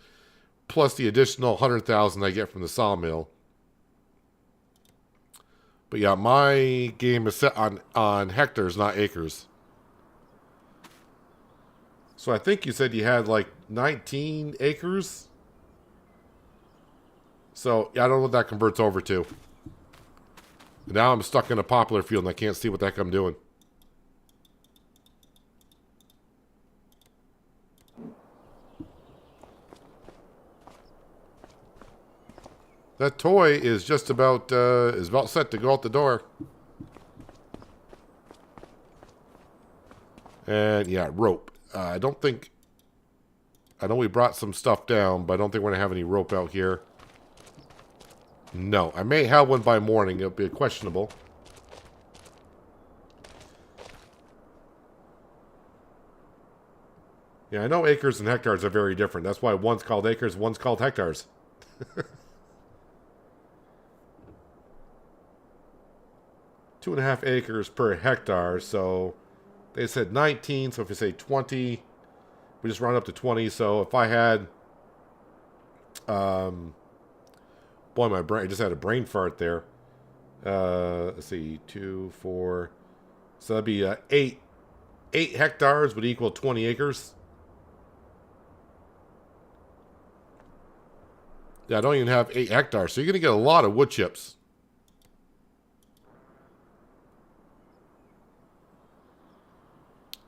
plus the additional 100,000 I get from the sawmill. But yeah, my game is set on hectares, not acres. So I think you said you had like 19 acres. So yeah, I don't know what that converts over to. Now I'm stuck in a poplar field and I can't see what the heck I'm doing. That toy is just about set to go out the door. And yeah, rope. I don't think. I know we brought some stuff down, but I don't think we're gonna have any rope out here. No, I may have one by morning. It'll be questionable. Yeah, I know acres and hectares are very different. That's why one's called acres, one's called hectares. 2.5 acres per hectare, so they said 19, so if you say 20, we just round up to 20, so if I had, boy, my brain, I just had a brain fart there. Let's see, 2, 4, so that'd be 8 hectares would equal 20 acres. Yeah, I don't even have 8 hectares, so you're going to get a lot of wood chips.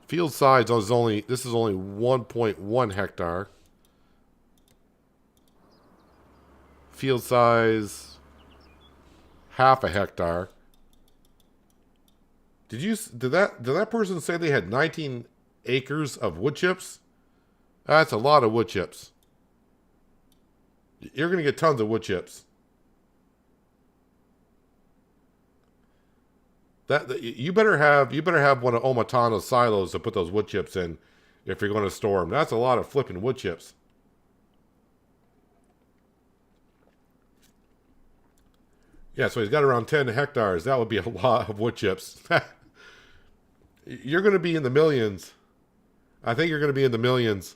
Field size is only, this is only 1.1 hectare. Field size, half a hectare. Did that person say they had 19 acres of wood chips? That's a lot of wood chips. You're going to get tons of wood chips. You better have one of Omatano's silos to put those wood chips in if you're going to store them. That's a lot of flipping wood chips. Yeah, so he's got around 10 hectares. That would be a lot of wood chips. You're going to be in the millions. I think you're going to be in the millions.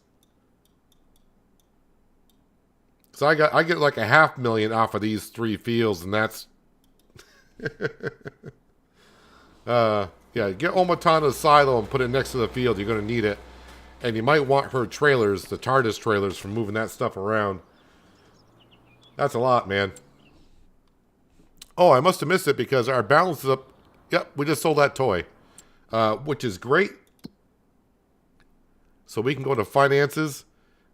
So I get like 500,000 off of these 3 fields, and that's yeah, get Omatana's silo and put it next to the field. You're going to need it. And you might want her trailers, the TARDIS trailers, for moving that stuff around. That's a lot, man. Oh, I must have missed it because our balance is up. Yep, we just sold that toy, which is great. So we can go to finances.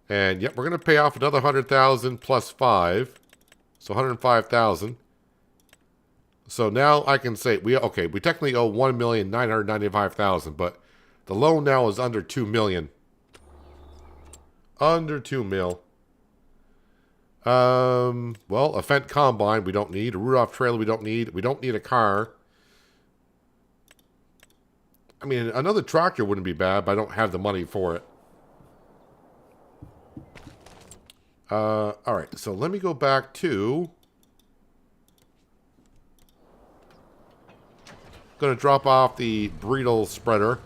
And yep, we're going to pay off another 100,000 plus 5. So 105,000. So now I can say, we technically owe 1,995,000, but the loan now is under 2 million. Under 2 mil. Well, a Fendt combine we don't need. A Rudolph trailer we don't need. We don't need a car. I mean, another tractor wouldn't be bad, but I don't have the money for it. All right, so let me go back to... Going to drop off the Breedle spreader.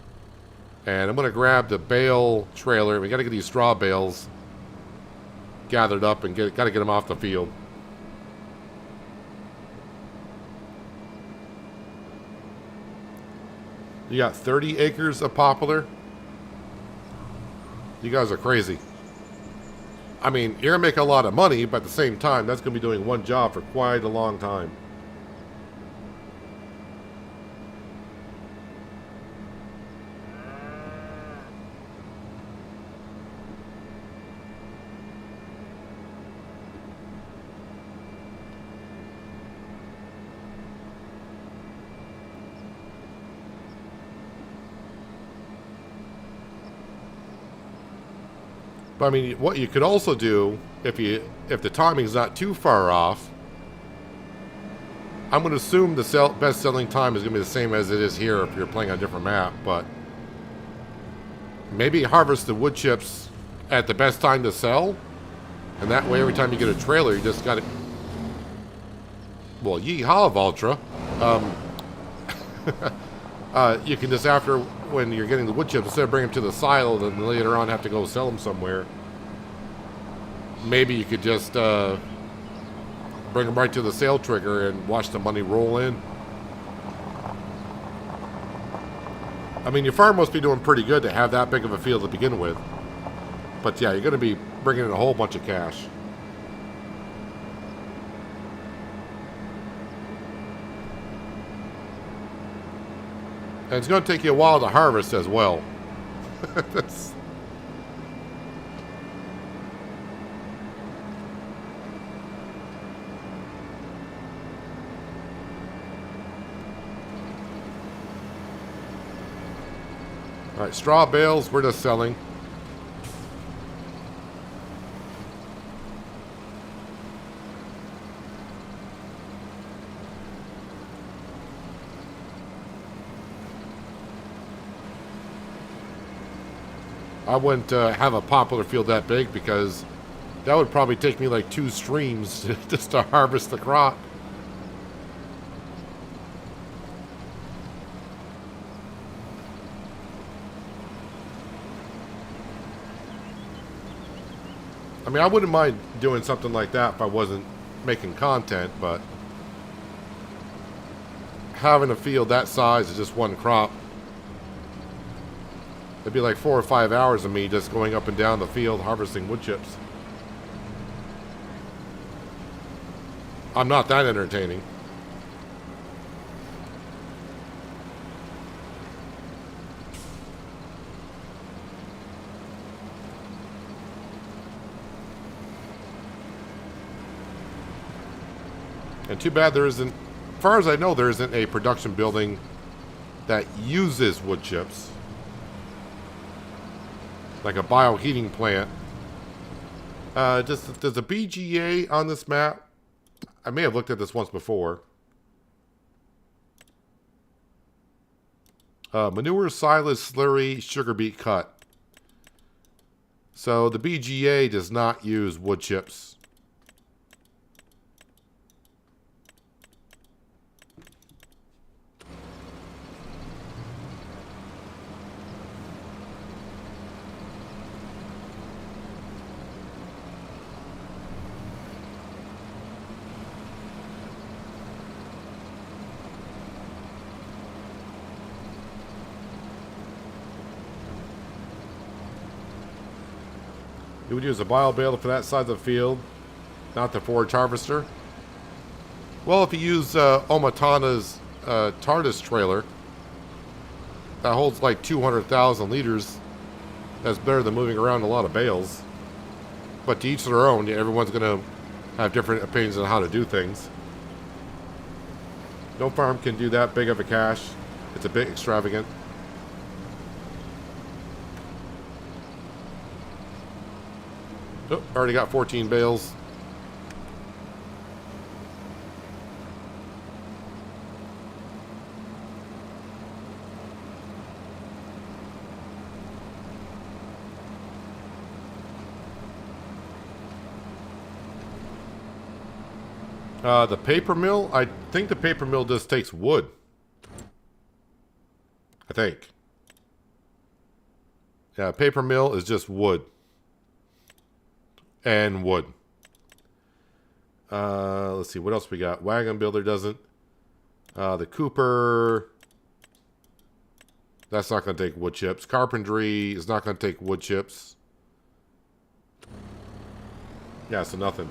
And I'm going to grab the bale trailer. We got to get these straw bales gathered up and got to get them off the field. You got 30 acres of poplar? You guys are crazy. I mean, you're going to make a lot of money, but at the same time, that's going to be doing one job for quite a long time. But I mean, what you could also do, if the timing's not too far off, I'm going to assume the best selling time is going to be the same as it is here if you're playing on a different map, but maybe harvest the wood chips at the best time to sell, and that way every time you get a trailer, you just got it. Well, yeehaw, Valtra. You can just, after, when you're getting the wood chips, instead of bringing them to the silo, then later on have to go sell them somewhere. Maybe you could just bring them right to the sale trigger and watch the money roll in. I mean, your farm must be doing pretty good to have that big of a field to begin with. But yeah, you're going to be bringing in a whole bunch of cash. And it's going to take you a while to harvest as well. That's... All right, straw bales, we're just selling. I wouldn't have a popular field that big because that would probably take me like 2 streams just to harvest the crop. I mean, I wouldn't mind doing something like that if I wasn't making content, but having a field that size is just one crop. It'd be like 4 or 5 hours of me just going up and down the field harvesting wood chips. I'm not that entertaining. And too bad there isn't, as far as I know, there isn't a production building that uses wood chips. Like a bioheating plant. Does a BGA on this map? I may have looked at this once before. Manure, silage, slurry, sugar beet cut. So the BGA does not use wood chips. You would use a bio baler for that size of the field, not the forage harvester. Well, if you use Omatana's TARDIS trailer, that holds like 200,000 liters. That's better than moving around a lot of bales. But to each their own. Everyone's going to have different opinions on how to do things. No farm can do that big of a cash. It's a bit extravagant. Oh, already got 14 bales. The paper mill, I think the paper mill just takes wood. I think. Yeah, paper mill is just wood. And wood. Let's see, what else we got? Wagon builder doesn't. The Cooper, that's not going to take wood chips. Carpentry is not going to take wood chips. Yeah, so nothing.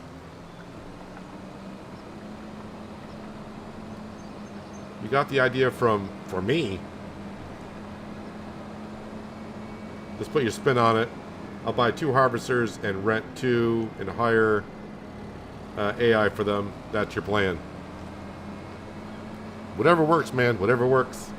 You got the idea from me. Just put your spin on it. I'll buy 2 harvesters and rent 2 and hire AI for them. That's your plan. Whatever works, man. Whatever works.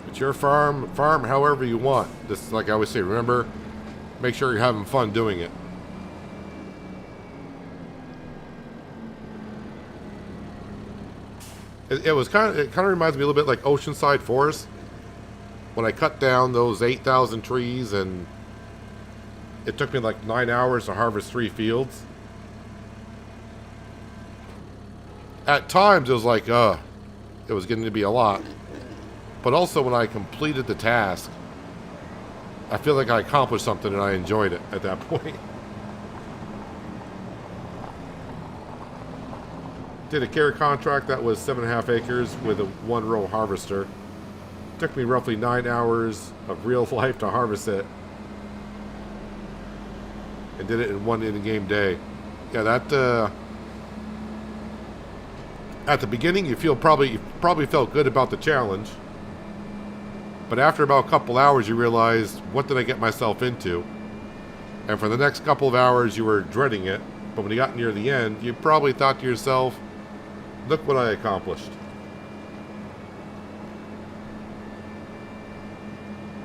It's your farm. Farm however you want. Just like I always say, remember, make sure you're having fun doing it. It kind of reminds me a little bit like Oceanside Forest. When I cut down those 8,000 trees and it took me like 9 hours to harvest 3 fields. At times it was like, it was getting to be a lot. But also when I completed the task, I feel like I accomplished something and I enjoyed it at that point. Did a carry contract that was 7.5 acres with a 1-row harvester. Took me roughly 9 hours of real life to harvest it. And did it in one in-game day. Yeah, that at the beginning you probably felt good about the challenge. But after about a couple hours you realized, what did I get myself into? And for the next couple of hours you were dreading it. But when you got near the end, you probably thought to yourself, look what I accomplished.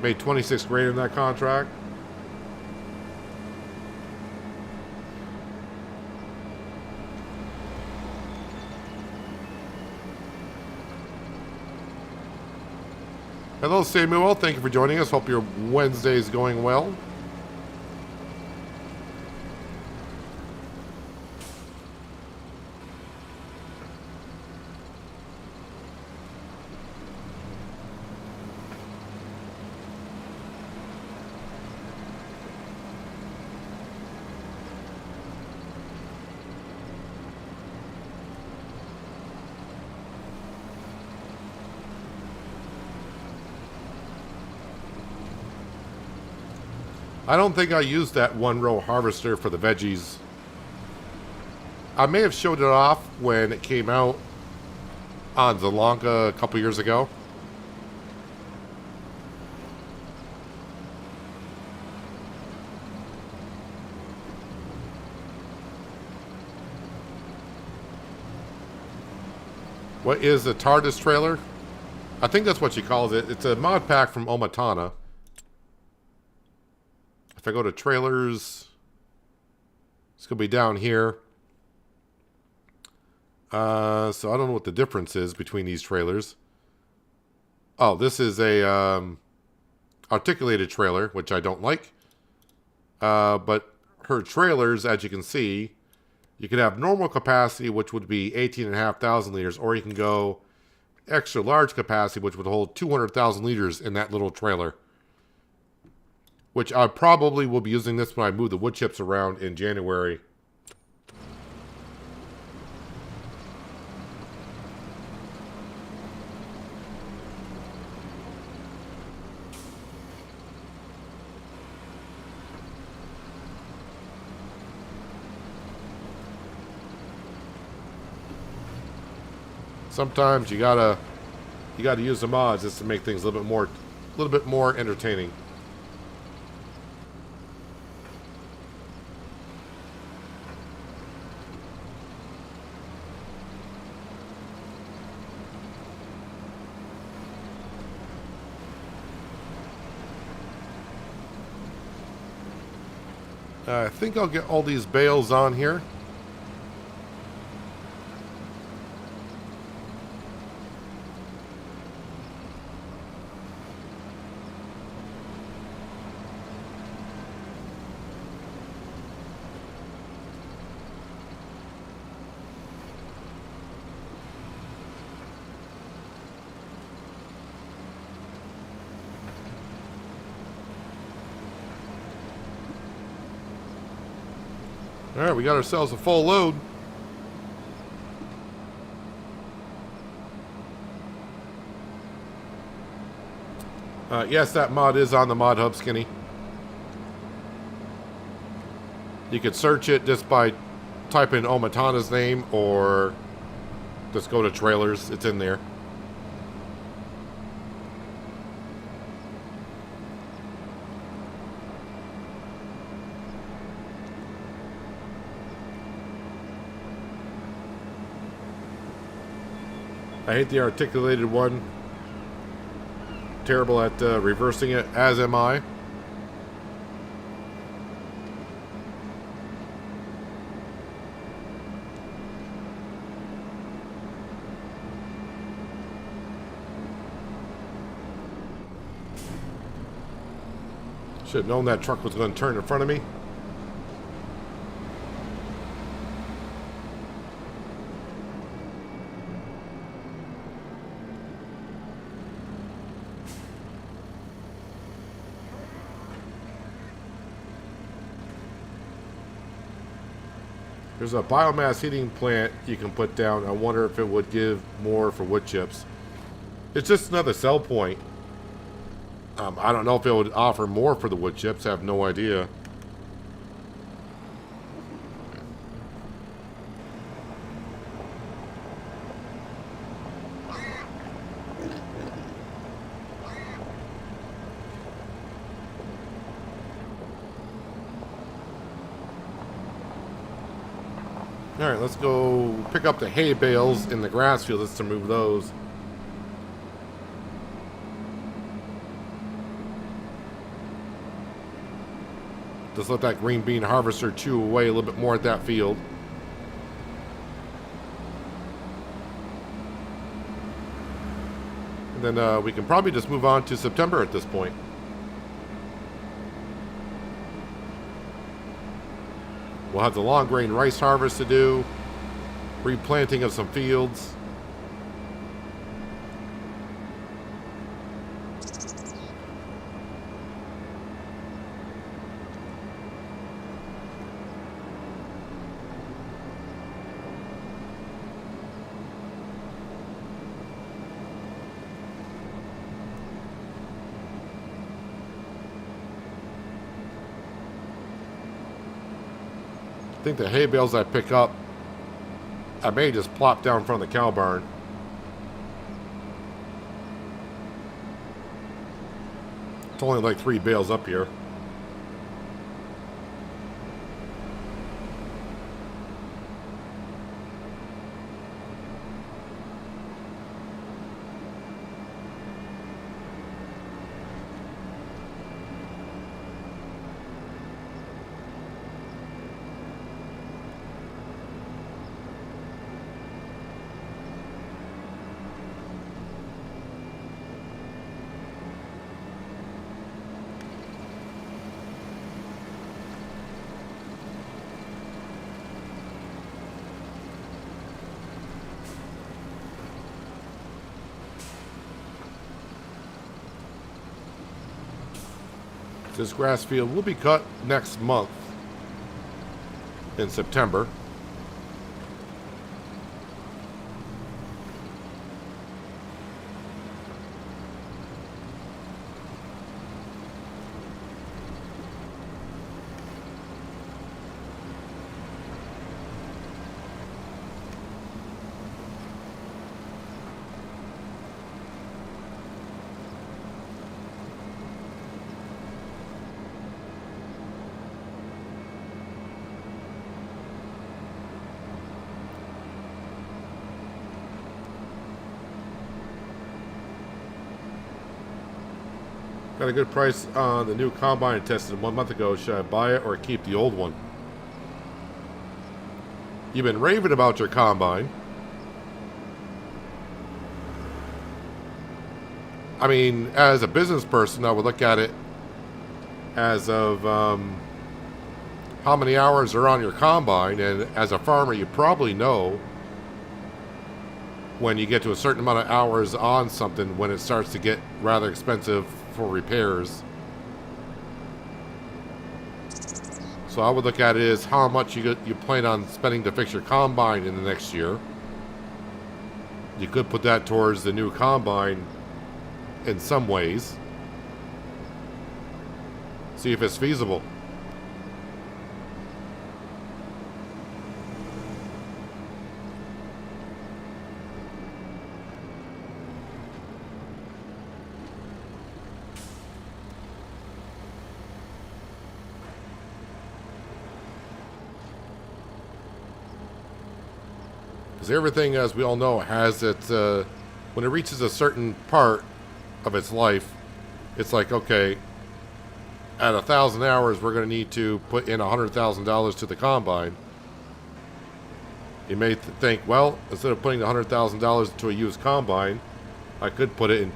Made 26 grand in that contract. Hello, Samuel. Thank you for joining us. Hope your Wednesday is going well. I don't think I used that 1-row harvester for the veggies. I may have showed it off when it came out on Zalonka a couple years ago. What is the TARDIS trailer? I think that's what she calls it. It's a mod pack from Omatana. If I go to trailers, it's going to be down here. So I don't know what the difference is between these trailers. Oh, this is a articulated trailer, which I don't like. But her trailers, as you can see, you can have normal capacity, which would be 18,500 liters, or you can go extra large capacity, which would hold 200,000 liters in that little trailer. Which I probably will be using this when I move the wood chips around in January. Sometimes you gotta use the mods just to make things a little bit more entertaining. I think I'll get all these bales on here. All right, we got ourselves a full load. Yes, that mod is on the mod hub, Skinny. You could search it just by typing Omatana's name, or just go to trailers. It's in there. I hate the articulated one. Terrible at reversing it, as am I. Should have known that truck was going to turn in front of me. There's a biomass heating plant you can put down. I wonder if it would give more for wood chips. It's just another sell point. I don't know if it would offer more for the wood chips. I have no idea. Alright, let's go pick up the hay bales in the grass field. Let's remove those. Just let that green bean harvester chew away a little bit more at that field. And then we can probably just move on to September at this point. We'll have the long grain rice harvest to do, replanting of some fields. I think the hay bales I pick up, I may just plop down in front of the cow barn. It's only like 3 bales up here. This grass field will be cut next month in September. Got a good price on the new combine I tested 1 month ago. Should I buy it or keep the old one? You've been raving about your combine. I mean, as a business person, I would look at it as of how many hours are on your combine. And as a farmer, you probably know when you get to a certain amount of hours on something when it starts to get rather expensive for repairs. So I would look at it as how much you plan on spending to fix your combine in the next year. You could put that towards the new combine in some ways. See if it's feasible. Because everything, as we all know, has its, when it reaches a certain part of its life, it's like, okay, at 1,000 hours, we're going to need to put in $100,000 to the combine. You may think, well, instead of putting $100,000 into a used combine, I could put it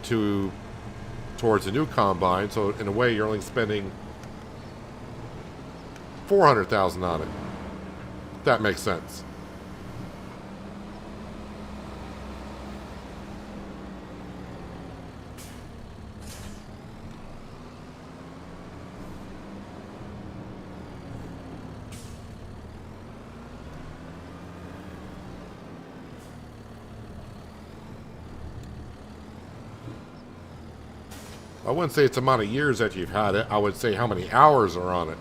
towards a new combine. So in a way, you're only spending $400,000 on it. That makes sense. I wouldn't say it's the amount of years that you've had it. I would say how many hours are on it.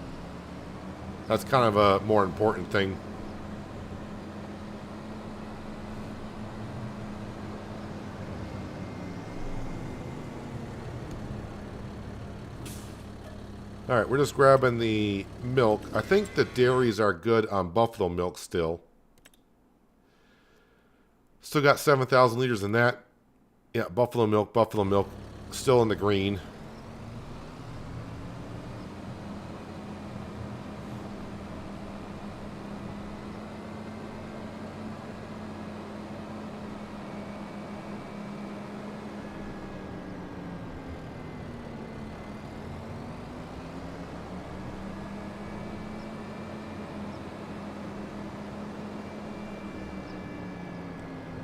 That's kind of a more important thing. Alright, we're just grabbing the milk. I think the dairies are good on buffalo milk still. Still got 7,000 liters in that. Yeah, buffalo milk, still in the green.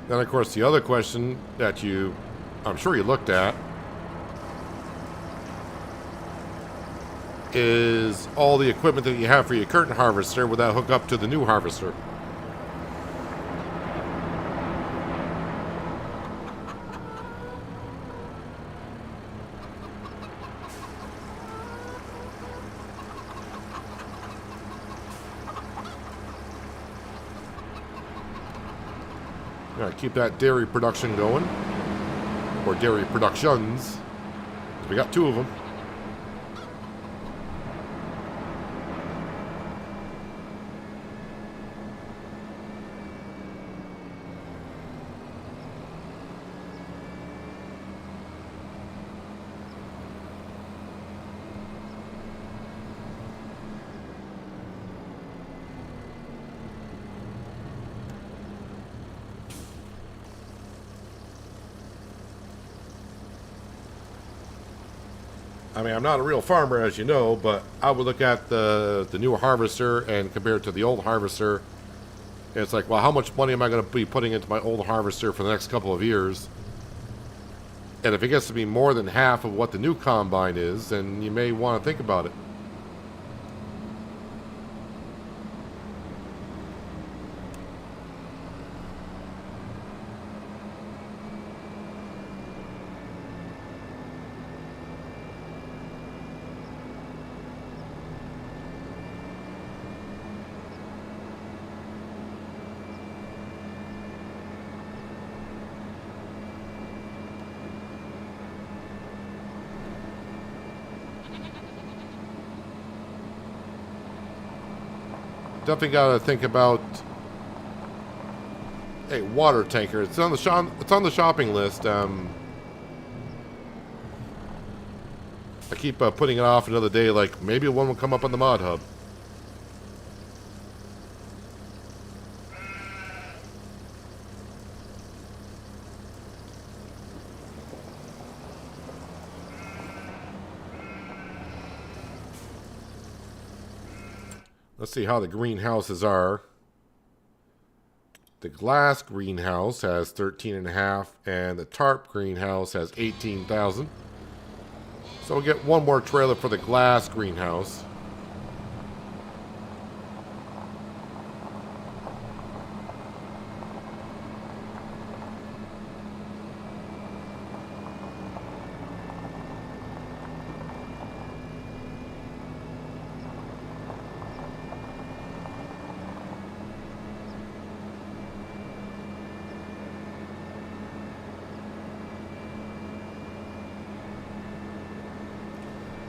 Then, of course, the other question that I'm sure you looked at, is all the equipment that you have for your current harvester, will that hook up to the new harvester? All right, keep that dairy production going, or dairy productions. We got two of them. I mean, I'm not a real farmer, as you know, but I would look at the new harvester and compare it to the old harvester. And it's like, well, how much money am I going to be putting into my old harvester for the next couple of years? And if it gets to be more than half of what the new combine is, then you may want to think about it. Definitely got to think about a water tanker. It's on the shopping list. I keep putting it off another day. Like maybe one will come up on the mod hub. Let's see how the greenhouses are. The glass greenhouse has 13.5, and the tarp greenhouse has 18,000. So we'll get one more trailer for the glass greenhouse.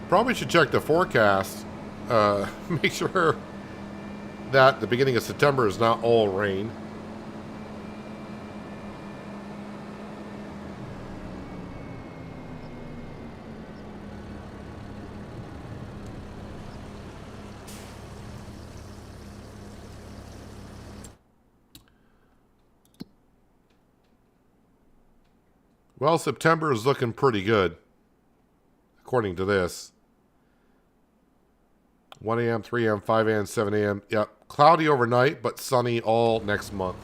Probably should check the forecast. Make sure that the beginning of September is not all rain. Well, September is looking pretty good, according to this. 1 a.m., 3 a.m., 5 a.m., 7 a.m. Yep. Cloudy overnight, but sunny all next month.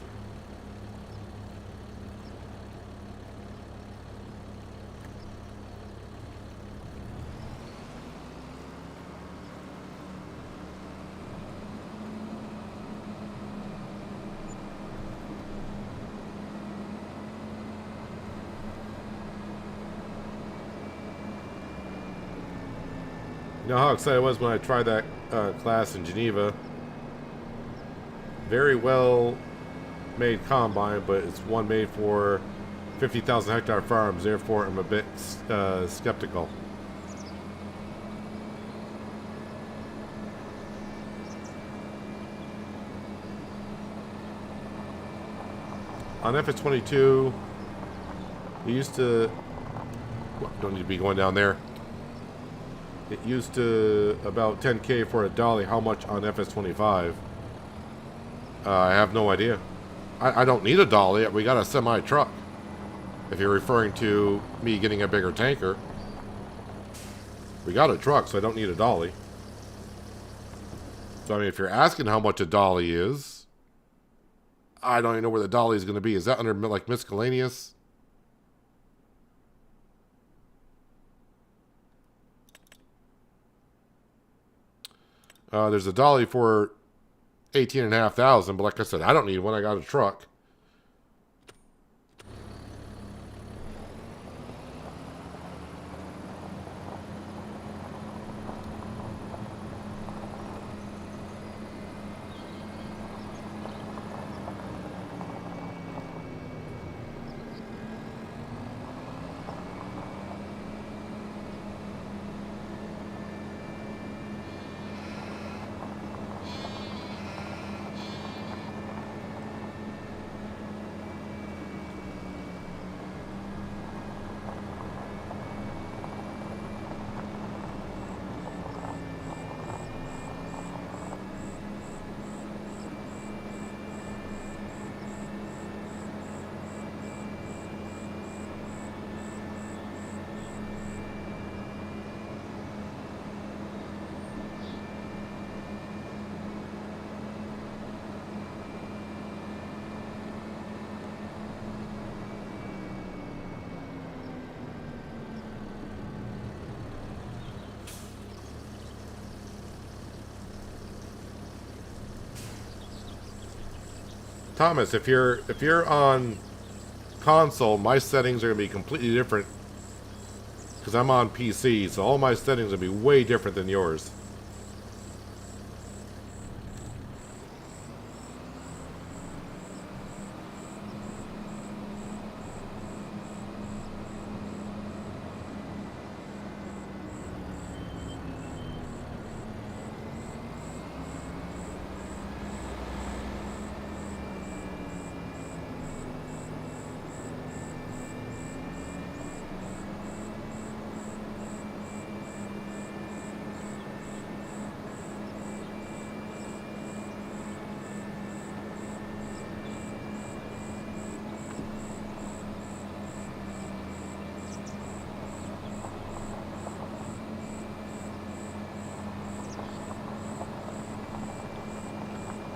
You know how excited I was when I tried that class in Geneva. Very well made combine, but it's one made for 50,000 hectare farms. Therefore, I'm a bit skeptical. On FS22, we used to... Don't need to be going down there. It used to about 10K for a dolly. How much on FS25? I have no idea. I don't need a dolly. We got a semi-truck. If you're referring to me getting a bigger tanker. We got a truck, so I don't need a dolly. So, I mean, if you're asking how much a dolly is, I don't even know where the dolly is going to be. Is that under, like, miscellaneous? There's a dolly for 18,500, but like I said, I don't need one. I got a truck. Thomas, if you're on console, my settings are gonna be completely different because I'm on PC, so all my settings will be way different than yours.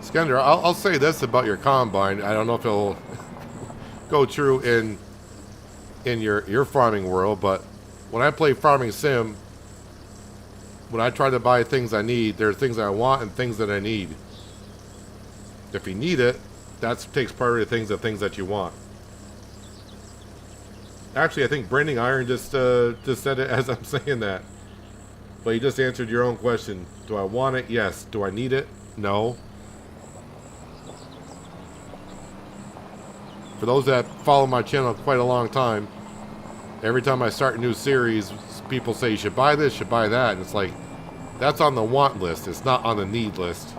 Skender, I'll say this about your combine. I don't know if it'll go true in your farming world, but when I play Farming Sim, when I try to buy things I need, there are things I want and things that I need. If you need it, that takes priority to things that you want. Actually, I think Branding Iron just said it as I'm saying that. But you just answered your own question. Do I want it? Yes. Do I need it? No. For those that follow my channel quite a long time, every time I start a new series, people say you should buy this, should buy that, and it's like, that's on the want list, it's not on the need list.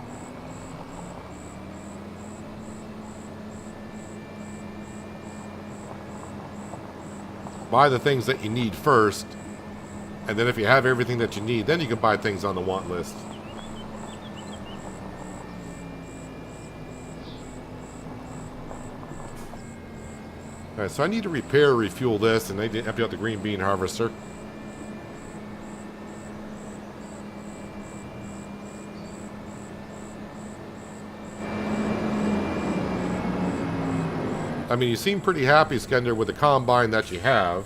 Buy the things that you need first, and then if you have everything that you need, then you can buy things on the want list. Alright, so I need to repair, refuel this, and I need to empty out the green bean harvester. I mean, you seem pretty happy, Skender, with the combine that you have.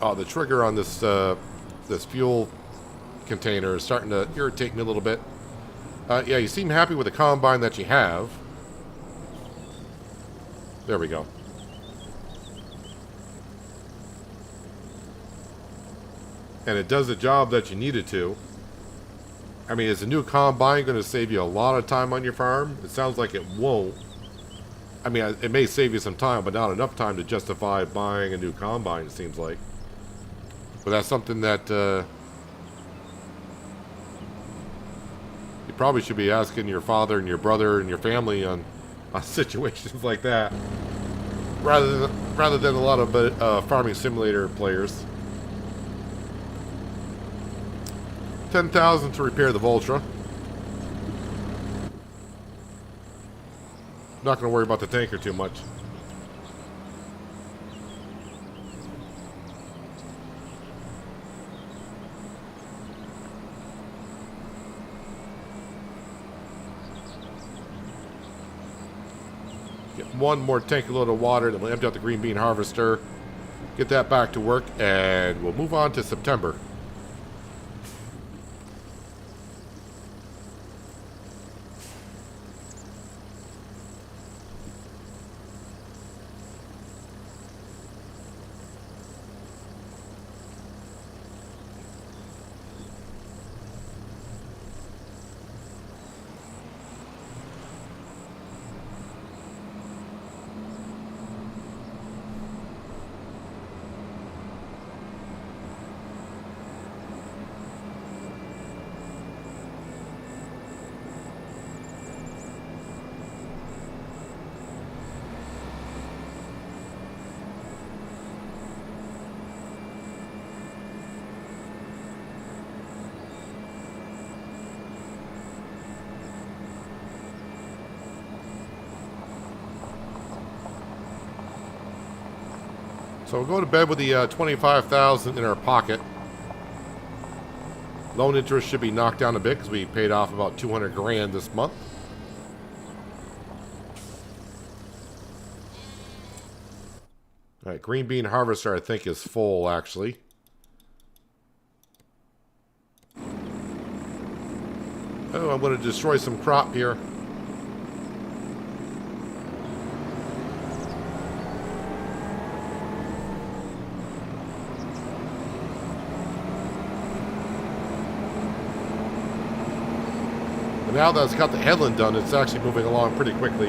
Oh, the trigger on this this fuel container is starting to irritate me a little bit. Yeah, you seem happy with the combine that you have. There we go. and it does the job that you need it to. I mean, is a new combine going to save you a lot of time on your farm? It sounds like it won't. I mean, it may save you some time, but not enough time to justify buying a new combine, it seems like. But that's something that you probably should be asking your father and your brother and your family on situations like that, rather than a lot of farming simulator players. 10,000 to repair the Voltra. Not going to worry about the tanker too much. Get one more tank load of water, then we'll empty out the green bean harvester. Get that back to work, and we'll move on to September. So we'll go to bed with the $25,000 in our pocket. Loan interest should be knocked down a bit because we paid off about 200 grand this month. All right, green bean harvester I think is full actually. Oh, I'm going to destroy some crop here. Now that it's got the headland done, it's actually moving along pretty quickly.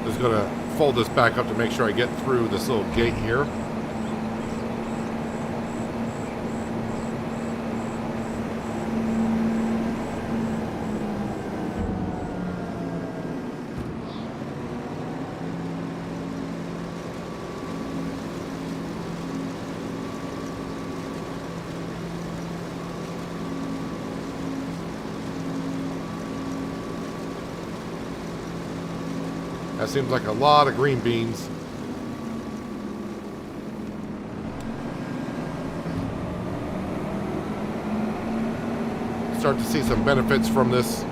Just going to fold this back up to make sure I get through this little gate here. That seems like a lot of green beans. Start to see some benefits from this.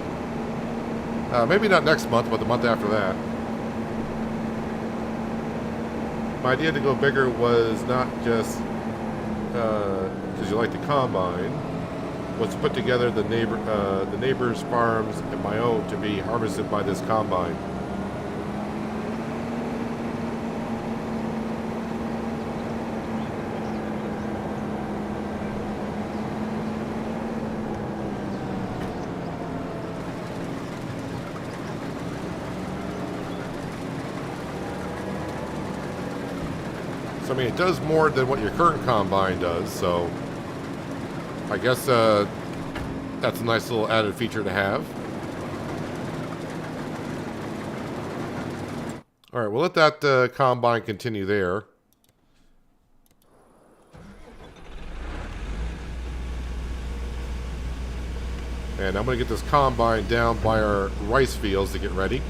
Maybe not next month, but the month after that. My idea to go bigger was not just because you like the combine, was to put together the neighbors' farms and my own to be harvested by this combine. I mean, it does more than what your current combine does, so I guess that's a nice little added feature to have. All right, we'll let that combine continue there. And I'm going to get this combine down by our rice fields to get ready.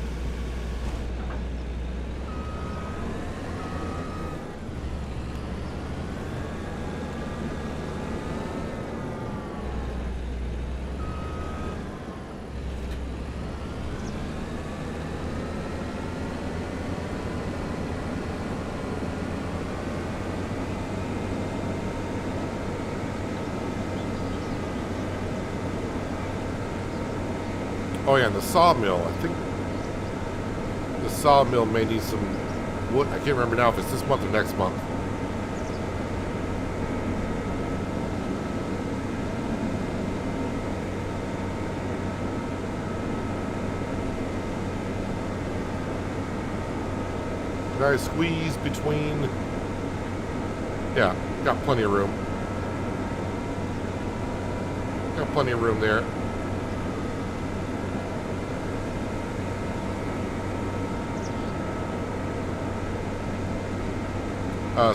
Oh yeah, and the sawmill. I think the sawmill may need some wood. I can't remember now if it's this month or next month. Can I squeeze between? Yeah, got plenty of room. Got plenty of room there.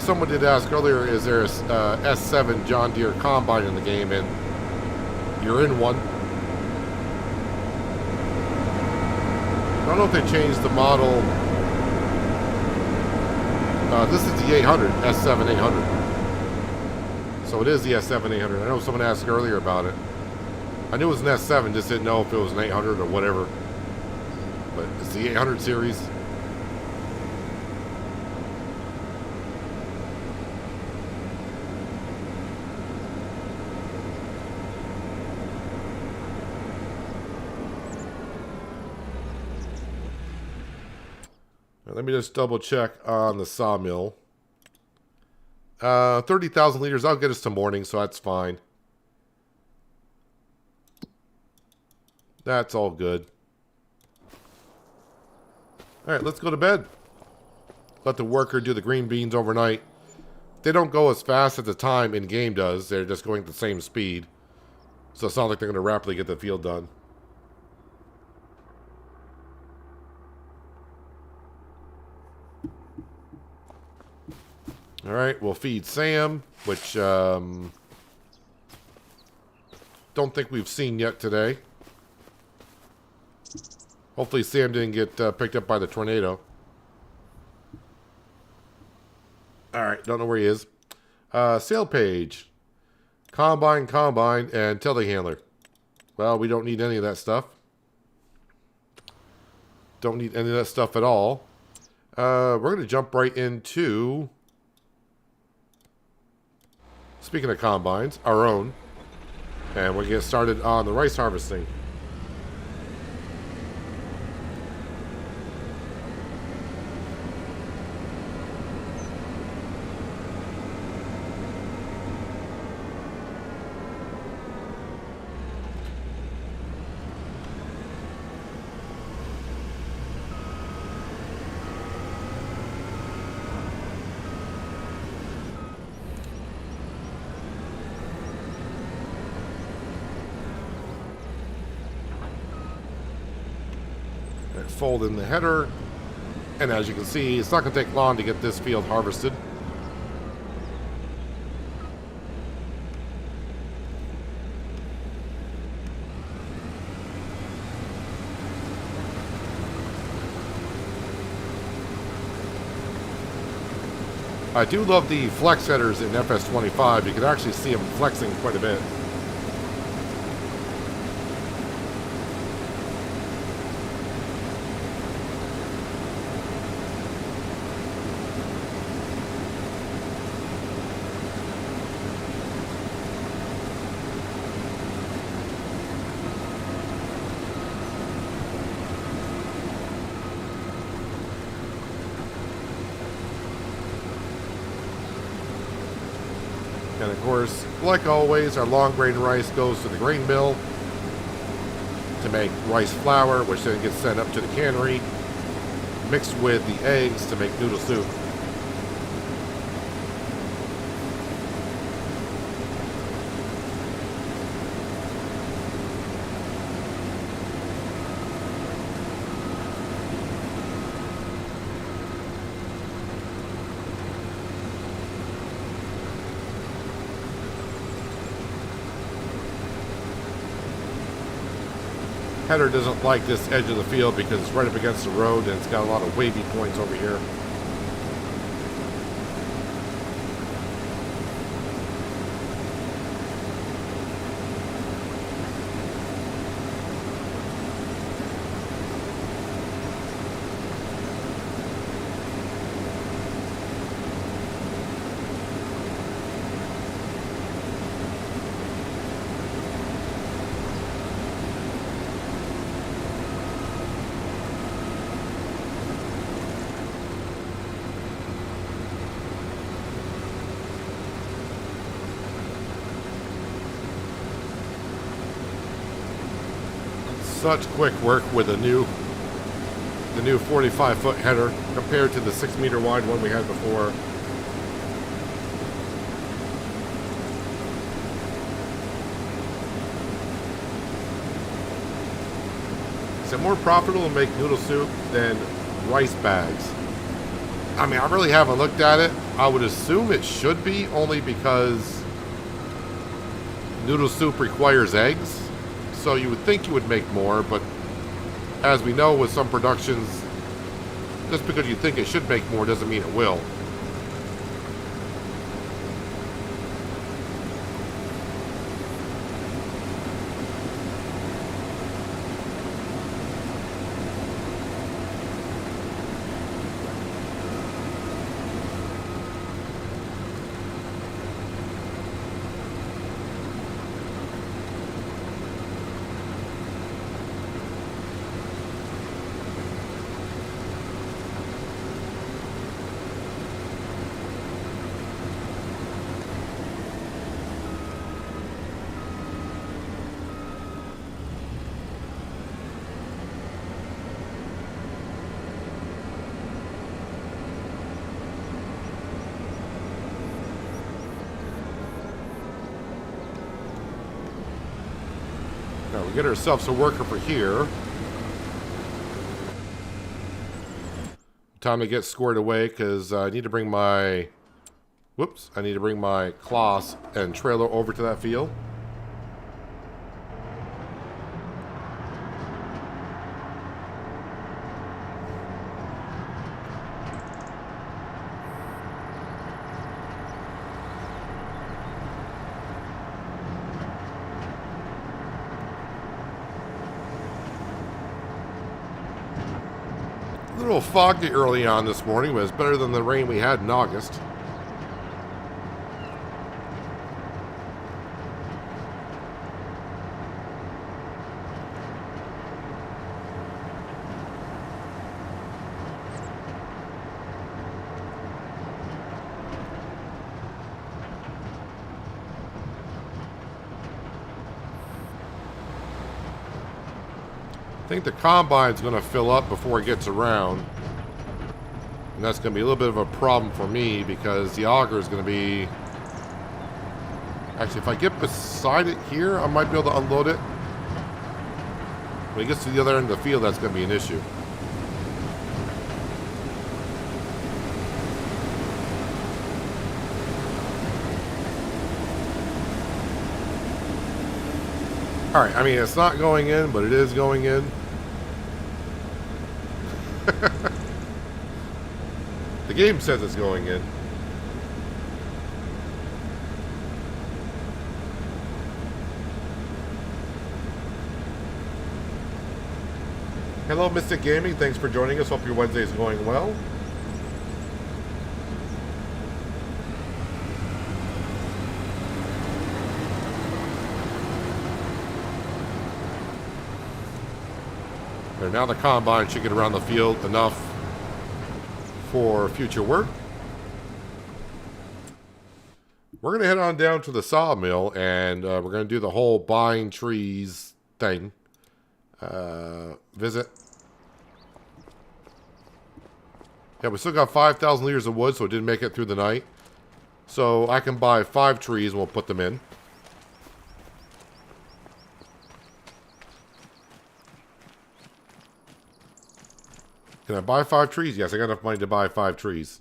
Someone did ask earlier, is there a S7 John Deere combine in the game? And you're in one. I don't know if they changed the model. This is the 800, S7 800. So it is the S7 800. I know someone asked earlier about it. I knew it was an S7, just didn't know if it was an 800 or whatever. But it's the 800 series. Let me just double check on the sawmill. 30,000 liters. I'll get us to morning, so that's fine. That's all good. All right, let's go to bed. Let the worker do the green beans overnight. They don't go as fast as the time in-game does. They're just going at the same speed. So it's not like they're going to rapidly get the field done. All right, we'll feed Sam, which don't think we've seen yet today. Hopefully Sam didn't get picked up by the tornado. All right, don't know where he is. Sale page. Combine, and telehandler. Well, we don't need any of that stuff. Don't need any of that stuff at all. We're going to jump right into... Speaking of combines, our own. And we'll get started on the rice harvesting. Fold in the header, and as you can see, it's not going to take long to get this field harvested. I do love the flex headers in FS25. You can actually see them flexing quite a bit. And of course, like always, our long grain rice goes to the grain mill to make rice flour, which then gets sent up to the cannery, mixed with the eggs to make noodle soup. Header doesn't like this edge of the field because it's right up against the road and it's got a lot of wavy points over here. such quick work with the new 45-foot header compared to the 6-meter wide one we had before. Is it more profitable to make noodle soup than rice bags? I mean, I really haven't looked at it. I would assume it should be, only because noodle soup requires eggs. So you would think you would make more, but as we know with some productions, just because you think it should make more doesn't mean it will. Now we get ourselves a worker for here. Time to get squared away because I need to bring my... Whoops. I need to bring my cloths and trailer over to that field. A little foggy early on this morning, but it's better than the rain we had in August. I think the combine's going to fill up before it gets around. And that's going to be a little bit of a problem for me because the auger is going to be... Actually, if I get beside it here, I might be able to unload it. When it gets to the other end of the field, that's going to be an issue. Alright, I mean, it's not going in, but it is going in. The game says it's going in. Hello, Mystic Gaming. Thanks for joining us. Hope your Wednesday is going well. And now the combine should get around the field enough for future work. We're going to head on down to the sawmill and we're going to do the whole buying trees thing. Visit. Yeah, we still got 5,000 liters of wood, so it didn't make it through the night. So I can buy 5 trees and we'll put them in. Can I buy 5 trees? Yes, I got enough money to buy 5 trees.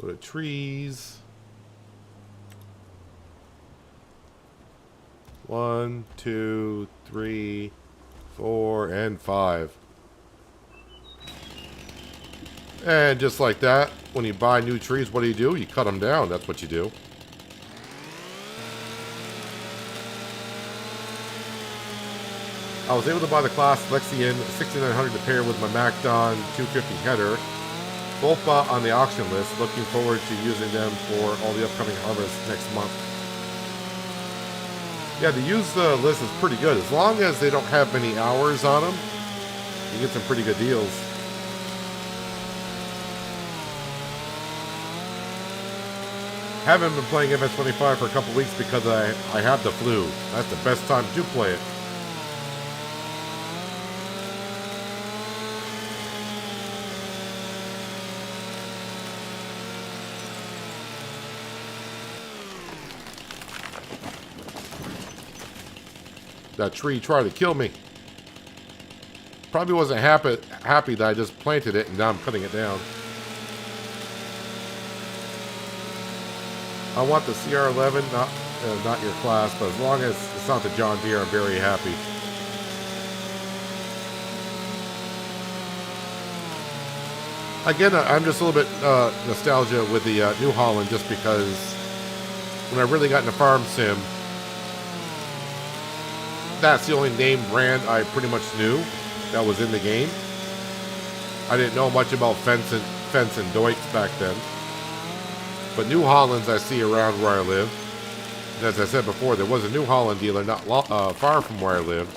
Go to trees. 1, 2, 3, 4, and 5. And just like that, when you buy new trees, what do? You cut them down. That's what you do. I was able to buy the Class Lexian 6900 to pair with my McDon 250 header. Both bought on the auction list. Looking forward to using them for all the upcoming harvests next month. Yeah, the used list is pretty good. As long as they don't have many hours on them, you get some pretty good deals. Haven't been playing FS25 for a couple weeks because I have the flu. That's the best time to play it. That tree tried to kill me. Probably wasn't happy that I just planted it and now I'm cutting it down. I want the CR11, not your class, but as long as it's not the John Deere, I'm very happy. Again, I'm just a little bit nostalgia with the New Holland just because when I really got into Farm Sim, that's the only name brand I pretty much knew that was in the game. I didn't know much about Fence and Deutz back then. But New Hollands I see around where I live. And as I said before, there was a New Holland dealer not far from where I live.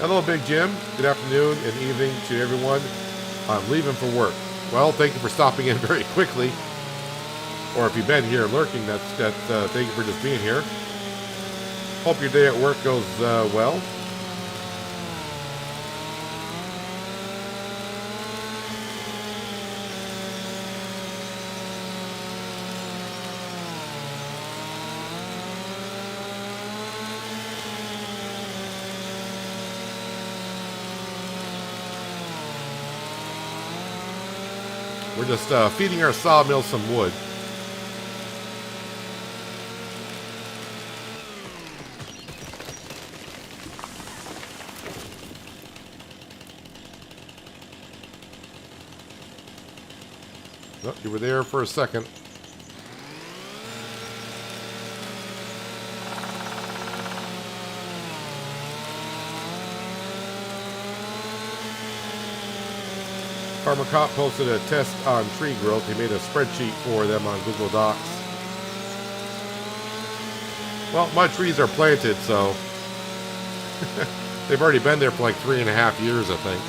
Hello, Big Jim. Good afternoon and evening to everyone. I'm leaving for work. Well, thank you for stopping in very quickly. Or if you've been here lurking, thank you for just being here. Hope your day at work goes well. We're just feeding our sawmill some wood. Oh, you were there for a second. Farmer Cop posted a test on tree growth. He made a spreadsheet for them on Google Docs. Well, my trees are planted, so they've already been there for like 3.5 years, I think.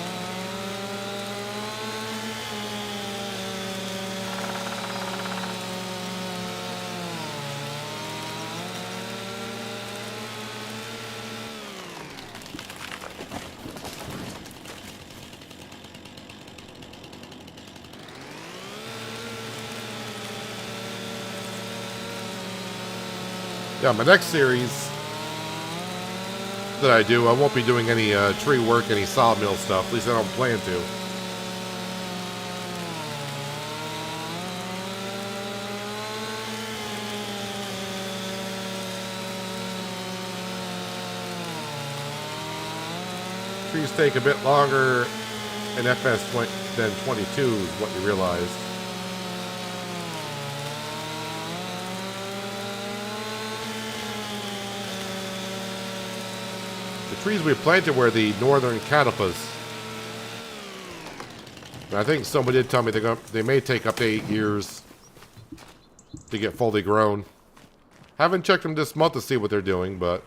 Yeah, my next series that I do, I won't be doing any tree work, any sawmill stuff. At least I don't plan to. Trees take a bit longer in FS than 22 is what you realize. The trees we planted were the northern catalpas. And I think somebody did tell me they may take up to 8 years to get fully grown. Haven't checked them this month to see what they're doing, but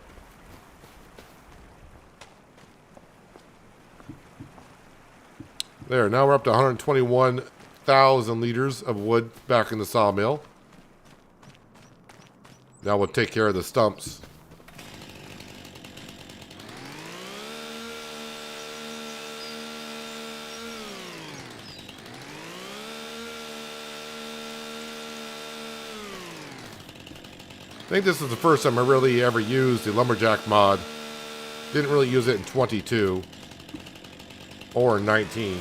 there, now we're up to 121,000 liters of wood back in the sawmill. Now we'll take care of the stumps. I think this is the first time I really ever used the Lumberjack mod. Didn't really use it in 22 or 19.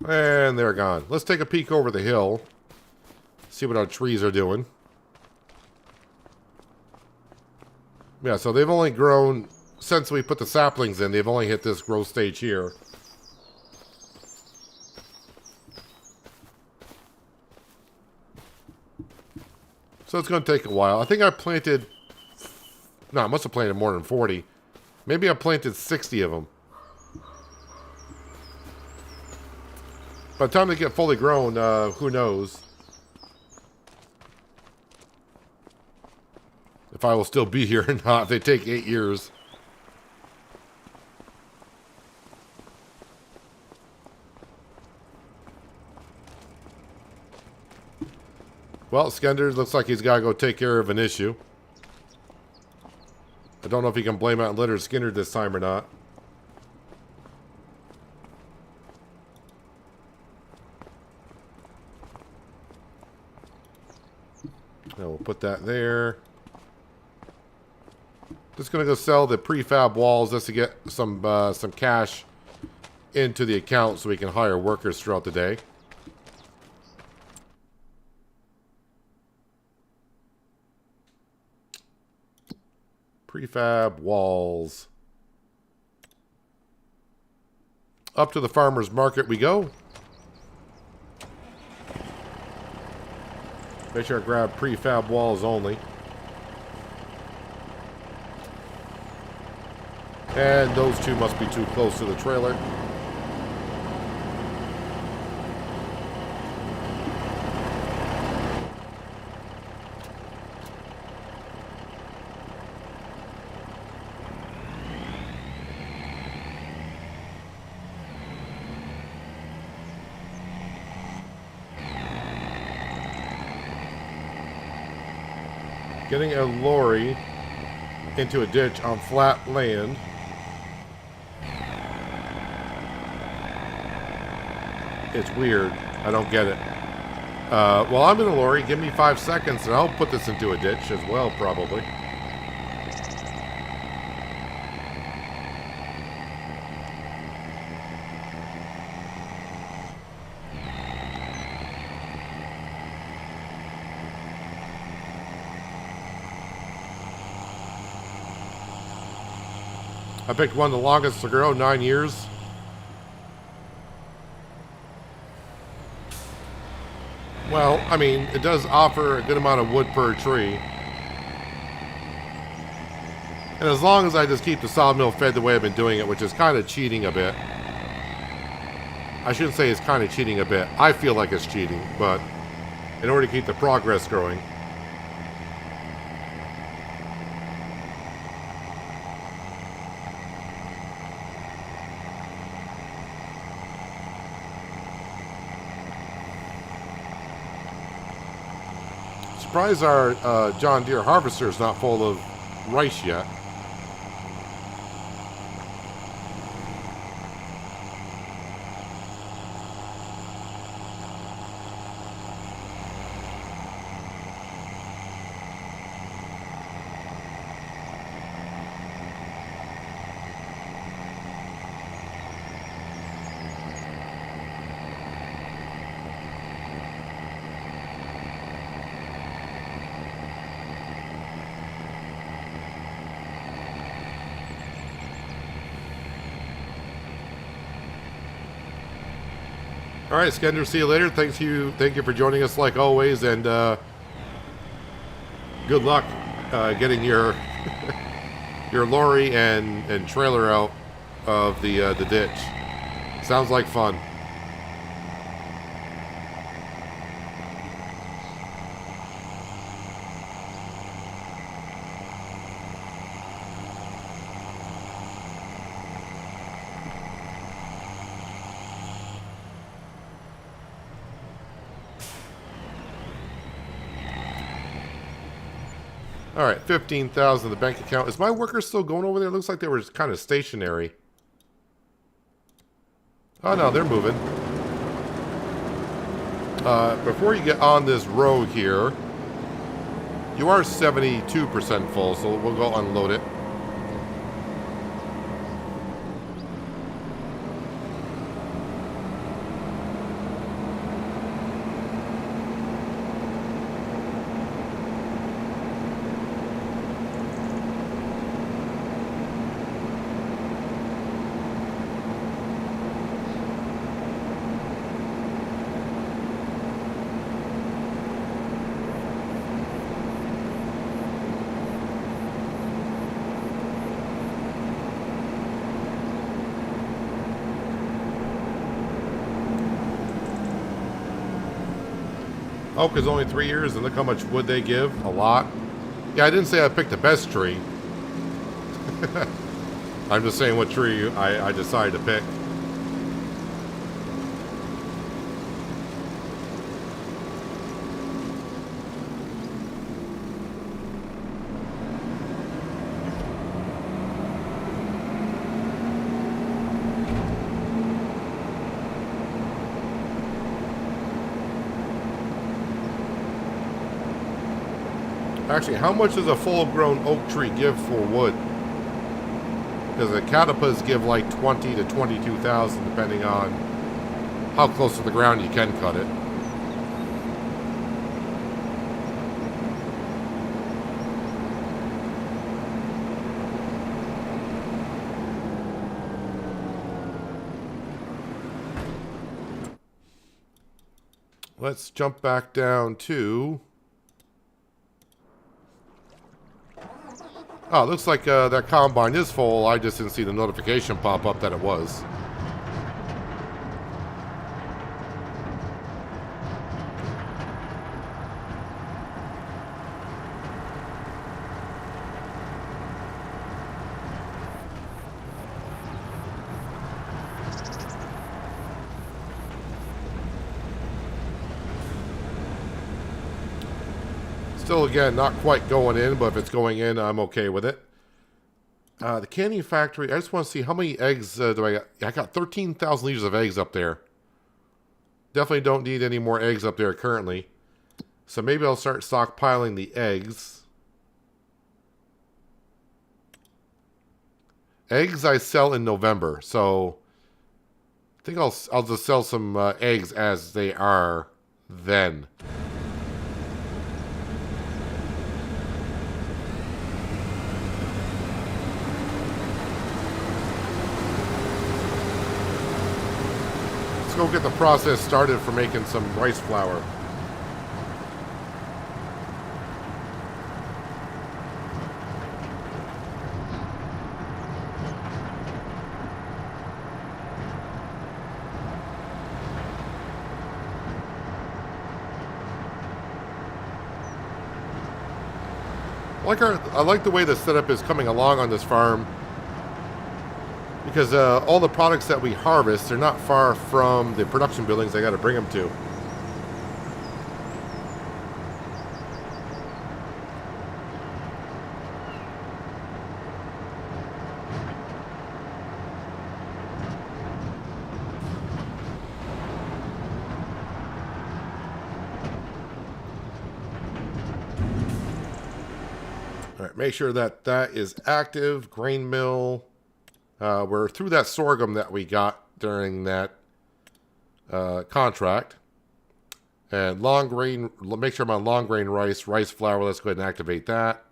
And they're gone. Let's take a peek over the hill. See what our trees are doing. Yeah, so they've only grown since we put the saplings in, they've only hit this growth stage here. So it's going to take a while. I think I planted... No, I must have planted more than 40. Maybe I planted 60 of them. By the time they get fully grown, who knows? If I will still be here or not. They take 8 years. Well, Skender looks like he's got to go take care of an issue. I don't know if he can blame out Leonard Skinner this time or not. Now we'll put that there. Just gonna go sell the prefab walls just to get some cash into the account so we can hire workers throughout the day. Prefab walls. Up to the farmer's market we go. Make sure I grab prefab walls only. And those two must be too close to the trailer. Getting a lorry into a ditch on flat land. It's weird. I don't get it. Well, I'm in a lorry. Give me 5 seconds and I'll put this into a ditch as well, probably. I picked one of the longest to grow, 9 years. Well, I mean, it does offer a good amount of wood per tree. And as long as I just keep the sawmill fed the way I've been doing it, which is kind of cheating a bit. I shouldn't say it's kind of cheating a bit. I feel like it's cheating, but in order to keep the progress growing. Surprised our John Deere harvester is not full of rice yet. All right, Skender, see you later. Thank you for joining us like always, and good luck getting your your lorry and trailer out of the ditch. Sounds like fun. All right, 15,000 in the bank account. Is my worker still going over there? It looks like they were kind of stationary. Oh, no, they're moving. Before you get on this road here, you are 72% full, so we'll go unload it. Oh, because only 3 years, and look how much wood they give. A lot. Yeah, I didn't say I picked the best tree. I'm just saying what tree I decided to pick. Actually, how much does a full-grown oak tree give for wood? Because the catalpas give like 20 to 22,000, depending on how close to the ground you can cut it. Let's jump back down to... Oh, it looks like that combine is full. I just didn't see the notification pop up that it was. Still, again, not quite going in, but if it's going in, I'm okay with it. The canning factory, I just want to see how many eggs do I got. I got 13,000 liters of eggs up there. Definitely don't need any more eggs up there currently. So maybe I'll start stockpiling the eggs. Eggs I sell in November, so I think I'll just sell some eggs as they are then. Go get the process started for making some rice flour. I like the way the setup is coming along on this farm. Because all the products that we harvest, they're not far from the production buildings I got to bring them to. All right, make sure that that is active. Grain mill. We're through that sorghum that we got during that contract. And long grain, make sure I'm on long grain rice flour. Let's go ahead and activate that.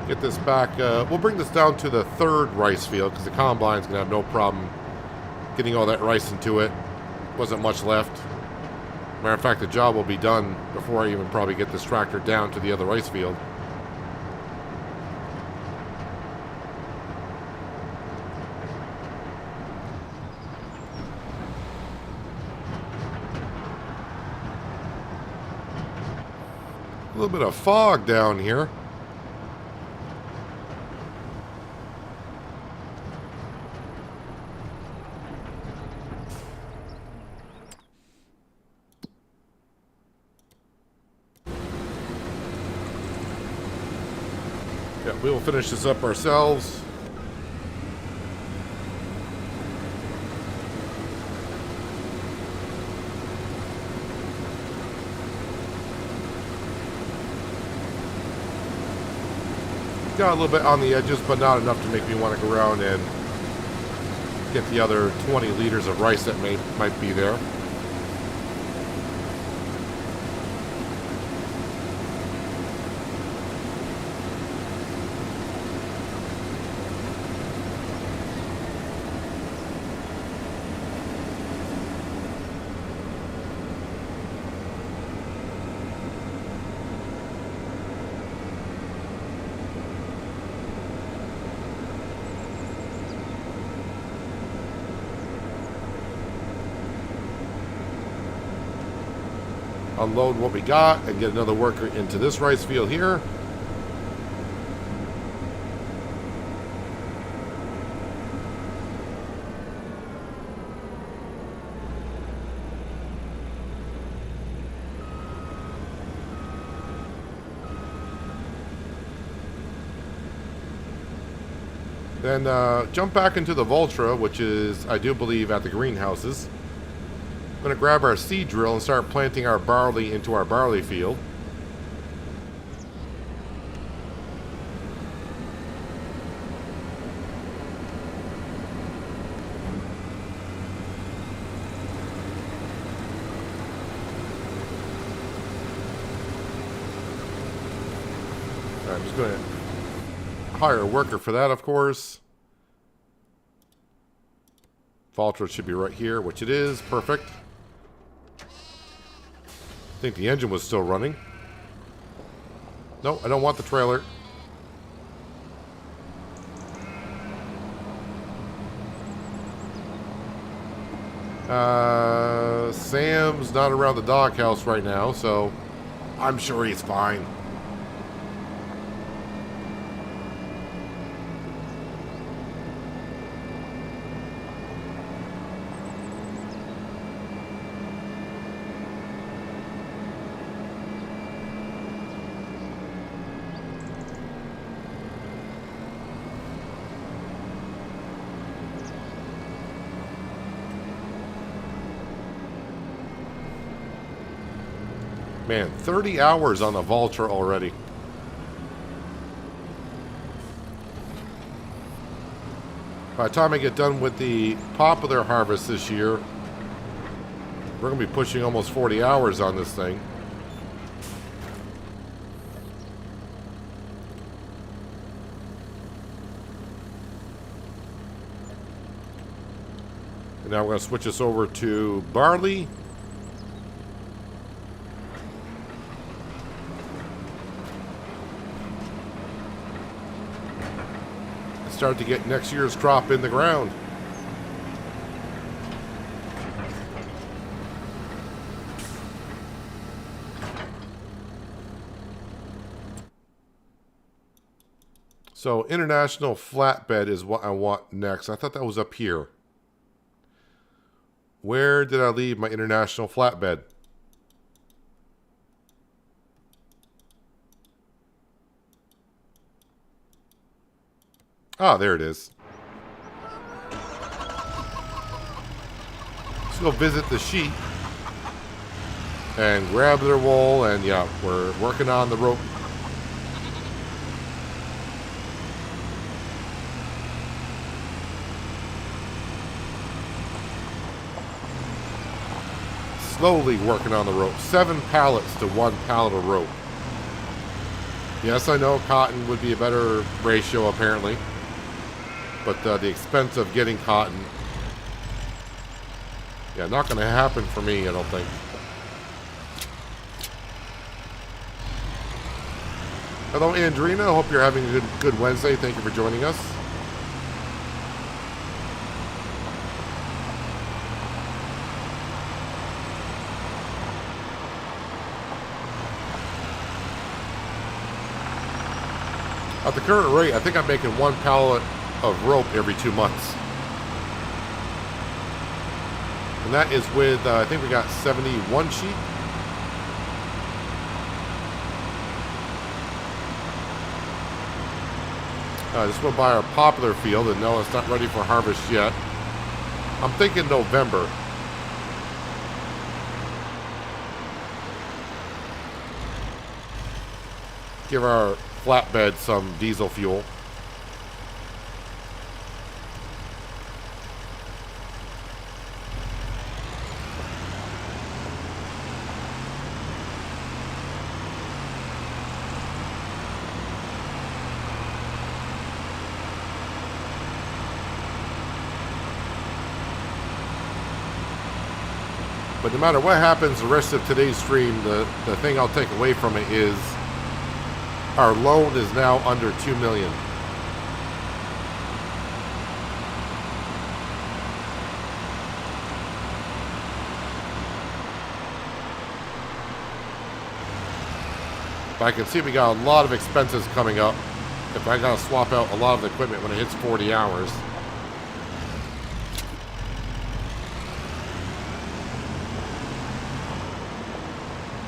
Get this back. We'll bring this down to the 3rd rice field because the combine's going to have no problem getting all that rice into it. Wasn't much left. Matter of fact, the job will be done before I even probably get this tractor down to the other rice field. A little bit of fog down here. Yeah, we will finish this up ourselves. Got a little bit on the edges, but not enough to make me want to go around and get the other 20 liters of rice that might be there. unload what we got and get another worker into this rice field here. Then jump back into the Voltra, which is, I do believe, at the greenhouses. I'm going to grab our seed drill and start planting our barley into our barley field. I'm just going to hire a worker for that, of course. Voltra should be right here, which it is. Perfect. I think the engine was still running. No, I don't want the trailer. Sam's not around the doghouse right now, so I'm sure he's fine. Man, 30 hours on the Voltra already. By the time I get done with the popular harvest this year, we're going to be pushing almost 40 hours on this thing. And now we're going to switch this over to barley. Start to get next year's crop in the ground. So international flatbed is what I want next. I thought that was up here. Where did I leave my international flatbed? Ah, there it is. Let's go visit the sheep and grab their wool, and yeah, we're working on the rope. Slowly working on the rope. 7 pallets to 1 pallet of rope. Yes, I know cotton would be a better ratio apparently. But the expense of getting cotton, yeah, not going to happen for me, I don't think. Hello, Andrina. I hope you're having a good Wednesday. Thank you for joining us. At the current rate, I think I'm making 1 pallet of rope every 2 months. And that is with, I think we got 71 sheep. Just went by our popular field, and no, it's not ready for harvest yet. I'm thinking November. Give our flatbed some diesel fuel. But no matter what happens the rest of today's stream, the thing I'll take away from it is our loan is now under 2 million. But I can see we got a lot of expenses coming up if I gotta swap out a lot of the equipment when it hits 40 hours.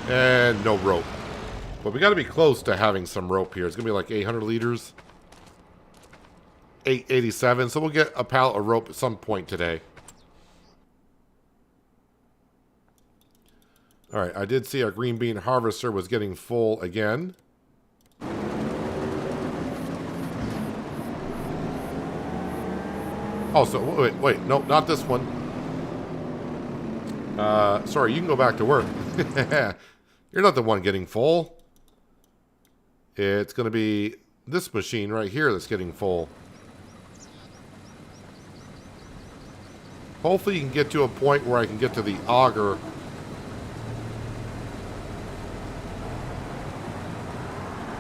And no rope. But we gotta be close to having some rope here. It's gonna be like 800 liters. 887, so we'll get a pallet of rope at some point today. Alright, I did see our green bean harvester was getting full again. Oh, so wait, no, not this one. Sorry, you can go back to work. You're not the one getting full. It's going to be this machine right here that's getting full. Hopefully you can get to a point where I can get to the auger.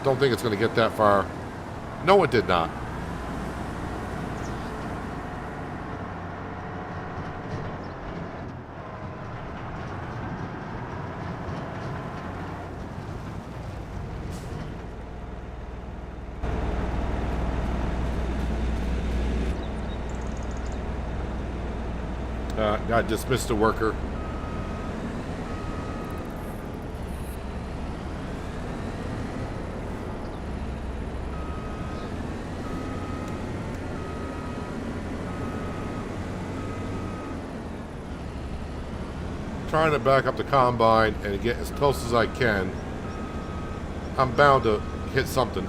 Don't think it's going to get that far. No, it did not. Got dismissed a worker. Trying to back up the combine and get as close as I can. I'm bound to hit something.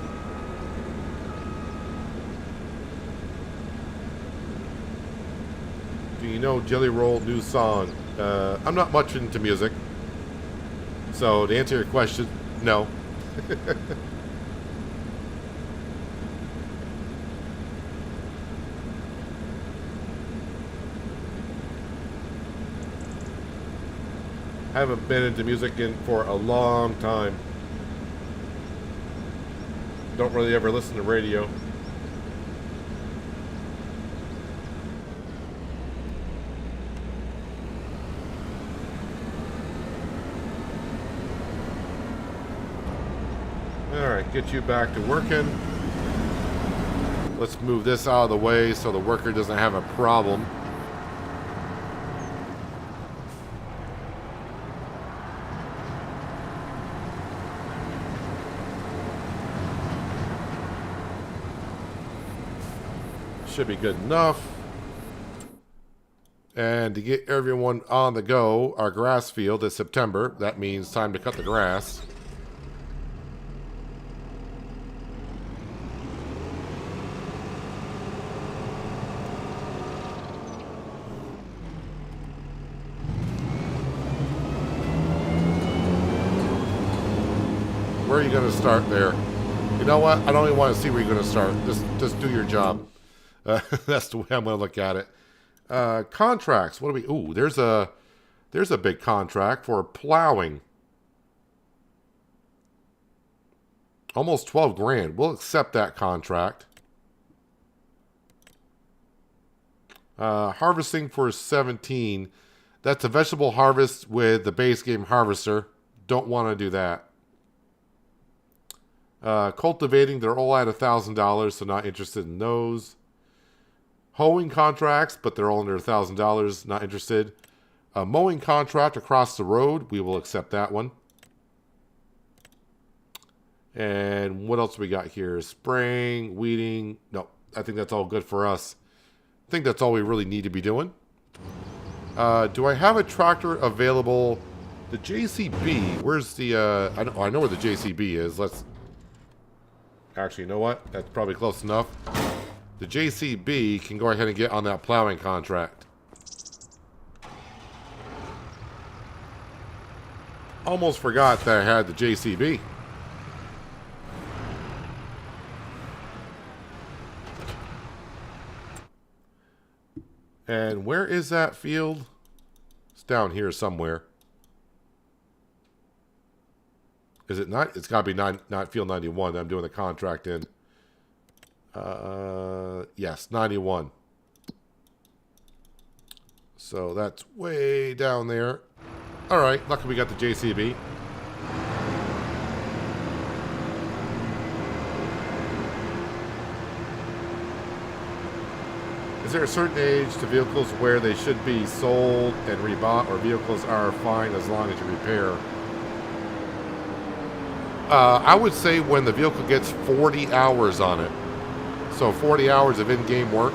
Do you know Jelly Roll new song? I'm not much into music. So to answer your question, no. Haven't been into music for a long time. Don't really ever listen to radio. Alright, get you back to working. Let's move this out of the way so the worker doesn't have a problem. Should be good enough. And to get everyone on the go, our grass field is September. That means time to cut the grass. Where are you going to start there? You know what? I don't even want to see where you're going to start. Just do your job. That's the way I'm going to look at it. Contracts. What do we... Ooh, there's a big contract for plowing. Almost 12 grand. We'll accept that contract. Harvesting for 17. That's a vegetable harvest with the base game harvester. Don't want to do that. Cultivating, they're all at $1,000, so not interested in those. Hoeing contracts, but they're all under $1,000, not interested. A mowing contract across the road, we will accept that one. And what else we got here? Spraying, weeding. No, I think that's all good for us. I think that's all we really need to be doing. Do I have a tractor available? The JCB, where's the... I know where the JCB is. Let's... Actually, you know what? That's probably close enough. The JCB can go ahead and get on that plowing contract. Almost forgot that I had the JCB. And where is that field? It's down here somewhere. Is it not? It's got to be not field 91 that I'm doing the contract in. Yes, 91. So that's way down there. All right, luckily we got the JCB. Is there a certain age to vehicles where they should be sold and rebought, or vehicles are fine as long as you repair? I would say when the vehicle gets 40 hours on it. So 40 hours of in-game work.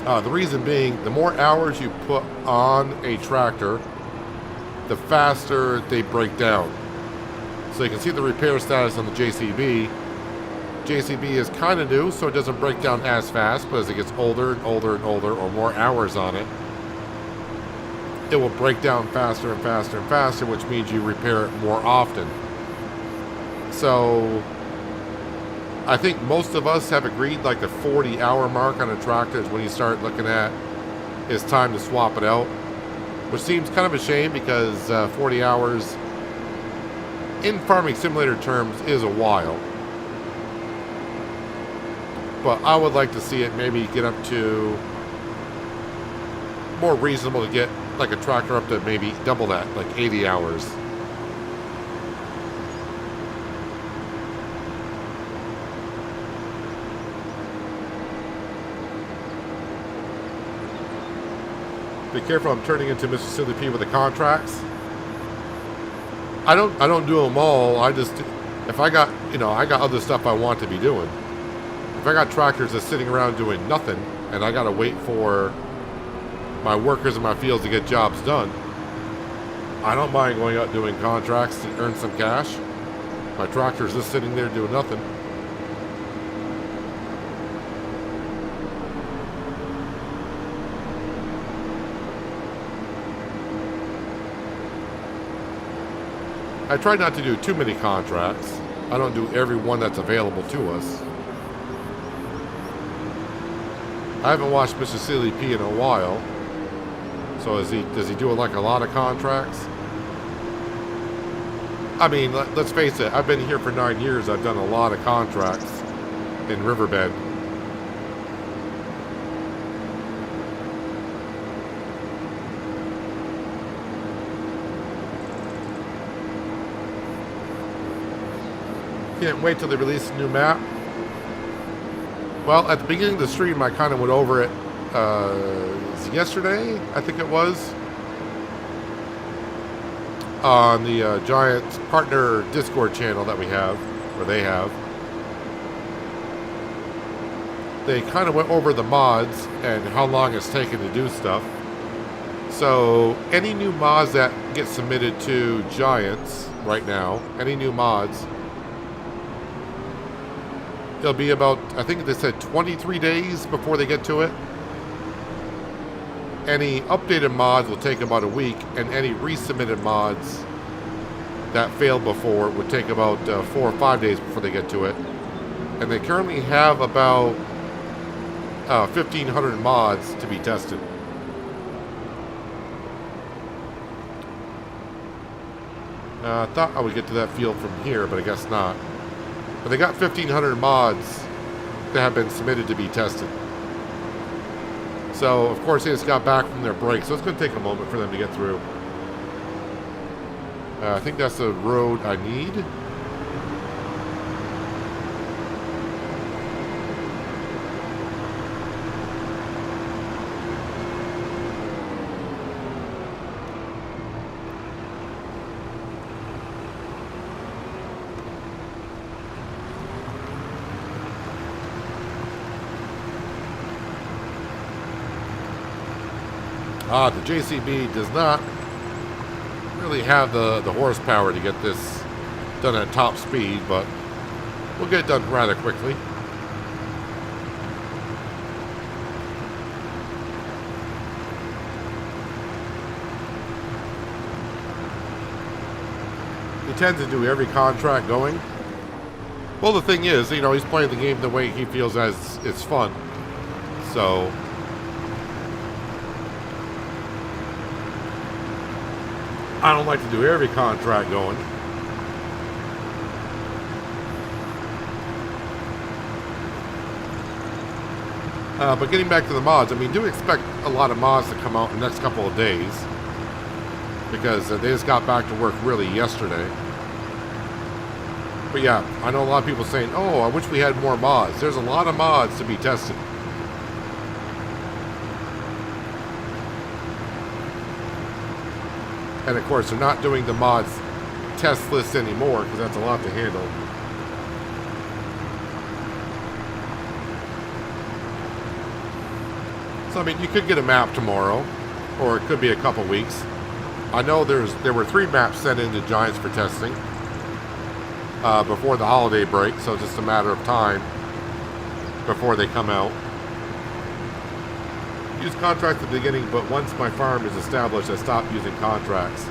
The reason being, the more hours you put on a tractor, the faster they break down. So you can see the repair status on the JCB. JCB is kind of new, so it doesn't break down as fast, but as it gets older and older and older, or more hours on it, it will break down faster and faster and faster, which means you repair it more often. So I think most of us have agreed like the 40-hour mark on a tractor is when you start looking at it's time to swap it out, which seems kind of a shame because 40 hours in farming simulator terms is a while. But I would like to see it maybe get up to more reasonable to get like a tractor up to maybe double that, like 80 hours. Be careful, I'm turning into Mr. Silly P with the contracts. I don't do them all. I just, if I got, I got other stuff I want to be doing. If I got tractors that's sitting around doing nothing and I gotta wait for my workers in my fields to get jobs done, I don't mind going out doing contracts to earn some cash. My tractor's just sitting there doing nothing. I try not to do too many contracts. I don't do every one that's available to us. I haven't watched Mr. Silly P in a while. So does he do like a lot of contracts? I mean, let's face it, I've been here for 9 years. I've done a lot of contracts in Riverbend. Can't wait till they release a new map. Well, at the beginning of the stream, I kind of went over it yesterday, I think it was, on the Giant Partner Discord channel that we have, or they have. They kind of went over the mods and how long it's taken to do stuff. So any new mods that get submitted to Giants right now, any new mods, it'll be about, I think they said 23 days before they get to it. Any updated mods will take about a week, and any resubmitted mods that failed before would take about 4 or 5 days before they get to it. And they currently have about 1,500 mods to be tested. I thought I would get to that field from here, but I guess not. But they got 1,500 mods that have been submitted to be tested. So, of course, they just got back from their break, so it's going to take a moment for them to get through. I think that's the road I need. The JCB does not really have the horsepower to get this done at top speed, but we'll get it done rather quickly. He tends to do every contract going. Well, the thing is, he's playing the game the way he feels as it's fun. So I don't like to do every contract going. But getting back to the mods, I mean, do expect a lot of mods to come out in the next couple of days, because they just got back to work really yesterday. But yeah, I know a lot of people saying, oh, I wish we had more mods. There's a lot of mods to be tested. And of course, they're not doing the mods test list anymore because that's a lot to handle. So I mean, you could get a map tomorrow, or it could be a couple weeks. I know there were 3 maps sent into Giants for testing before the holiday break, so it's just a matter of time before they come out. Use contracts at the beginning, but once my farm is established, I stop using contracts.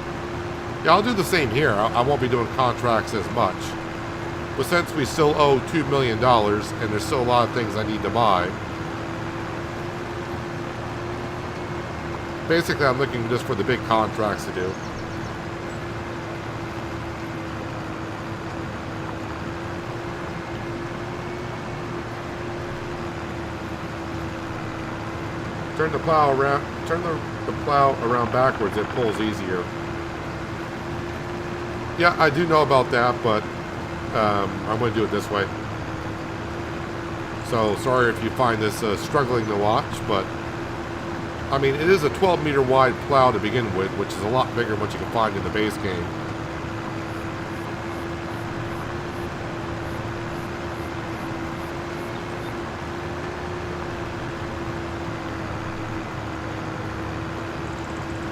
Yeah, I'll do the same here. I won't be doing contracts as much. But since we still owe $2 million, and there's still a lot of things I need to buy, basically I'm looking just for the big contracts to do. Turn the plow around. Turn the plow around backwards. It pulls easier. Yeah, I do know about that, but I'm going to do it this way. So sorry if you find this struggling to watch, but I mean, it is a 12-meter wide plow to begin with, which is a lot bigger than what you can find in the base game.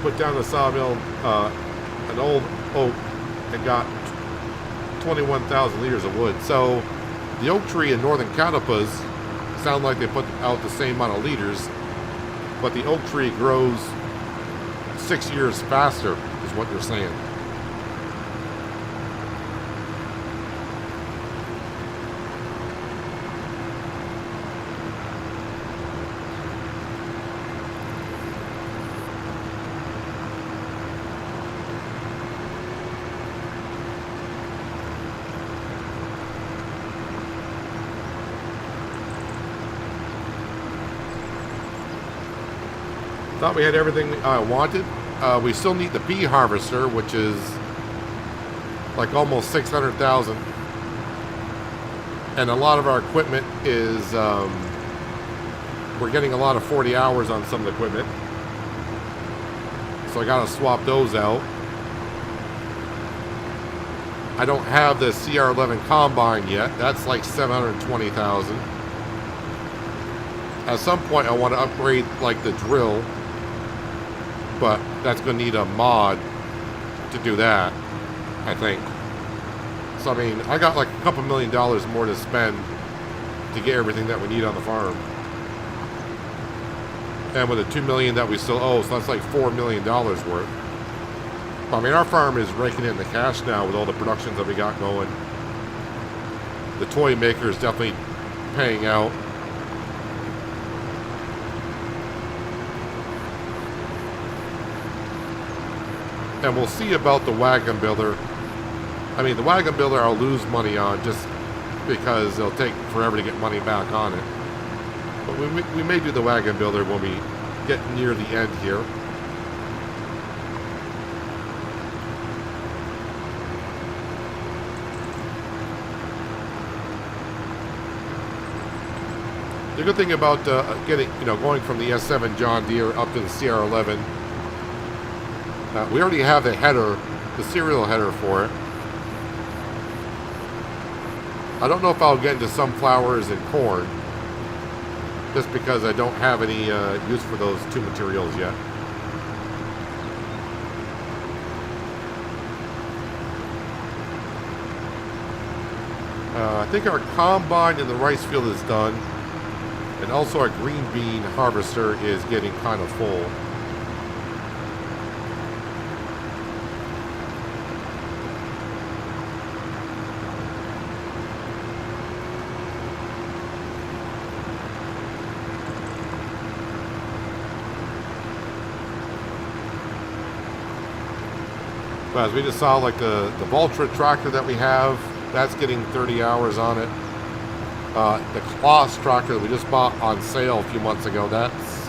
Put down the sawmill, an old oak, and got 21,000 liters of wood. So the oak tree and northern catapas sound like they put out the same amount of liters, but the oak tree grows 6 years faster, is what they're saying. Thought we had everything I wanted. We still need the pea harvester, which is like almost 600,000. And a lot of our equipment is, we're getting a lot of 40 hours on some of the equipment. So I gotta swap those out. I don't have the CR11 combine yet. That's like 720,000. At some point I want to upgrade like the drill, but that's going to need a mod to do that, I think. So I mean, I got like a couple $1 million more to spend to get everything that we need on the farm. And with the $2 million that we still owe, so that's like $4 million worth. I mean, our farm is raking in the cash now with all the productions that we got going. The toy maker is definitely paying out. And we'll see about the wagon builder. I mean, the wagon builder I'll lose money on just because it'll take forever to get money back on it. But we may do the wagon builder when we get near the end here. The good thing about getting, going from the S7 John Deere up to the CR11, we already have the header, the serial header for it. I don't know if I'll get into sunflowers and corn, just because I don't have any use for those two materials yet. I think our combine in the rice field is done. And also our green bean harvester is getting kind of full. But as we just saw, like the Valtra tractor that we have, that's getting 30 hours on it. The Kloss tractor that we just bought on sale a few months ago, that's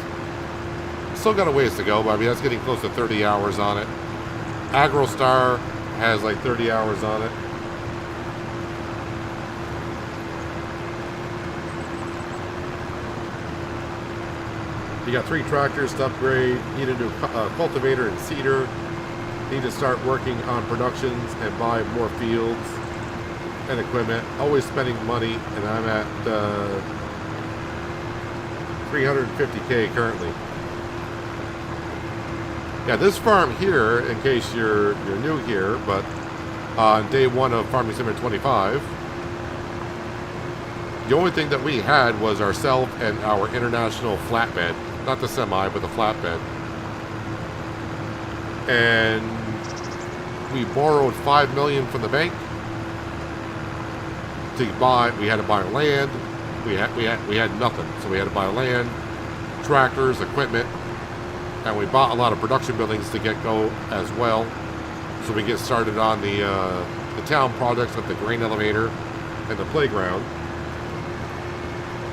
still got a ways to go, but I mean, that's getting close to 30 hours on it. AgroStar has like 30 hours on it. You got 3 tractors to upgrade, need a new cultivator and seeder. Need to start working on productions and buy more fields and equipment. Always spending money, and I'm at 350K currently. Yeah, this farm here, in case you're new here, but on day one of Farming Simulator 25, the only thing that we had was ourselves and our international flatbed. Not the semi, but the flatbed. And we borrowed $5 million from the bank to buy. We had to buy land. We had nothing, so we had to buy land, tractors, equipment, and we bought a lot of production buildings to get go as well. So we get started on the town projects with the grain elevator and the playground.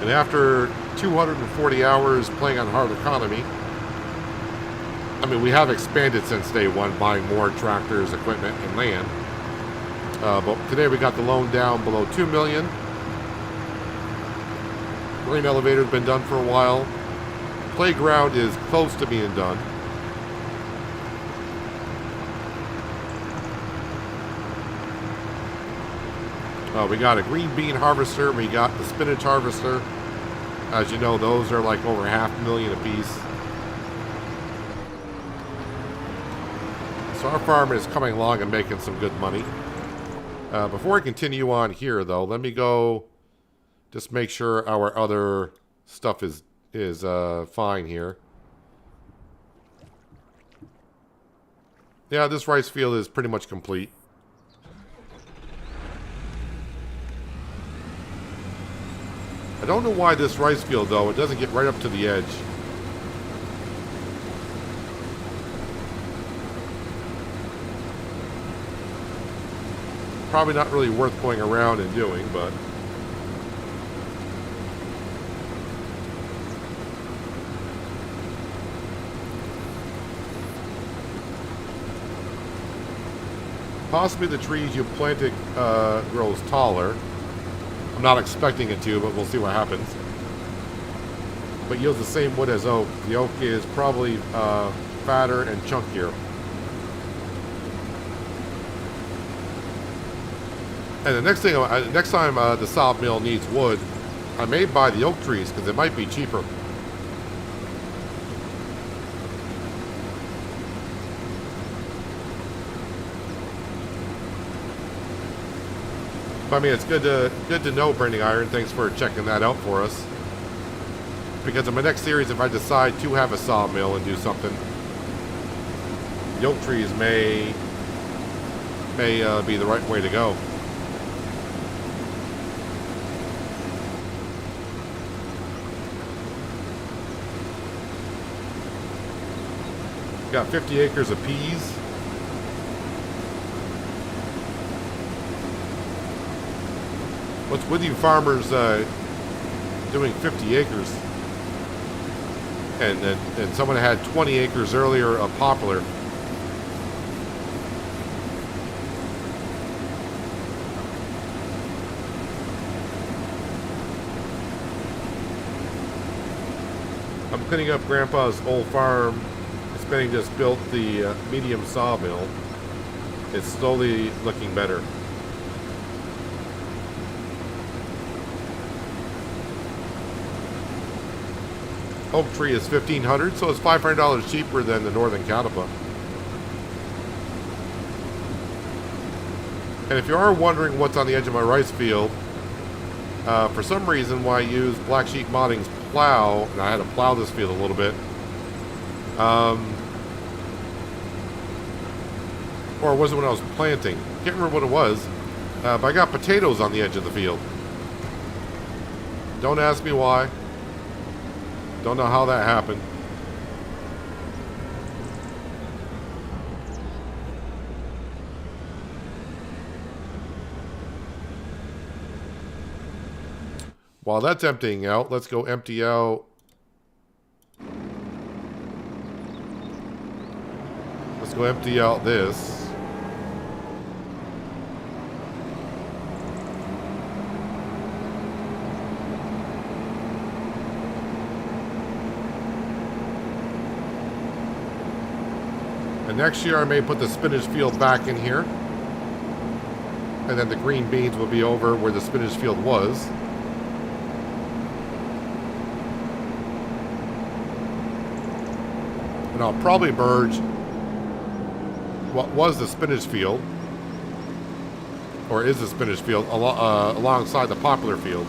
And after 240 hours playing on hard economy, I mean, we have expanded since day one, buying more tractors, equipment, and land. But today we got the loan down below $2 million. Grain elevator's been done for a while. Playground is close to being done. We got a green bean harvester. We got the spinach harvester. As you know, those are like over $500,000 a piece. So our farm is coming along and making some good money. Before I continue on here, though, let me go just make sure our other stuff is fine here. Yeah, this rice field is pretty much complete. I don't know why this rice field, though, it doesn't get right up to the edge. Probably not really worth going around and doing, but... Possibly the trees you planted grows taller. I'm not expecting it to, but we'll see what happens. But yields the same wood as oak. The oak is probably fatter and chunkier. And the next time the sawmill needs wood, I may buy the oak trees because it might be cheaper. I mean, it's good to know, Burning Iron. Thanks for checking that out for us. Because in my next series, if I decide to have a sawmill and do something, the oak trees may be the right way to go. Got 50 acres of peas. What's with you farmers doing 50 acres? And someone had 20 acres earlier of poplar. I'm cleaning up Grandpa's old farm. Spending just built the medium sawmill. It's slowly looking better. Oak tree is $1,500, so it's $500 cheaper than the Northern Catawba. And if you are wondering what's on the edge of my rice field, for some reason why I use Black Sheep Modding's plow, and I had to plow this field a little bit, or was it when I was planting? Can't remember what it was, but I got potatoes on the edge of the field. Don't ask me why. Don't know how that happened. While that's emptying out, let's go empty out. Let's go empty out this. And next year I may put the spinach field back in here. And then the green beans will be over where the spinach field was. And I'll probably merge what was the spinach field, or is the spinach field, alongside the poplar field.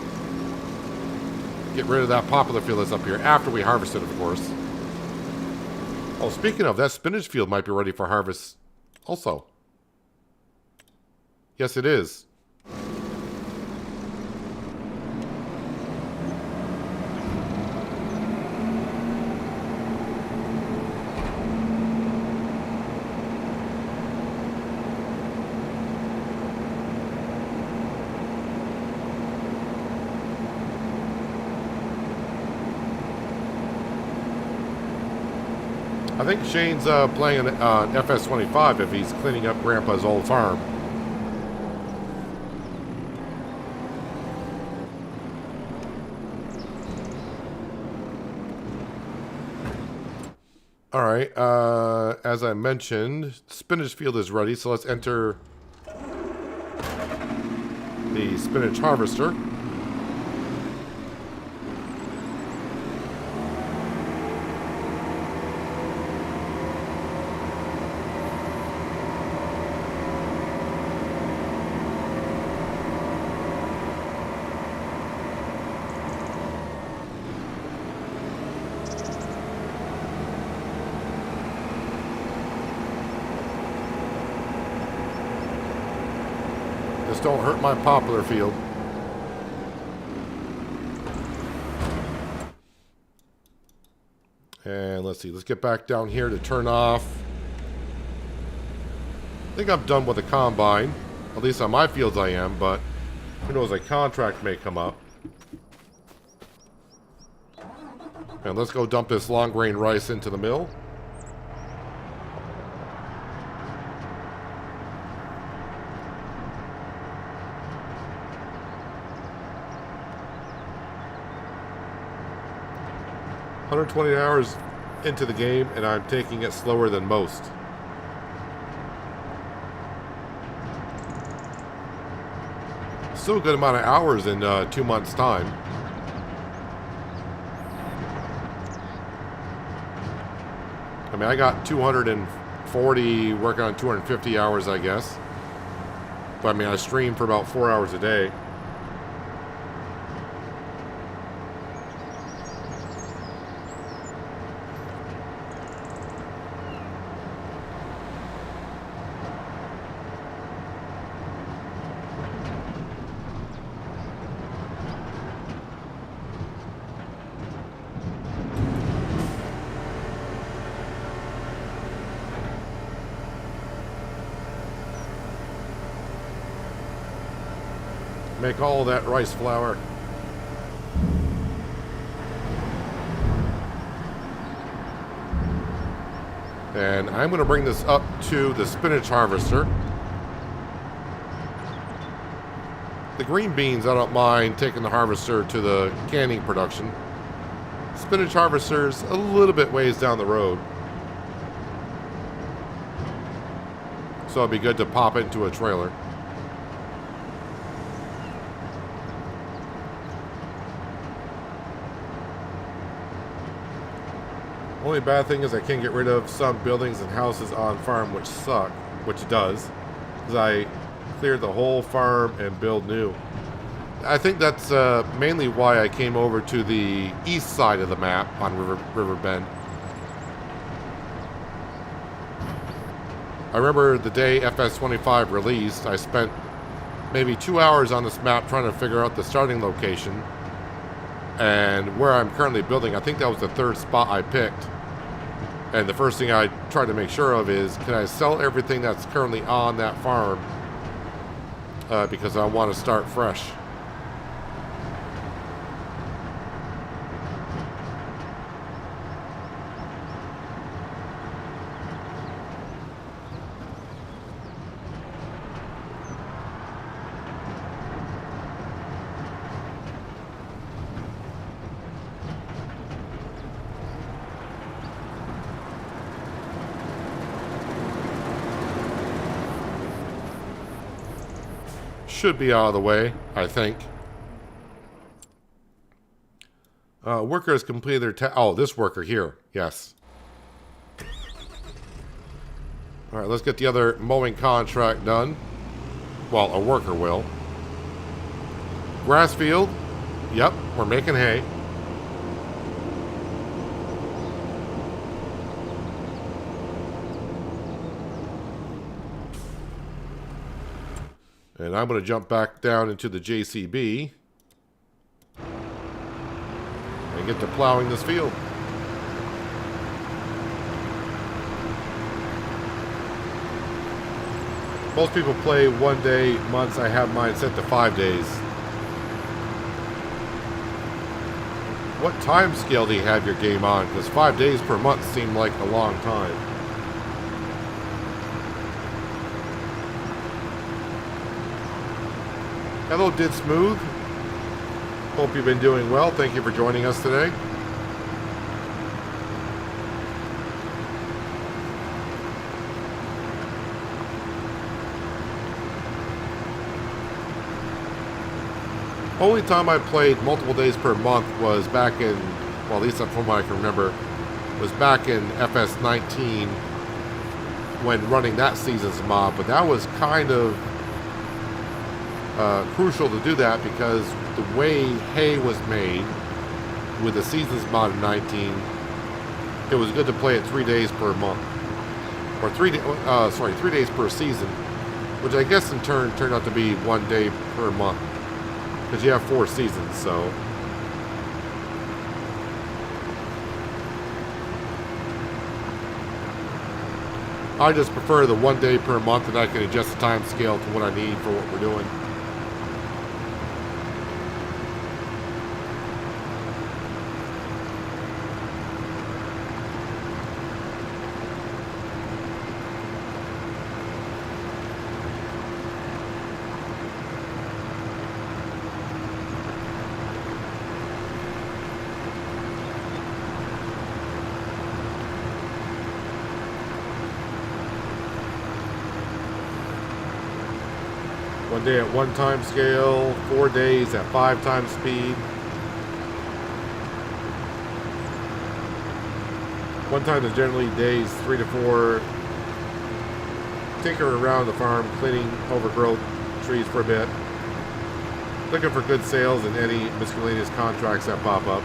Get rid of that poplar field that's up here after we harvest it, of course. Oh, speaking of, that spinach field might be ready for harvest also. Yes, it is. I think Shane's playing an FS25 if he's cleaning up Grandpa's old farm. All right, as I mentioned, spinach field is ready, so let's enter the spinach harvester. Just don't hurt my poplar field. And let's see, let's get back down here to turn off. I think I'm done with the combine. At least on my fields I am, but who knows, a contract may come up. And let's go dump this long grain rice into the mill. $120 hours into the game, and I'm taking it slower than most. Still a good amount of hours in 2 months' time. I mean, I got 240, working on 250 hours, I guess. But I mean, I stream for about 4 hours a day. Make all that rice flour. And I'm going to bring this up to the spinach harvester. The green beans, I don't mind taking the harvester to the canning production. Spinach harvester's a little bit ways down the road. So it'd be good to pop it into a trailer. Only bad thing is I can't get rid of some buildings and houses on farm, which suck, which does, because I cleared the whole farm and build new. I think that's mainly why I came over to the east side of the map on River Bend. I remember the day FS25 released, I spent maybe 2 hours on this map trying to figure out the starting location and where I'm currently building. I think that was the third spot I picked. And the first thing I tried to make sure of is, can I sell everything that's currently on that farm? Because I want to start fresh. should be out of the way, I think. Worker has completed their task. Oh, this worker here. Yes. All right, let's get the other mowing contract done. Well, a worker will. Grass field. Yep, we're making hay. And I'm going to jump back down into the JCB and get to plowing this field. Most people play 1 day months. I have mine set to 5 days. What time scale do you have your game on? Because 5 days per month seem like a long time. Hello, Did Smooth. Hope you've been doing well. Thank you for joining us today. Only time I played multiple days per month was back in, well, at least from what I can remember, was back in FS19 when running that season's mod. But that was kind of crucial to do that because the way hay was made with the seasons mod in 19, it was good to play it 3 days per month, or 3 days per season, which I guess in turn turned out to be 1 day per month because you have 4 seasons. So I just prefer the 1 day per month, and I can adjust the time scale to what I need for what we're doing. One day at 1 time scale, 4 days at 5 times speed. 1 time is generally days 3 to 4. Tinkering around the farm, cleaning overgrowth trees for a bit. Looking for good sales and any miscellaneous contracts that pop up.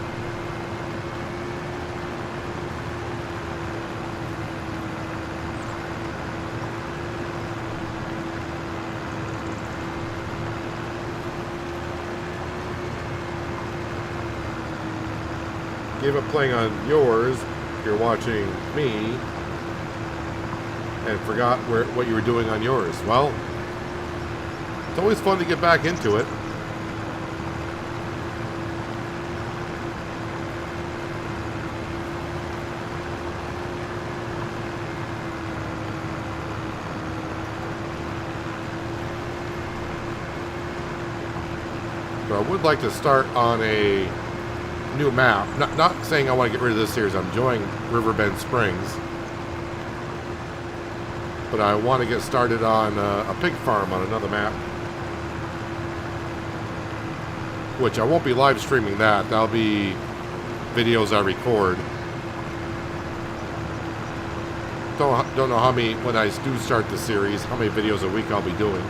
Gave up playing on yours if you're watching me and forgot what you were doing on yours. Well, it's always fun to get back into it. But I would like to start on a new map. Not saying I want to get rid of this series. I'm enjoying Riverbend Springs, but I want to get started on a pig farm on another map, which I won't be live streaming that. That'll be videos I record. Don't know how many, when I do start the series, how many videos a week I'll be doing.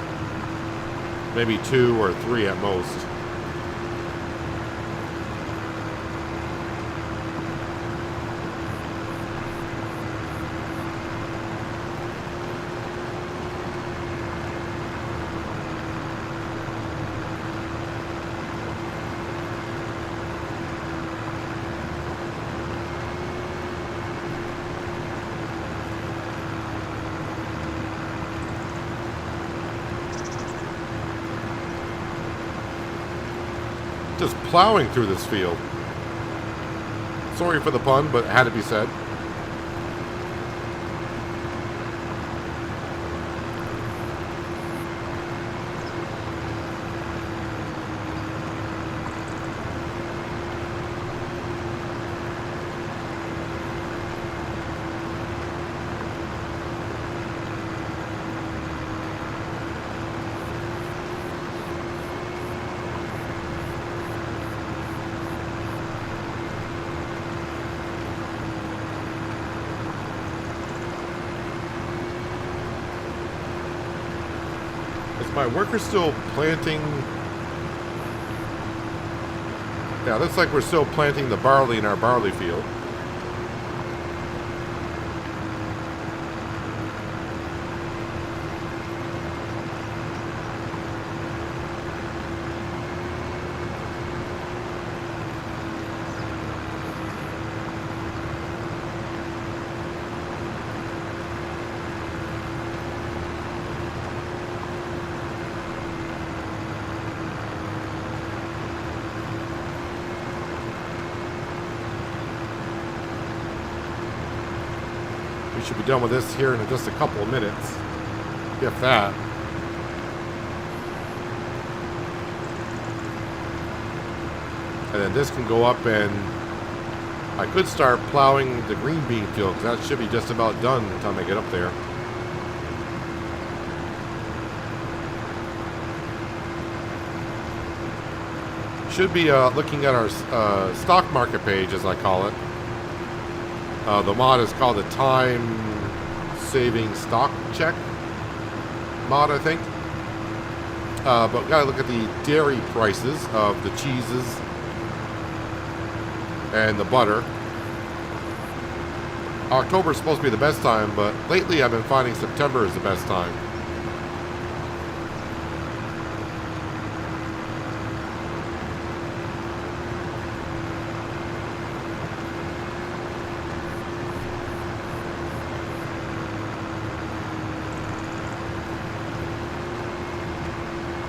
Maybe 2 or 3 at most. Just plowing through this field. Sorry for the pun, but it had to be said. My worker's still planting. Yeah, looks like we're still planting the barley in our barley field. We should be done with this here in just a couple of minutes, if that. And then this can go up, and I could start plowing the green bean field, because that should be just about done by the time I get up there. Should be looking at our stock market page, as I call it. The mod is called the Time Saving Stock Check mod, I think. But we gotta look at the dairy prices of the cheeses and the butter. October is supposed to be the best time, but lately I've been finding September is the best time.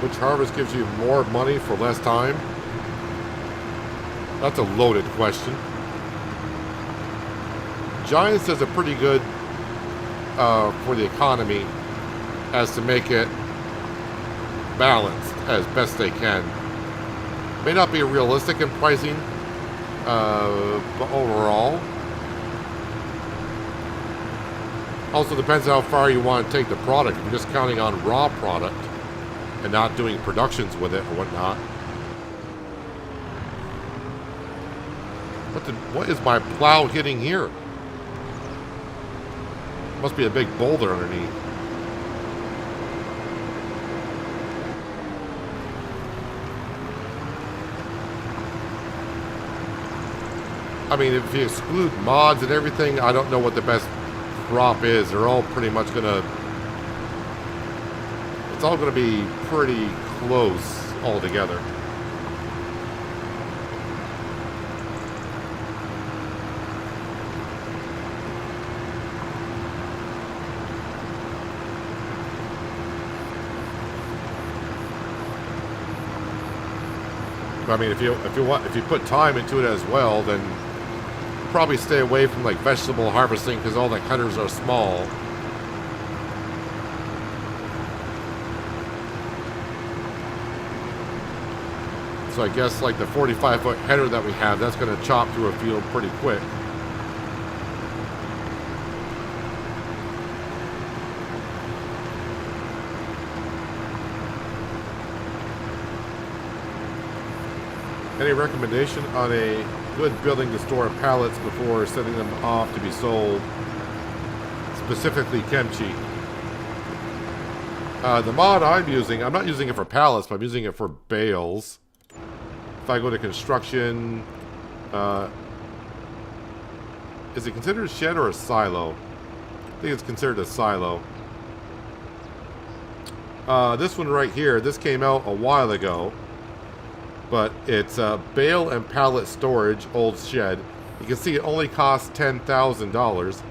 Which harvest gives you more money for less time? That's a loaded question. Giants does a pretty good for the economy as to make it balanced as best they can. May not be realistic in pricing, but overall. Also depends how far you want to take the product. If you're just counting on raw product and not doing productions with it or whatnot. What is my plow hitting here? Must be a big boulder underneath. I mean, if you exclude mods and everything, I don't know what the best crop is. They're all pretty much gonna... It's all gonna be pretty close altogether. I mean, if you put time into it as well, then probably stay away from like vegetable harvesting because all the cutters are small. So I guess like the 45-foot header that we have, that's going to chop through a field pretty quick. Any recommendation on a good building to store pallets before sending them off to be sold? Specifically kimchi. The mod I'm using, I'm not using it for pallets, but I'm using it for bales. If I go to construction, is it considered a shed or a silo? I think it's considered a silo. This one right here, this came out a while ago. But it's bale and pallet storage, old shed. You can see it only costs $10,000.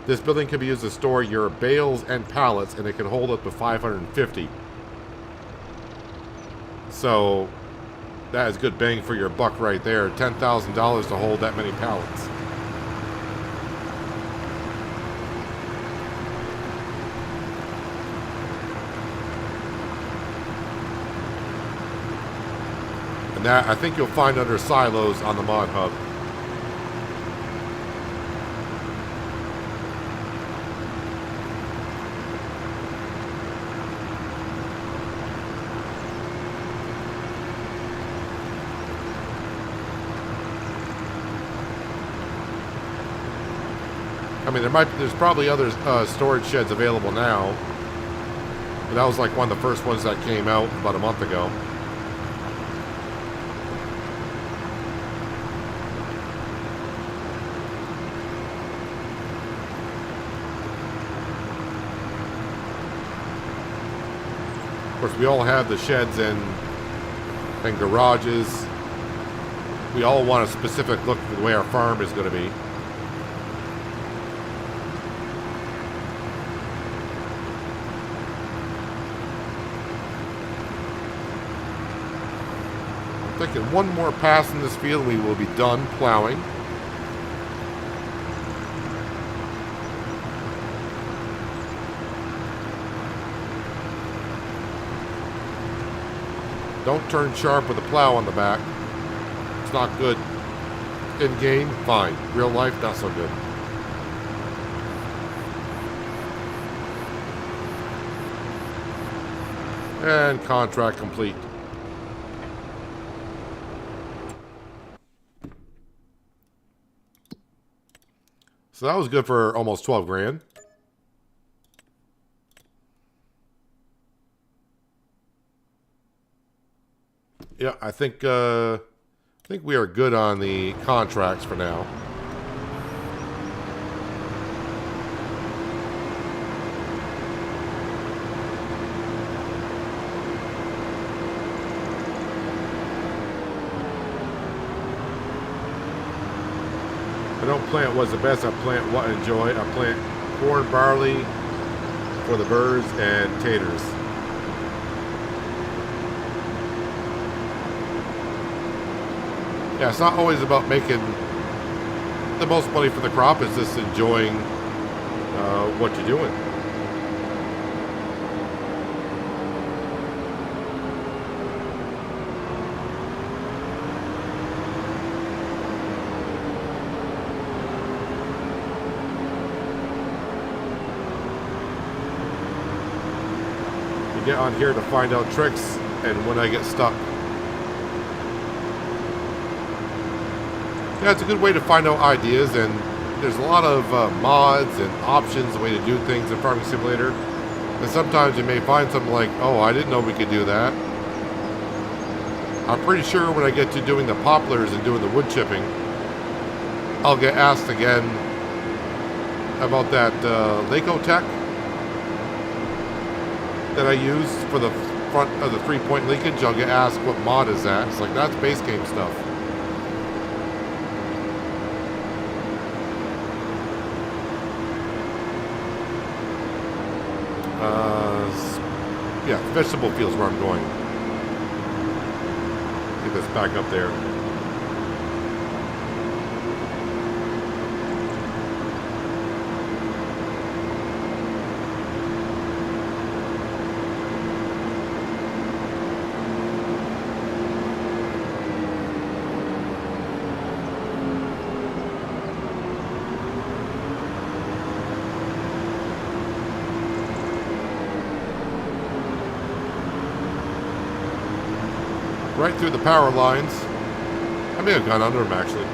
This building can be used to store your bales and pallets, and it can hold up to 550. So that is good bang for your buck right there. $10,000 to hold that many pallets. And that, I think you'll find under silos on the mod hub. I mean, there's probably other storage sheds available now. But that was like one of the first ones that came out about a month ago. Of course, we all have the sheds and garages. We all want a specific look for the way our farm is going to be. I'm thinking one more pass in this field, we will be done plowing. Don't turn sharp with a plow on the back. It's not good. In game, fine. Real life, not so good. And contract complete. So that was good for almost 12 grand. Yeah, I think we are good on the contracts for now. I don't plant what's the best. I plant what I enjoy. I plant corn, barley for the birds, and taters. Yeah, it's not always about making the most money for the crop. It's just enjoying what you're doing. You get on here to find out tricks and when I get stuck. Yeah, it's a good way to find out ideas, and there's a lot of mods and options, the way to do things in Farming Simulator. And sometimes you may find something like, oh, I didn't know we could do that. I'm pretty sure when I get to doing the poplars and doing the wood chipping, I'll get asked again about that Laco tech that I use for the front of the 3-point linkage. I'll get asked what mod is that. It's like, that's base game stuff. Yeah, vegetable fields where I'm going. Get this back up there. Right through the power lines. I may have gone under them, actually.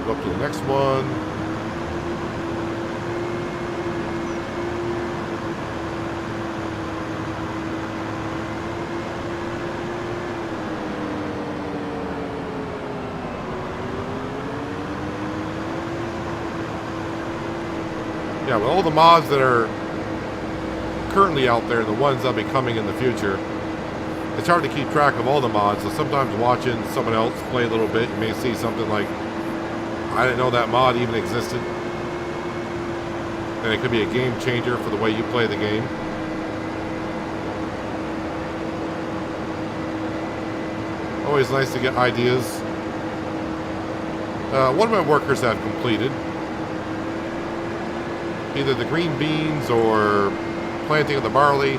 Go up to the next one. Yeah, with all the mods that are currently out there, the ones that'll be coming in the future, it's hard to keep track of all the mods. So sometimes watching someone else play a little bit, you may see something like, I didn't know that mod even existed. And it could be a game changer for the way you play the game. Always nice to get ideas. One of my workers have completed either the green beans or planting of the barley.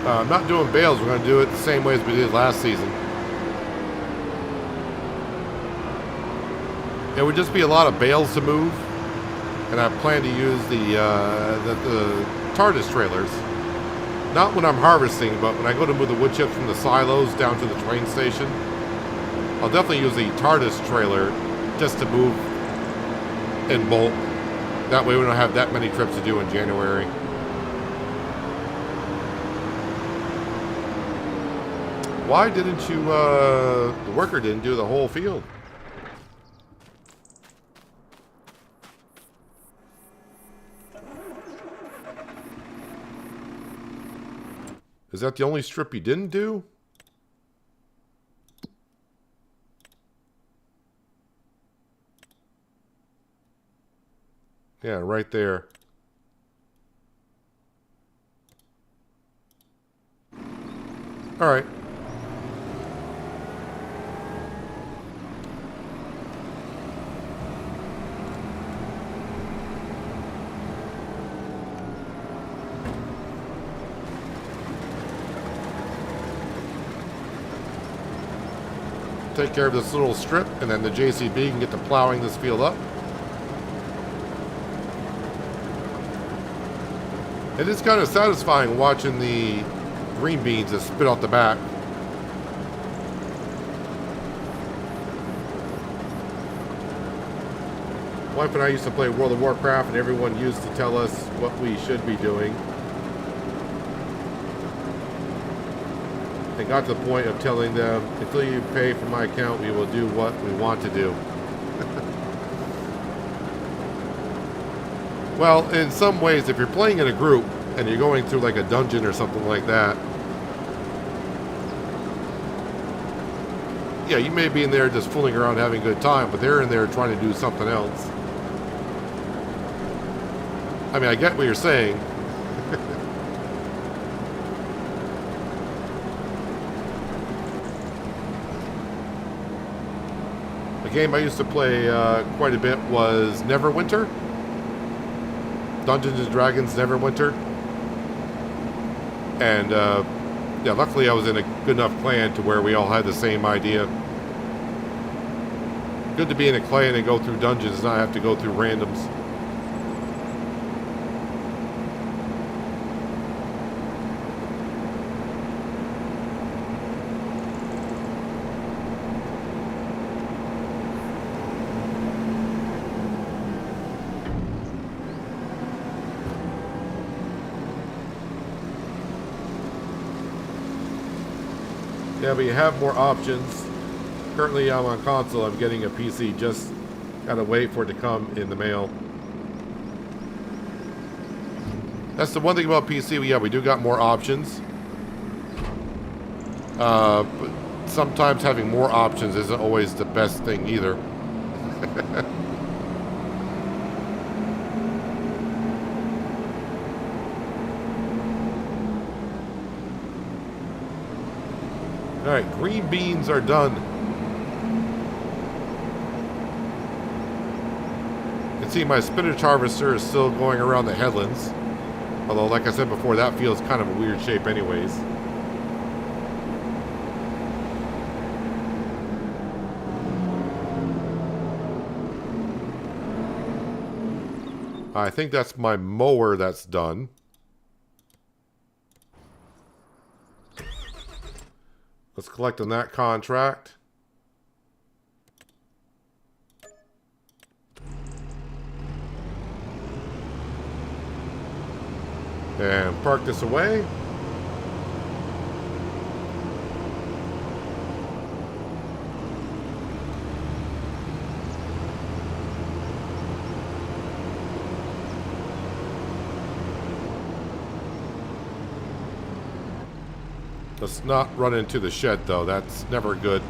I'm not doing bales. We're going to do it the same way as we did last season. It would just be a lot of bales to move, and I plan to use the TARDIS trailers. Not when I'm harvesting, but when I go to move the wood chips from the silos down to the train station. I'll definitely use the TARDIS trailer just to move in bulk. That way we don't have that many trips to do in January. Why didn't you, the worker didn't do the whole field? Is that the only strip you didn't do? Yeah, right there. All right. Take care of this little strip, and then the JCB can get to plowing this field up. It is kind of satisfying watching the green beans that spit out the back. Wife and I used to play World of Warcraft, and everyone used to tell us what we should be doing. It got to the point of telling them, until you pay for my account, we will do what we want to do. Well, in some ways, if you're playing in a group and you're going through like a dungeon or something like that, yeah, you may be in there just fooling around having a good time, but they're in there trying to do something else. I mean, I get what you're saying. The game I used to play quite a bit was Neverwinter. Dungeons and Dragons Neverwinter. And yeah, luckily I was in a good enough clan to where we all had the same idea. Good to be in a clan and go through dungeons and not have to go through randoms. Yeah, but you have more options. Currently I'm on console. I'm getting a PC. Just gotta wait for it to come in the mail. That's the one thing about PC. Yeah, we do got more options. But sometimes having more options isn't always the best thing either. Alright, green beans are done. You can see my spinach harvester is still going around the headlands. Although, like I said before, that feels kind of a weird shape anyways. I think that's my mower that's done. Let's collect on that contract. And park this away. Let's not run into the shed, though. That's never good.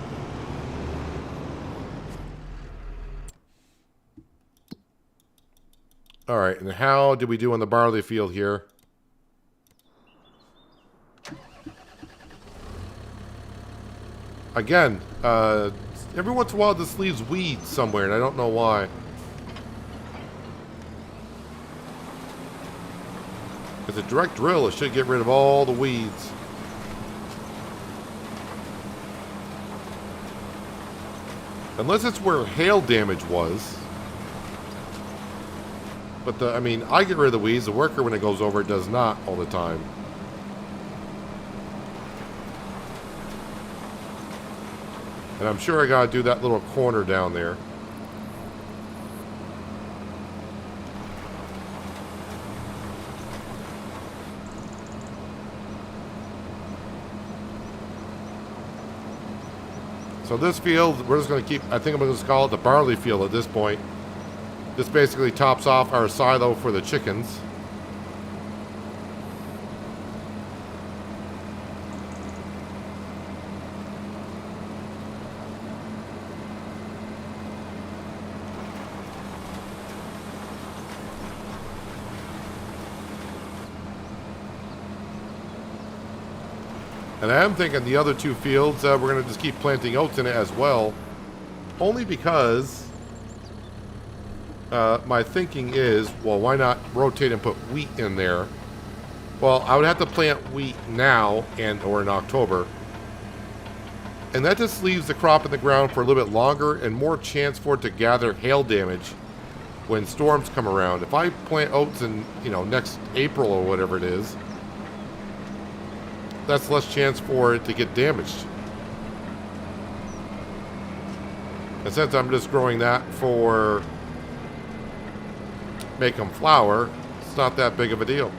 All right, and how did we do on the barley field here? Again, every once in a while this leaves weeds somewhere, and I don't know why. With a direct drill, it should get rid of all the weeds. Unless it's where hail damage was. But I mean, I get rid of the weeds. The worker, when it goes over, it does not all the time. And I'm sure I gotta do that little corner down there. So this field, we're just going to keep, I think I'm going to just call it the barley field at this point. This basically tops off our silo for the chickens. And I am thinking the other two fields, we're going to just keep planting oats in it as well. Only because my thinking is, well, why not rotate and put wheat in there? Well, I would have to plant wheat now or in October. And that just leaves the crop in the ground for a little bit longer and more chance for it to gather hail damage when storms come around. If I plant oats in, next April or whatever it is, that's less chance for it to get damaged. And since I'm just growing that for make them flour, it's not that big of a deal.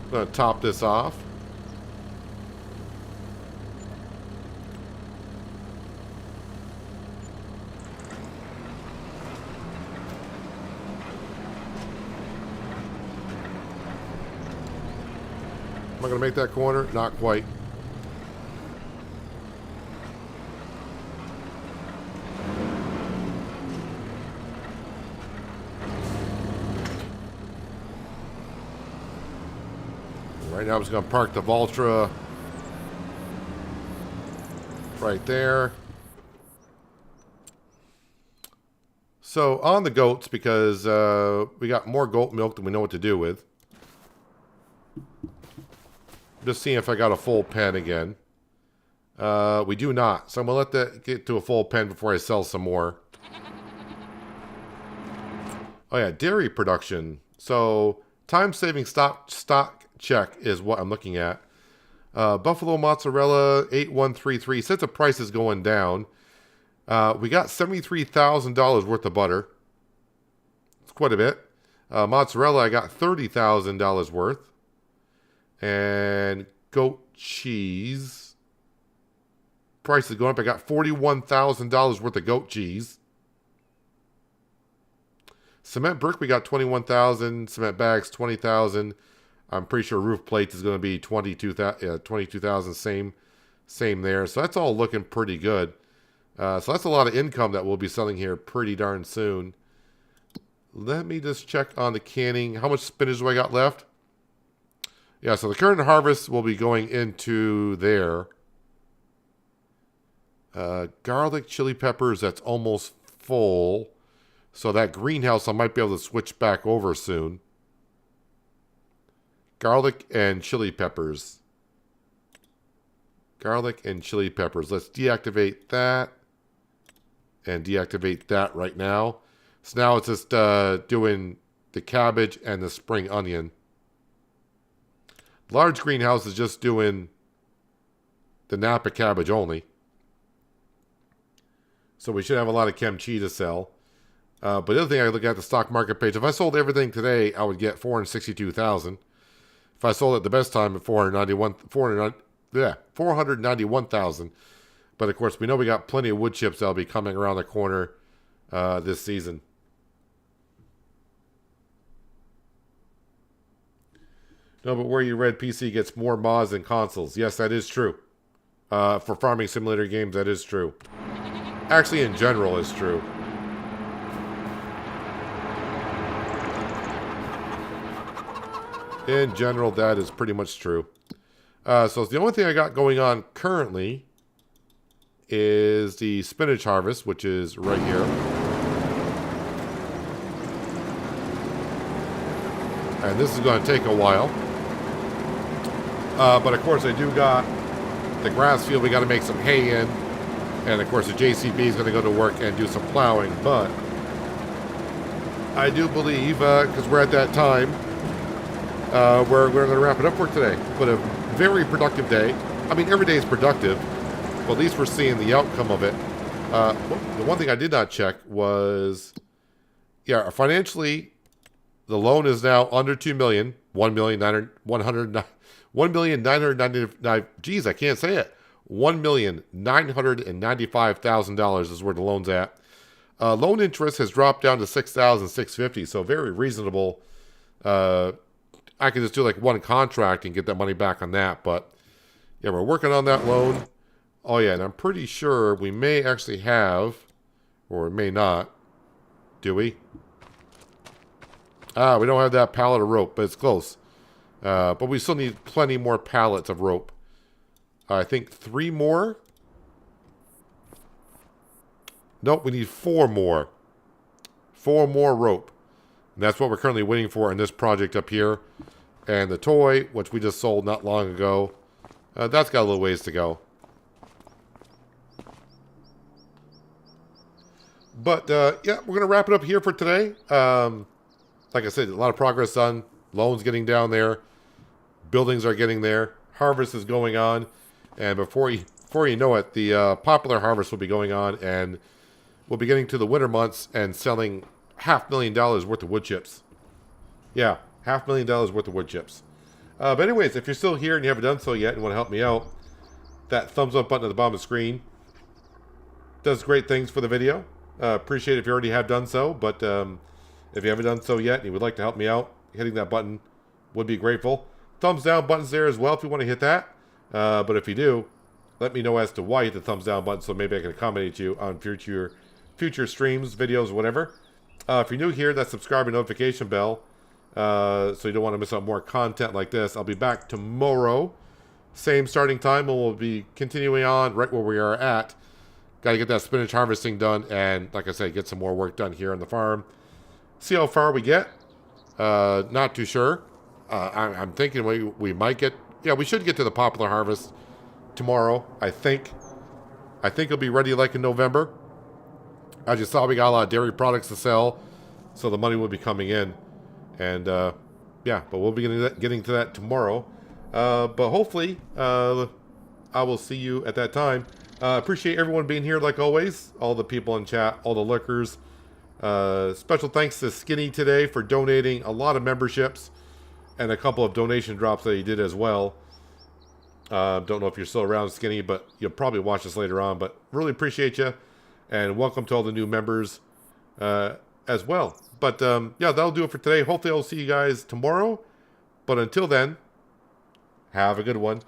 I'm going to top this off. Am I going to make that corner? Not quite. Right now I'm just going to park the Valtra right there. So on the goats, because we got more goat milk than we know what to do with. Just seeing if I got a full pen again. We do not. So I'm going to let that get to a full pen before I sell some more. Oh yeah, dairy production. So time-saving stock check is what I'm looking at. Buffalo mozzarella 8133. Since the price is going down, we got $73,000 worth of butter. It's quite a bit. Mozzarella, I got $30,000 worth. And goat cheese. Price is going up. I got $41,000 worth of goat cheese. Cement brick, we got $21,000. Cement bags, $20,000. I'm pretty sure roof plates is going to be $22,000. Same there. So that's all looking pretty good. So that's a lot of income that we'll be selling here pretty darn soon. Let me just check on the canning. How much spinach do I got left? Yeah, so the current harvest will be going into there. Garlic, chili peppers, that's almost full. So that greenhouse, I might be able to switch back over soon. Garlic and chili peppers. Garlic and chili peppers. Let's deactivate that. And deactivate that right now. So now it's just doing the cabbage and the spring onion. Large greenhouse is just doing the Napa cabbage only. So we should have a lot of kimchi to sell. But the other thing I look at the stock market page, if I sold everything today, I would get $462,000. If I sold it the best time at $491,000. But of course, we know we got plenty of wood chips that'll be coming around the corner this season. No, but where you read PC gets more mods than consoles. Yes, that is true. For farming simulator games, that is true. Actually, in general, it's true. In general, that is pretty much true. So the only thing I got going on currently is the spinach harvest, which is right here. And this is going to take a while. But of course, I do got The grass field, we got to make some hay in. And, of course, the JCB is going to go to work and do some plowing. But I do believe, because we're at that time, we're going to wrap it up for today. But a very productive day. I mean, every day is productive. But at least we're seeing the outcome of it. The one thing I did not check was, yeah, financially, the loan is now under $2 million. $1,999,000. Geez, I can't say it. $1,995,000 is where the loan's at. Loan interest has dropped down to $6,650, so very reasonable. I could just do like one contract and get that money back on that, but yeah, we're working on that loan. Oh yeah, and I'm pretty sure we may actually have, or we may not. Do we? We don't have that pallet of rope, but it's close. But we still need plenty more pallets of rope. I think 3 more. Nope, we need 4 more. 4 more rope. And that's what we're currently waiting for in this project up here. And the toy, which we just sold not long ago, that's got a little ways to go. But, yeah, we're going to wrap it up here for today. Like I said, a lot of progress done. Loans getting down there. Buildings are getting there. Harvest is going on. And before you know it, the popular harvest will be going on. And we'll be getting to the winter months and selling $500,000 worth of wood chips. Yeah, $500,000 worth of wood chips. But anyways, if you're still here and you haven't done so yet and want to help me out, that thumbs up button at the bottom of the screen does great things for the video. Appreciate it if you already have done so. But if you haven't done so yet and you would like to help me out, hitting that button would be grateful. Thumbs down button's there as well if you want to hit that. But if you do, let me know as to why you hit the thumbs down button so maybe I can accommodate you on future streams, videos, whatever. If you're new here, that subscribe and notification bell so you don't want to miss out more content like this. I'll be back tomorrow. Same starting time, and we'll be continuing on right where we are at. Got to get that spinach harvesting done and, like I said, get some more work done here on the farm. See how far we get. Not too sure. I'm thinking we might get... Yeah, we should get to the popular harvest tomorrow, I think. I think it'll be ready like in November. As you saw, we got a lot of dairy products to sell, so the money will be coming in. And, yeah, but we'll be getting to that tomorrow. But hopefully, I will see you at that time. Appreciate everyone being here like always. All the people in chat, all the lurkers. Special thanks to Skinny today for donating a lot of memberships. And a couple of donation drops that he did as well. Don't know if you're still around, Skinny, but you'll probably watch this later on. But really appreciate you. And welcome to all the new members as well. But, yeah, that'll do it for today. Hopefully I'll see you guys tomorrow. But until then, have a good one.